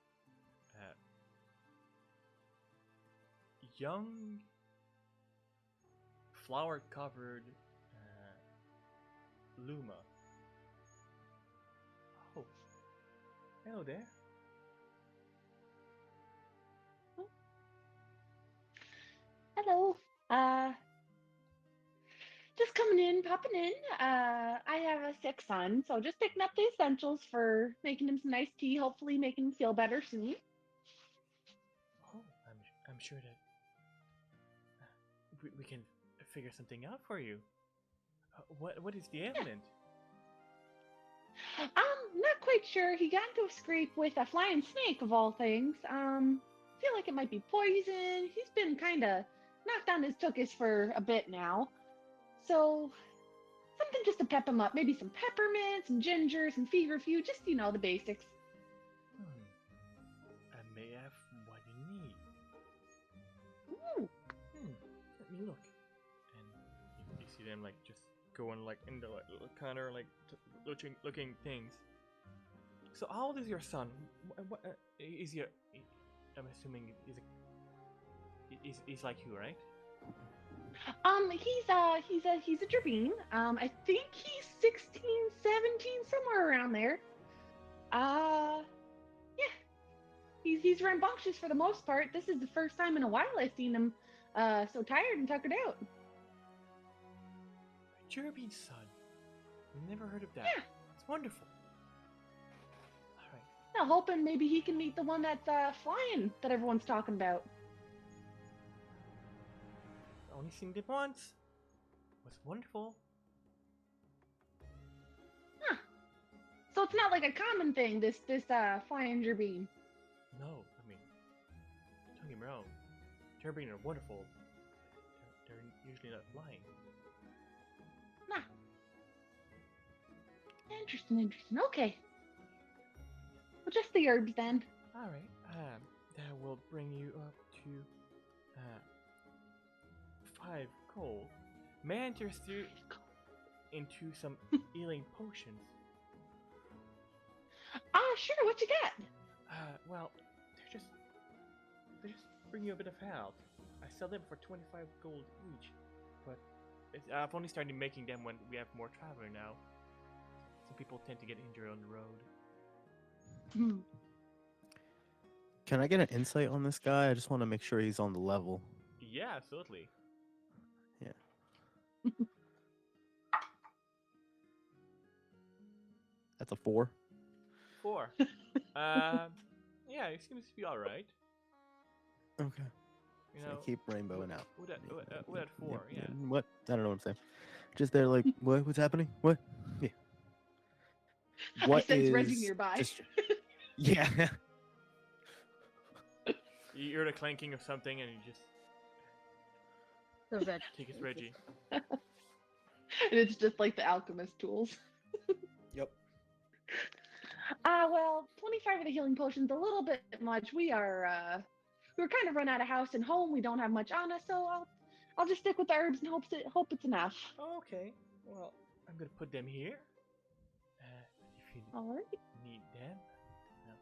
young, flower-covered Luma. Oh, hello there. Hello. Just coming in, popping in. I have a sick son, so just picking up the essentials for making him some nice tea. Hopefully, making him feel better soon. Oh, I'm sure that we can figure something out for you. What is the ailment? Not quite sure. He got into a scrape with a flying snake of all things. Feel like it might be poison. He's been kind of knocked on his tuchus for a bit now. So, something just to pep him up. Maybe some peppermint, some ginger, some feverfew, just, the basics. I may have what you need. Ooh. Let me look. And you see them, like, just going, like, in the little corner, like, looking things. So, how old is your son? What is your... I'm assuming he's like you, right? He's a Dravine. I think he's 16, 17, somewhere around there. Yeah, he's rambunctious for the most part. This is the first time in a while I've seen him so tired and tuckered out. Jerby's son. Never heard of that. Yeah. It's wonderful. All right. Now hoping maybe he can meet the one that's flying that everyone's talking about. Only seen it once. It was wonderful. Huh. So it's not like a common thing, this flying Jerbean. No, I mean, don't get me wrong. Jerbean are wonderful. They're usually not flying. Nah. Interesting. Okay. Well, just the herbs then. All right. That will bring you up to 5 gold. May I interest you into some healing potions? Sure. What you got? Well, they're just bring you a bit of health. I sell them for 25 gold each, but I've only started making them when we have more traveler now. Some people tend to get injured on the road. Can I get an insight on this guy? I just want to make sure he's on the level. Yeah, absolutely. Yeah. That's a 4. 4. Yeah, it seems to be all right. Okay. You So know, keep rainbowing out. What at 4? Yeah. What? I don't know what I'm saying. Just there, like, what's happening? What? Yeah. I sense Reggie nearby. Yeah. You hear the clanking of something, and you just think it's Reggie. And it's just like the alchemist tools. Yep. Well, 25 of the healing potions, a little bit much. We're kind of run out of house and home. We don't have much on us, so I'll just stick with the herbs and hope it's enough. Okay. Well, I'm gonna put them here. If you All right. need them. No.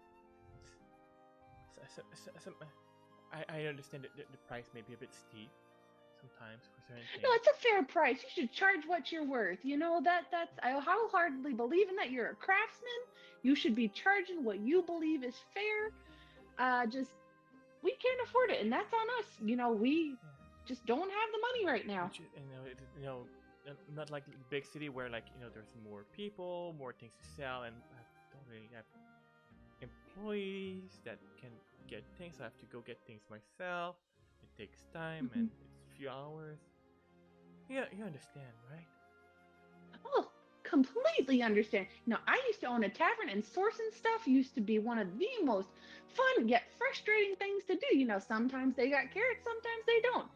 I understand that the price may be a bit steep sometimes for certain things. No, it's a fair price. You should charge what you're worth. You know, that's I wholeheartedly believe in that. You're a craftsman. You should be charging what you believe is fair. Just we can't afford it, and that's on us. You know, we just don't have the money right now. Not like the big city where there's more people, more things to sell, and I don't really have employees that can get things. I have to go get things myself. It takes time and it's a few hours. Yeah, you understand, right? Oh, completely understand. Now, I used to own a tavern, and sourcing stuff used to be one of the most fun yet frustrating things to do. You know, sometimes they got carrots, sometimes they don't.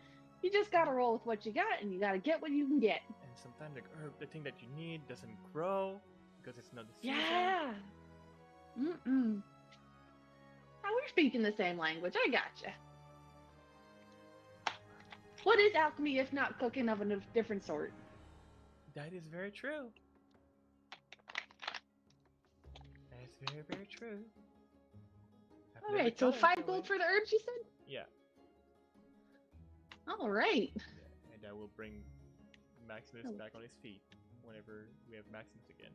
You just gotta roll with what you got, and you gotta get what you can get. And sometimes the thing that you need doesn't grow because it's not the season. Yeah. Now we're speaking the same language. I gotcha. What is alchemy if not cooking of a different sort? That is very true. That is very, very true. All right, so 5 gold for the herbs, you said? Yeah. All right. And that will bring Maximus back on his feet whenever we have Maximus again.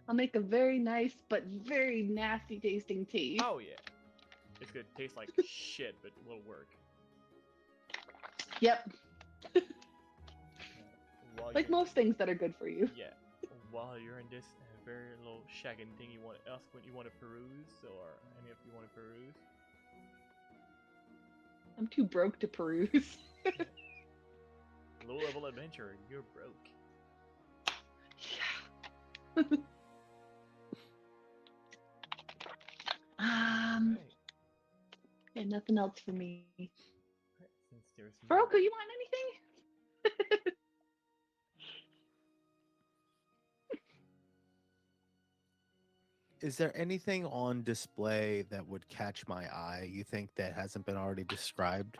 I'll make a very nice but very nasty tasting tea. Oh yeah. It's gonna taste like shit, but it will work. Yep. Like most things that are good for you. Yeah. While you're in this very little shagging thing, you want to ask what you want to peruse, or any of you want to peruse? I'm too broke to peruse. Low level adventure, you're broke. Yeah. Yeah, nothing else for me. Since there's Heroico, you want anything? Is there anything on display that would catch my eye, you think, that hasn't been already described?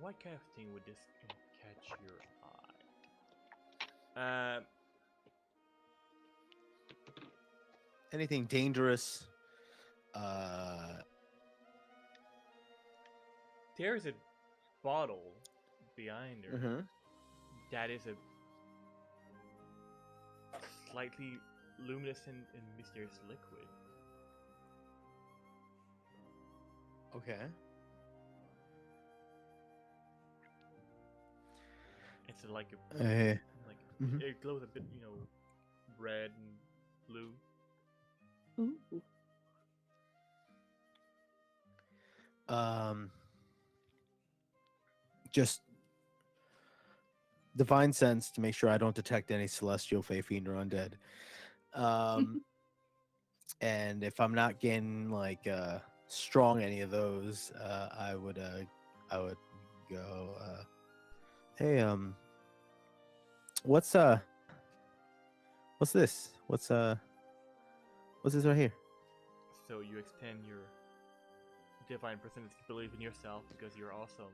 What kind of thing would this catch your eye? Anything dangerous? There's a bottle behind her. That is slightly luminescent and mysterious liquid. Okay. It's like a like Mhm. it glows a bit, red and blue. Ooh. Just divine sense to make sure I don't detect any celestial, fey, fiend, or undead. And if I'm not getting like strong any of those, I would go. Hey, what's this? What's this right here? So you extend your divine presence to believe in yourself because you're awesome.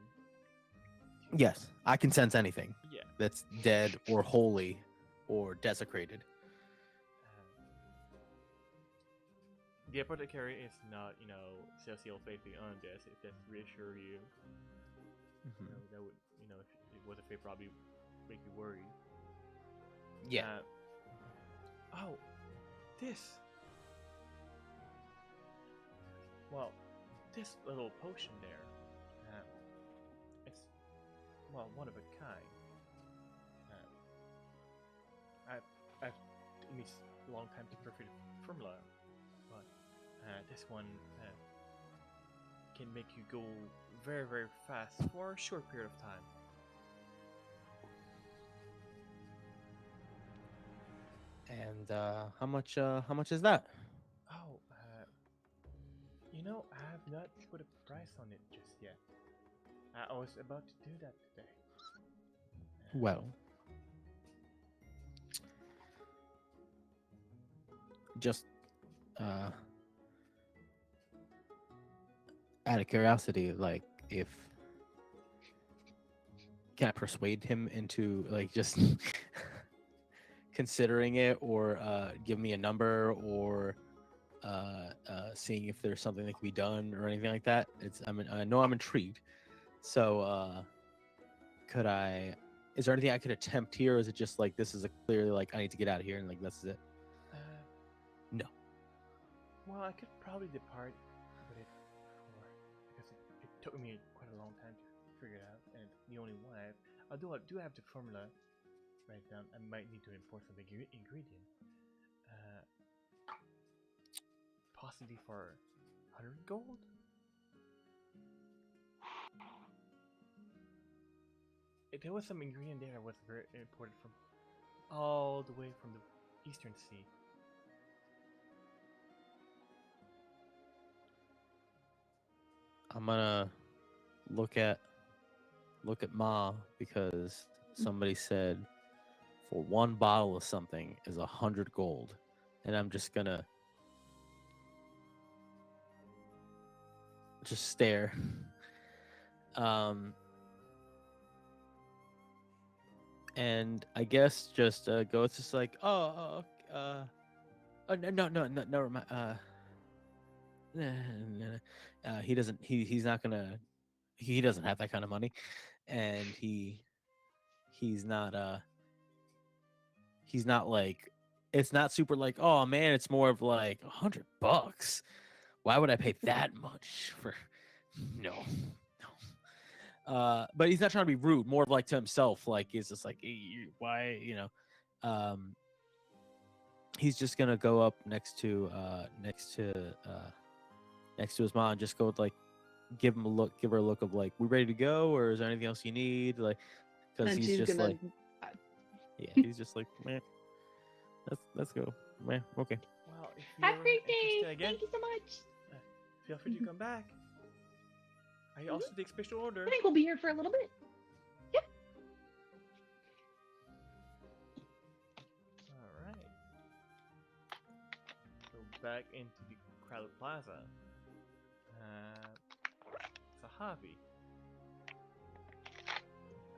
Yes, I can sense anything. Yeah. That's dead or holy or desecrated. The apothecary is not, celestial faith beyond this. If that reassure you, that would, if it was a faith, probably make you worry. Yeah. Oh, this. Well, this little potion there. It's one of a kind. I've took me a long time to perfect the formula, but this one can make you go very, very fast for a short period of time. And how much is that? Oh, I have not put a price on it just yet. I was about to do that today. Well, just out of curiosity, like, if can I persuade him into like just considering it, or give me a number, or seeing if there's something that can be done or anything like that? I know I'm intrigued. So could I? Is there anything I could attempt here? Or is it just like this is a clearly like I need to get out of here and like this is it? No. Well, I could probably depart with it because it took me quite a long time to figure it out, and it's the only one I have. I do have the formula right down. I might need to import some ingredient. Possibly for 100 gold. There was some ingredient there that was very imported from all the way from the Eastern Sea. I'm gonna look at Ma, because somebody said for one bottle of something is 100 gold, and I'm just gonna just stare. And I guess just go. It's just like, no, never mind. He doesn't. He's not gonna. He doesn't have that kind of money, and he's not. He's not like. It's not super like. Oh man, it's more of like $100. Why would I pay that much for? No. But he's not trying to be rude. More of like to himself. Like he's just like, why, he's just gonna go up next to his mom and just go with, like, give her a look of like, we ready to go, or is there anything else you need? Like, because And he's she's just gonna. like, yeah, he's just like, man, let's go, man. Okay. Well, if Have a you're great day. interested again, Thank you so much. feel free to come back. I also take special order. I think we'll be here for a little bit. Yep. All right. So back into the crowded plaza. Zahavi.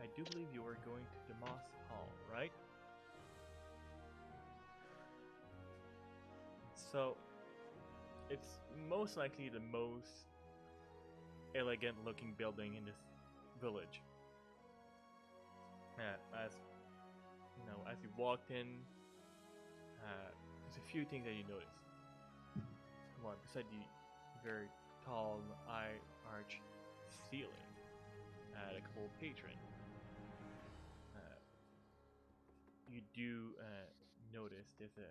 I do believe you are going to the Moss Hall, right? So, it's most likely the most elegant looking building in this village. As you walked in, there's a few things that you notice. One, beside the very tall arch ceiling, the couple patron, you do notice there's a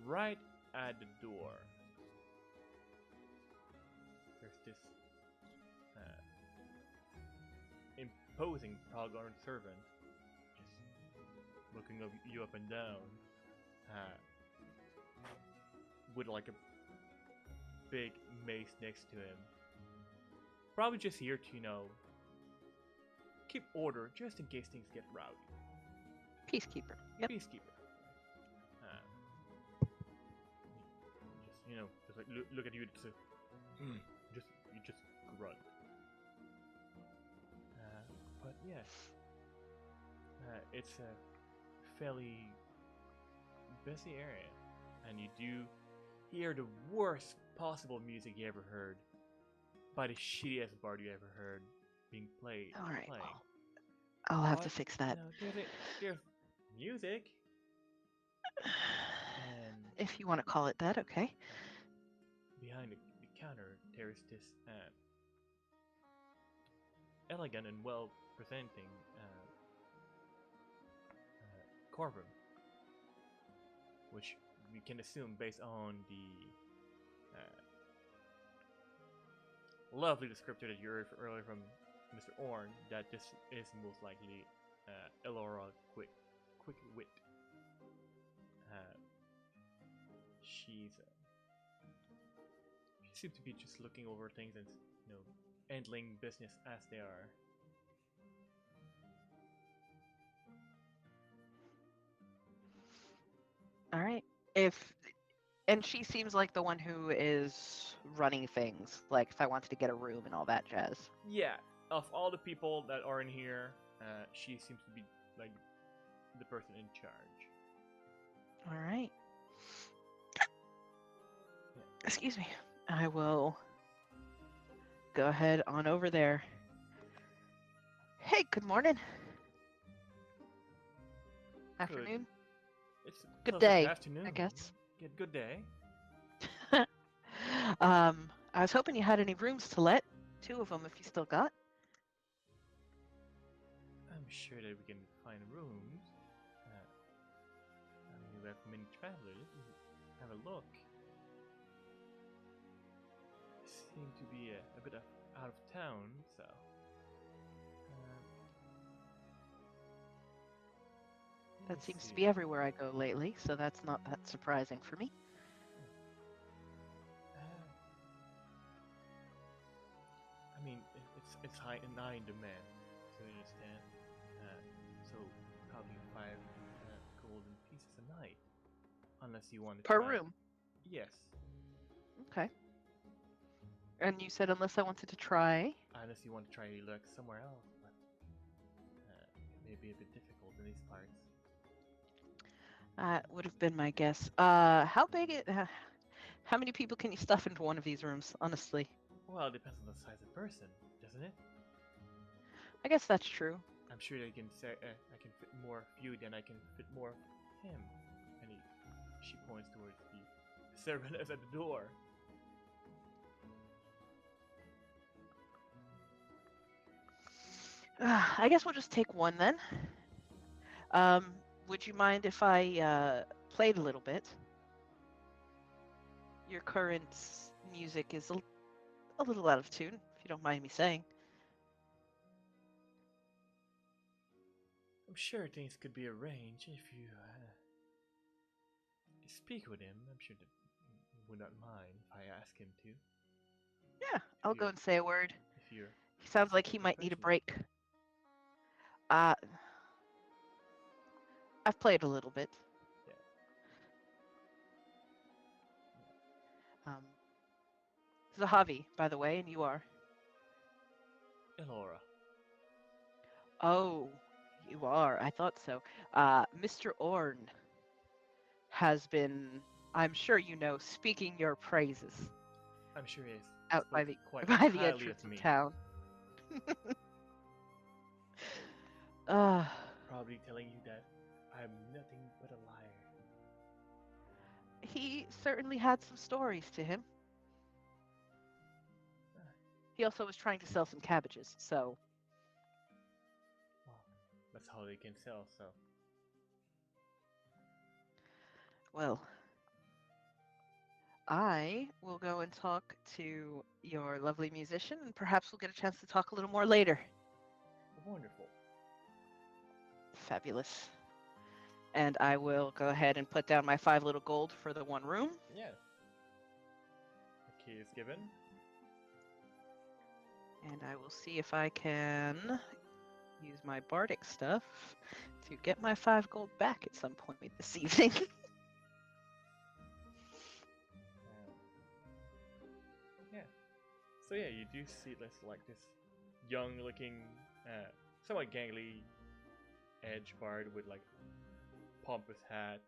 right at the door. There's this imposing Palgarn servant just looking you up and down with like a big mace next to him. Probably just here to, keep order just in case things get rowdy. Peacekeeper. Yep. Peacekeeper. Just like look at you. It's you just grunt. But yes, it's a fairly busy area, and you do hear the worst possible music you ever heard by the shittiest bard you ever heard being played. All right. I'll have to fix that. There's music. And if you want to call it that, okay. Behind the counter, there is this elegant and well-presenting courtroom, which we can assume, based on the lovely descriptor that you heard earlier from Mr. Orn, that this is most likely Elora Quick Wit. She seems to be just looking over things and handling business as they are. All right. And she seems like the one who is running things. Like if I wanted to get a room and all that jazz. Yeah, of all the people that are in here, she seems to be like the person in charge. All right. Excuse me. I will go ahead on over there. Hey, good morning. Afternoon. It's good close day, to afternoon. I guess. Good day. I was hoping you had any rooms to let. 2 of them, if you still got. I'm sure that we can find rooms. We have many travelers. Have a look. Seem to be a bit out of town, so. That seems to be everywhere I go lately, so that's not that surprising for me. I mean, it's high in demand, so you understand. So probably 5 golden pieces a night, unless you want to Per try. room? Yes. Okay. And you said unless I wanted to try? Unless you want to try your luck somewhere else, but it may be a bit difficult in these parts. Would have been my guess. How big how many people can you stuff into one of these rooms, honestly? Well, it depends on the size of the person, doesn't it? I guess that's true. I'm sure they can say I can fit more of you than I can fit more of him. And she points towards the servant at the door. I guess we'll just take one then. Would you mind if I played a little bit? Your current music is a little out of tune, if you don't mind me saying. I'm sure things could be arranged if you speak with him. I'm sure that he would not mind if I ask him to. Yeah, I'll go and say a word. If you're He sounds like he might need a break. I've played a little bit. Yeah. Zahavi, by the way, and you are? Elora. Oh, you are. I thought so. Mr. Orn has been, I'm sure you know, speaking your praises. I'm sure he is. Out by the quite by the highly entrance of me. of town. Probably telling you that I'm nothing but a liar. he certainly had some stories to him. He also was trying to sell some cabbages, so. Well, that's how they can sell. So. Well, I will go and talk to your lovely musician, and perhaps we'll get a chance to talk a little more later. Wonderful. Fabulous. And I will go ahead and put down my 5 little gold for the 1 room. Yeah. The key is given. And I will see if I can use my bardic stuff to get my 5 gold back at some point this evening. Yeah. So yeah, you do see this like this young-looking, somewhat gangly edge bard with like pompous hat.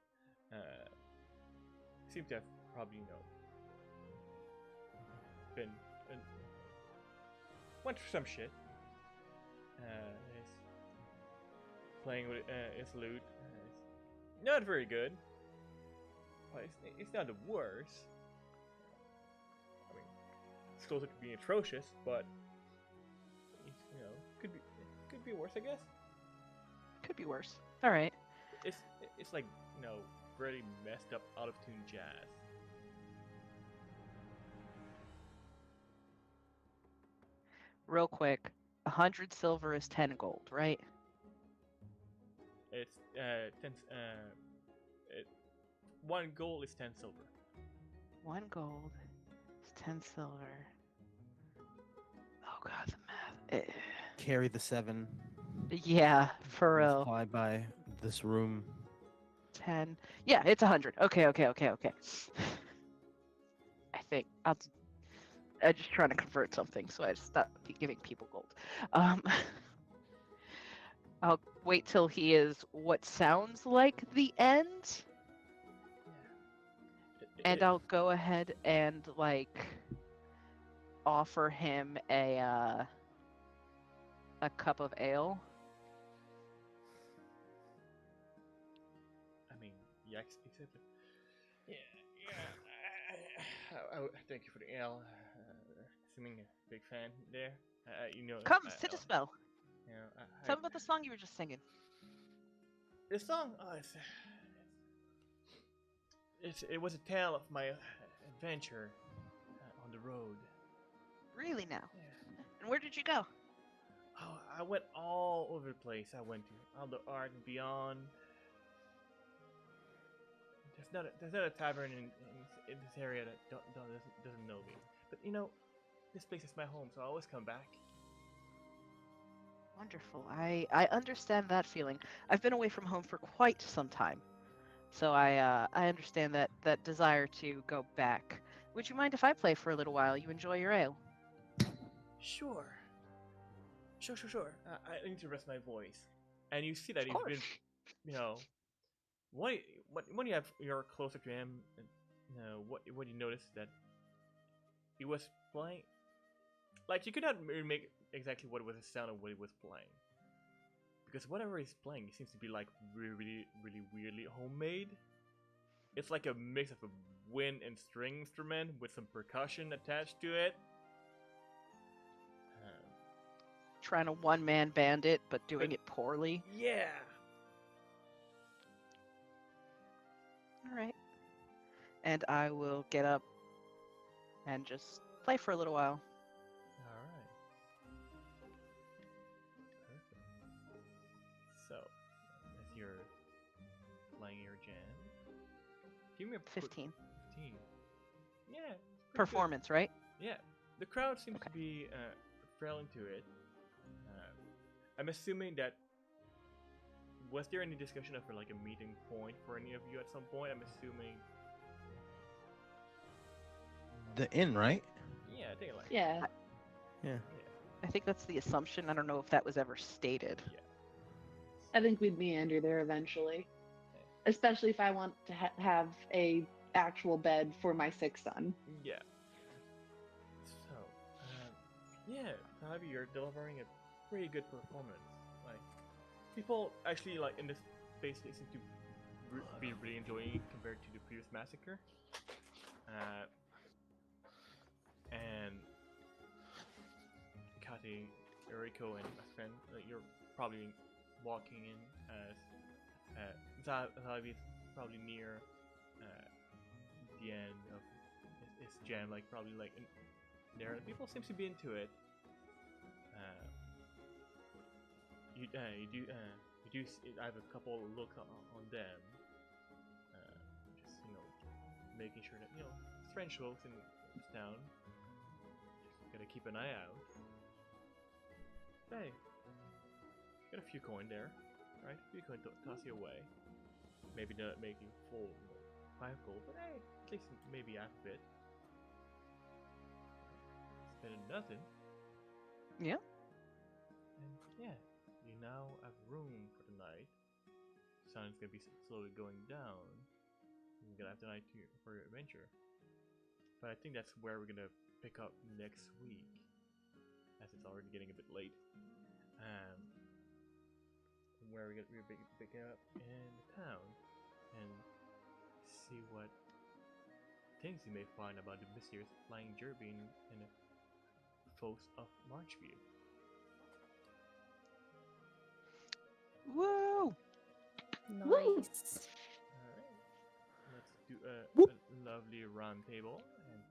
Seems to have probably been went through some shit. Is playing with his lute. It's not very good. But it's not the worst. I mean, it's closer to being atrocious, but it's, could be worse, I guess. Could be worse. All right. It's like really messed up, out of tune jazz. Real quick, 100 silver is 10 gold, right? It's 1 gold is 10 silver. 1 gold is 10 silver. Oh god, the math. Carry the 7. Yeah, for real. Fly by this room. 10. Yeah, it's 100. Okay. I think I'm just trying to convert something, so I stopped giving people gold. I'll wait till he is what sounds like the end, and I'll go ahead and offer him a cup of ale. I mean, yeah, exactly. Yeah. Thank you for the ale. Assuming a big fan there. Come, sit a spell. Tell me I, about the song you were just singing. the song, it was a tale of my adventure on the road. Really now? Yeah. And where did you go? Oh, I went all over the place. I went to all the art and beyond. There's not a tavern in this area that doesn't know me. But this place is my home, so I always come back. Wonderful. I understand that feeling. I've been away from home for quite some time, so I understand that desire to go back. Would you mind if I play for a little while? You enjoy your ale? Sure. I need to rest my voice. And you see that he's been, when you're closer to him, what you notice that he was playing. Like, you could not make exactly what was the sound of what he was playing, because whatever he's playing, it seems to be like really weirdly homemade. It's like a mix of a wind and string instrument with some percussion attached to it. Trying to one-man band it, but doing it poorly. Yeah. All right. And I will get up and just play for a little while. Alright. Perfect. So, as you're playing your jam, give me a 15. 15. Yeah. Performance, right? Yeah. The crowd seems to be fairly into it. I'm assuming that. Was there any discussion of like a meeting point for any of you at some point? I'm assuming. The inn, right? Yeah, I think like. Yeah. Yeah. I think that's the assumption. I don't know if that was ever stated. Yeah. I think we'd meander there eventually, especially if I want to have a actual bed for my sick son. Yeah. So, yeah, Zahavi, you're delivering a pretty good performance. Like, people actually like in this space they seem to be really enjoying compared to the previous massacre. And Hecate, Heroico, and Aspen, you're probably walking in as Zahavi is probably near the end of his jam, like probably like in there. And people seems to be into it. You do. I have a couple of looks on them. Just making sure that it's French folks in this town. Just gotta keep an eye out. Hey, got a few coin there, right? A few coin toss you away. Maybe not making full 5 gold, but hey, at least maybe half a bit. Spending nothing. Yeah. And yeah, you now have room for the night. Sun's gonna be slowly going down. You're gonna have the night for your adventure. But I think that's where we're gonna pick up next week, as it's already getting a bit late. Where we're gonna pick up in the town and see what things you may find about the mysterious flying gerbine and the foes of Marchview. Woo! Nice. Alright, let's do a lovely round table and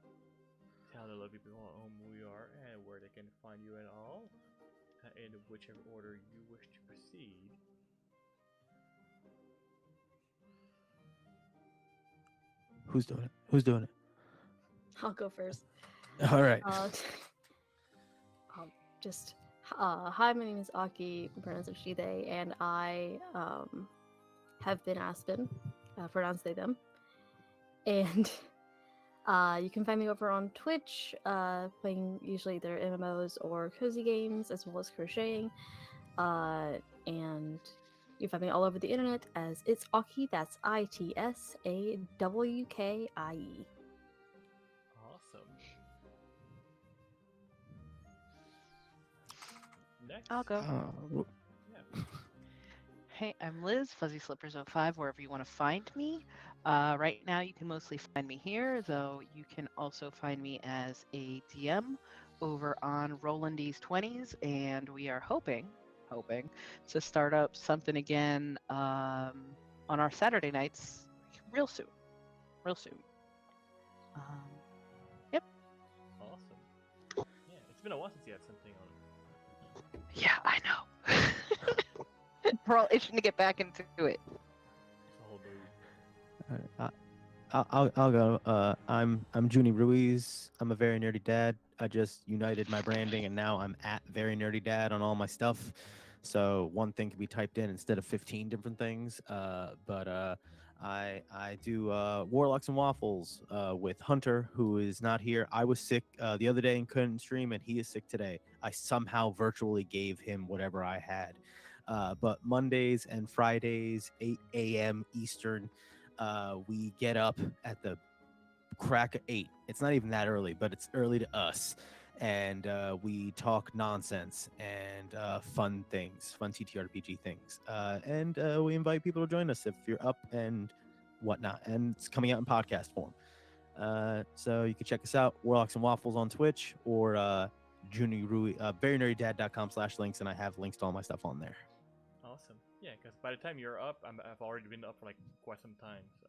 tell the lovely people at home who we are and where they can find you and all, in whichever order you wish to proceed. Who's doing it? Who's doing it? I'll go first. All right. Hi, my name is Awkie, pronouns are she, they, and I have been Aspen, pronouns they, them. And you can find me over on Twitch, playing usually either MMOs or cozy games, as well as crocheting. And you can find me all over the internet as It's Awkie, that's ITSAWKIE. Awesome. Next. I'll go. Yeah. Hey, I'm Liz, Fuzzy Slippers 05, wherever you want to find me. Right now, you can mostly find me here, though you can also find me as a DM over on Rolandy's 20s, and we are hoping to start up something again on our Saturday nights real soon. Yep. Awesome. Yeah, it's been a while since you had something on. Yeah, I know. We're all itching to get back into it. I'll go. I'm Juni Ruiz. I'm a very nerdy dad. I just united my branding, and now I'm at Very Nerdy Dad on all my stuff. So one thing can be typed in instead of 15 different things. But I do Warlocks and Waffles with Hunter, who is not here. I was sick the other day and couldn't stream, and he is sick today. I somehow virtually gave him whatever I had. But Mondays and Fridays, 8 a.m. Eastern, we get up at the crack of 8. It's not even that early, but it's early to us. And we talk nonsense and fun things, fun TTRPG things. And we invite people to join us if you're up and whatnot. And it's coming out in podcast form. So you can check us out, Warlocks and Waffles on Twitch, or Juni Rui, verynerdydad.com/links, and I have links to all my stuff on there. Awesome. Yeah, because by the time you're up, I've already been up for like quite some time. So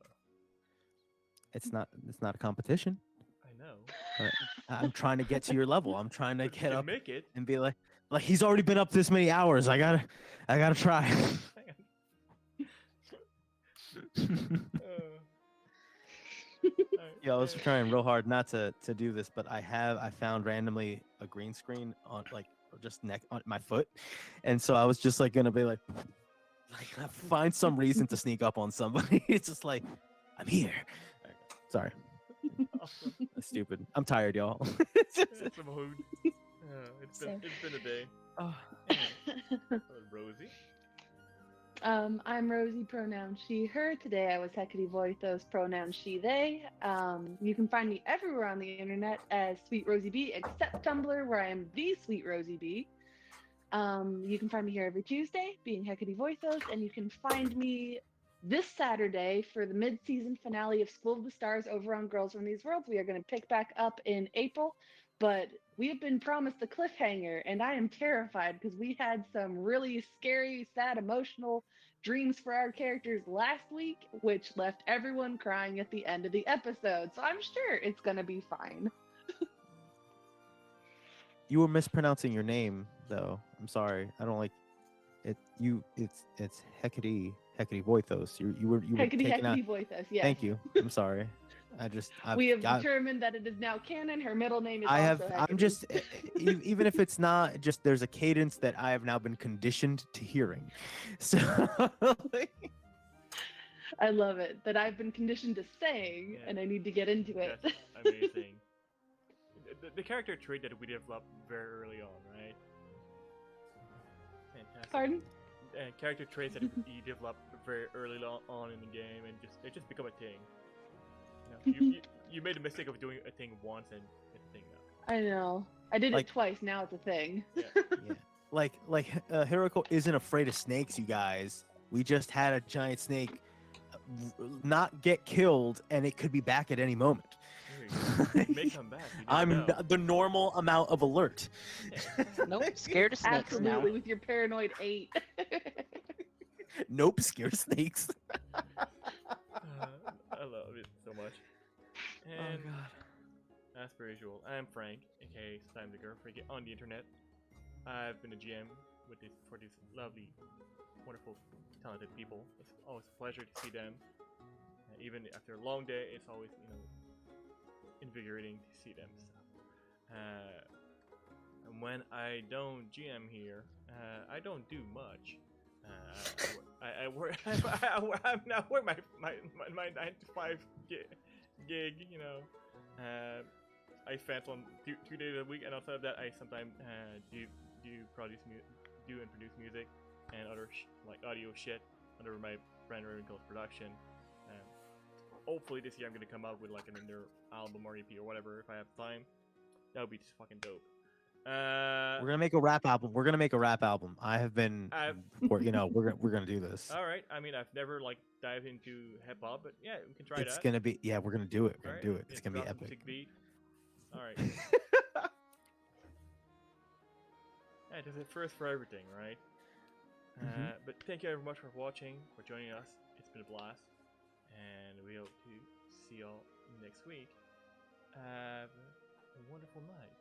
It's not a competition. I know. But I'm trying to get to your level. I'm trying to get up make it. and be like he's already been up this many hours. I gotta try. Yeah, I was trying real hard not to do this, but I found randomly a green screen on just on my foot, and so I was just gonna be find some reason to sneak up on somebody. It's just I'm here. Sorry. Awesome. That's stupid. I'm tired, y'all. It's a mood. It's been a day. Oh. Rosie. I'm Rosie, pronoun she, her. Today I was Hecate Voithos, pronoun she, they. You can find me everywhere on the internet as Sweet Rosie B, except Tumblr, where I am the Sweet Rosie B. You can find me here every Tuesday, being Hecate Voithos, and you can find me this Saturday for the mid-season finale of School of the Stars over on Girls from These Worlds. We are going to pick back up in April, but we have been promised a cliffhanger, and I am terrified because we had some really scary, sad, emotional dreams for our characters last week, which left everyone crying at the end of the episode. So I'm sure it's going to be fine. You were mispronouncing your name, though. I'm sorry. I don't like it. It's Hecate Voithos. You were taking out. Hecate Voithos, yes. Thank you. I'm sorry. We have determined that it is now canon. Her middle name is I'm Hecate. just even if it's not, just there's a cadence that I have now been conditioned to hearing. So I love it that I've been conditioned to saying, and I need to get into it. That's amazing. The character trait that we developed very early on, right? Fantastic. Pardon? Character traits that you develop very early on in the game, and they just become a thing. You know, you made the mistake of doing a thing once, and it's a thing now. I know. I did it twice. Now it's a thing. Yeah. Like Heroico isn't afraid of snakes, you guys. We just had a giant snake not get killed, and it could be back at any moment. It may come back. I'm the normal amount of alert. Nope, scared of snakes Absolutely, now. with your paranoid 8. Nope, scared of snakes. I love it so much. And as per usual, I'm Frank, aka Slime the Girl Freak on the internet. I've been a GM for these lovely, wonderful, talented people. It's always a pleasure to see them. Even after a long day, it's always invigorating to see them. And when I don't GM here, I don't do much. I work. I'm not work my 9 to 5 gig. I fence on 2 days a week, and outside of that, I sometimes do and produce music and other like audio shit under my brand Ravenclaw production. Hopefully this year I'm gonna come out with like another album or EP or whatever if I have time. That would be just fucking dope. We're gonna make a rap album. I have been, we're gonna do this. All right. I mean, I've never like dived into hip hop, but yeah, we can try that. It's gonna be, we're gonna do it. We're gonna do it. It's gonna be epic. Music beat. All right. Yeah, there's a first for everything, right? But thank you very much for watching, for joining us. It's been a blast, and we hope to see y'all next week. Have a wonderful night.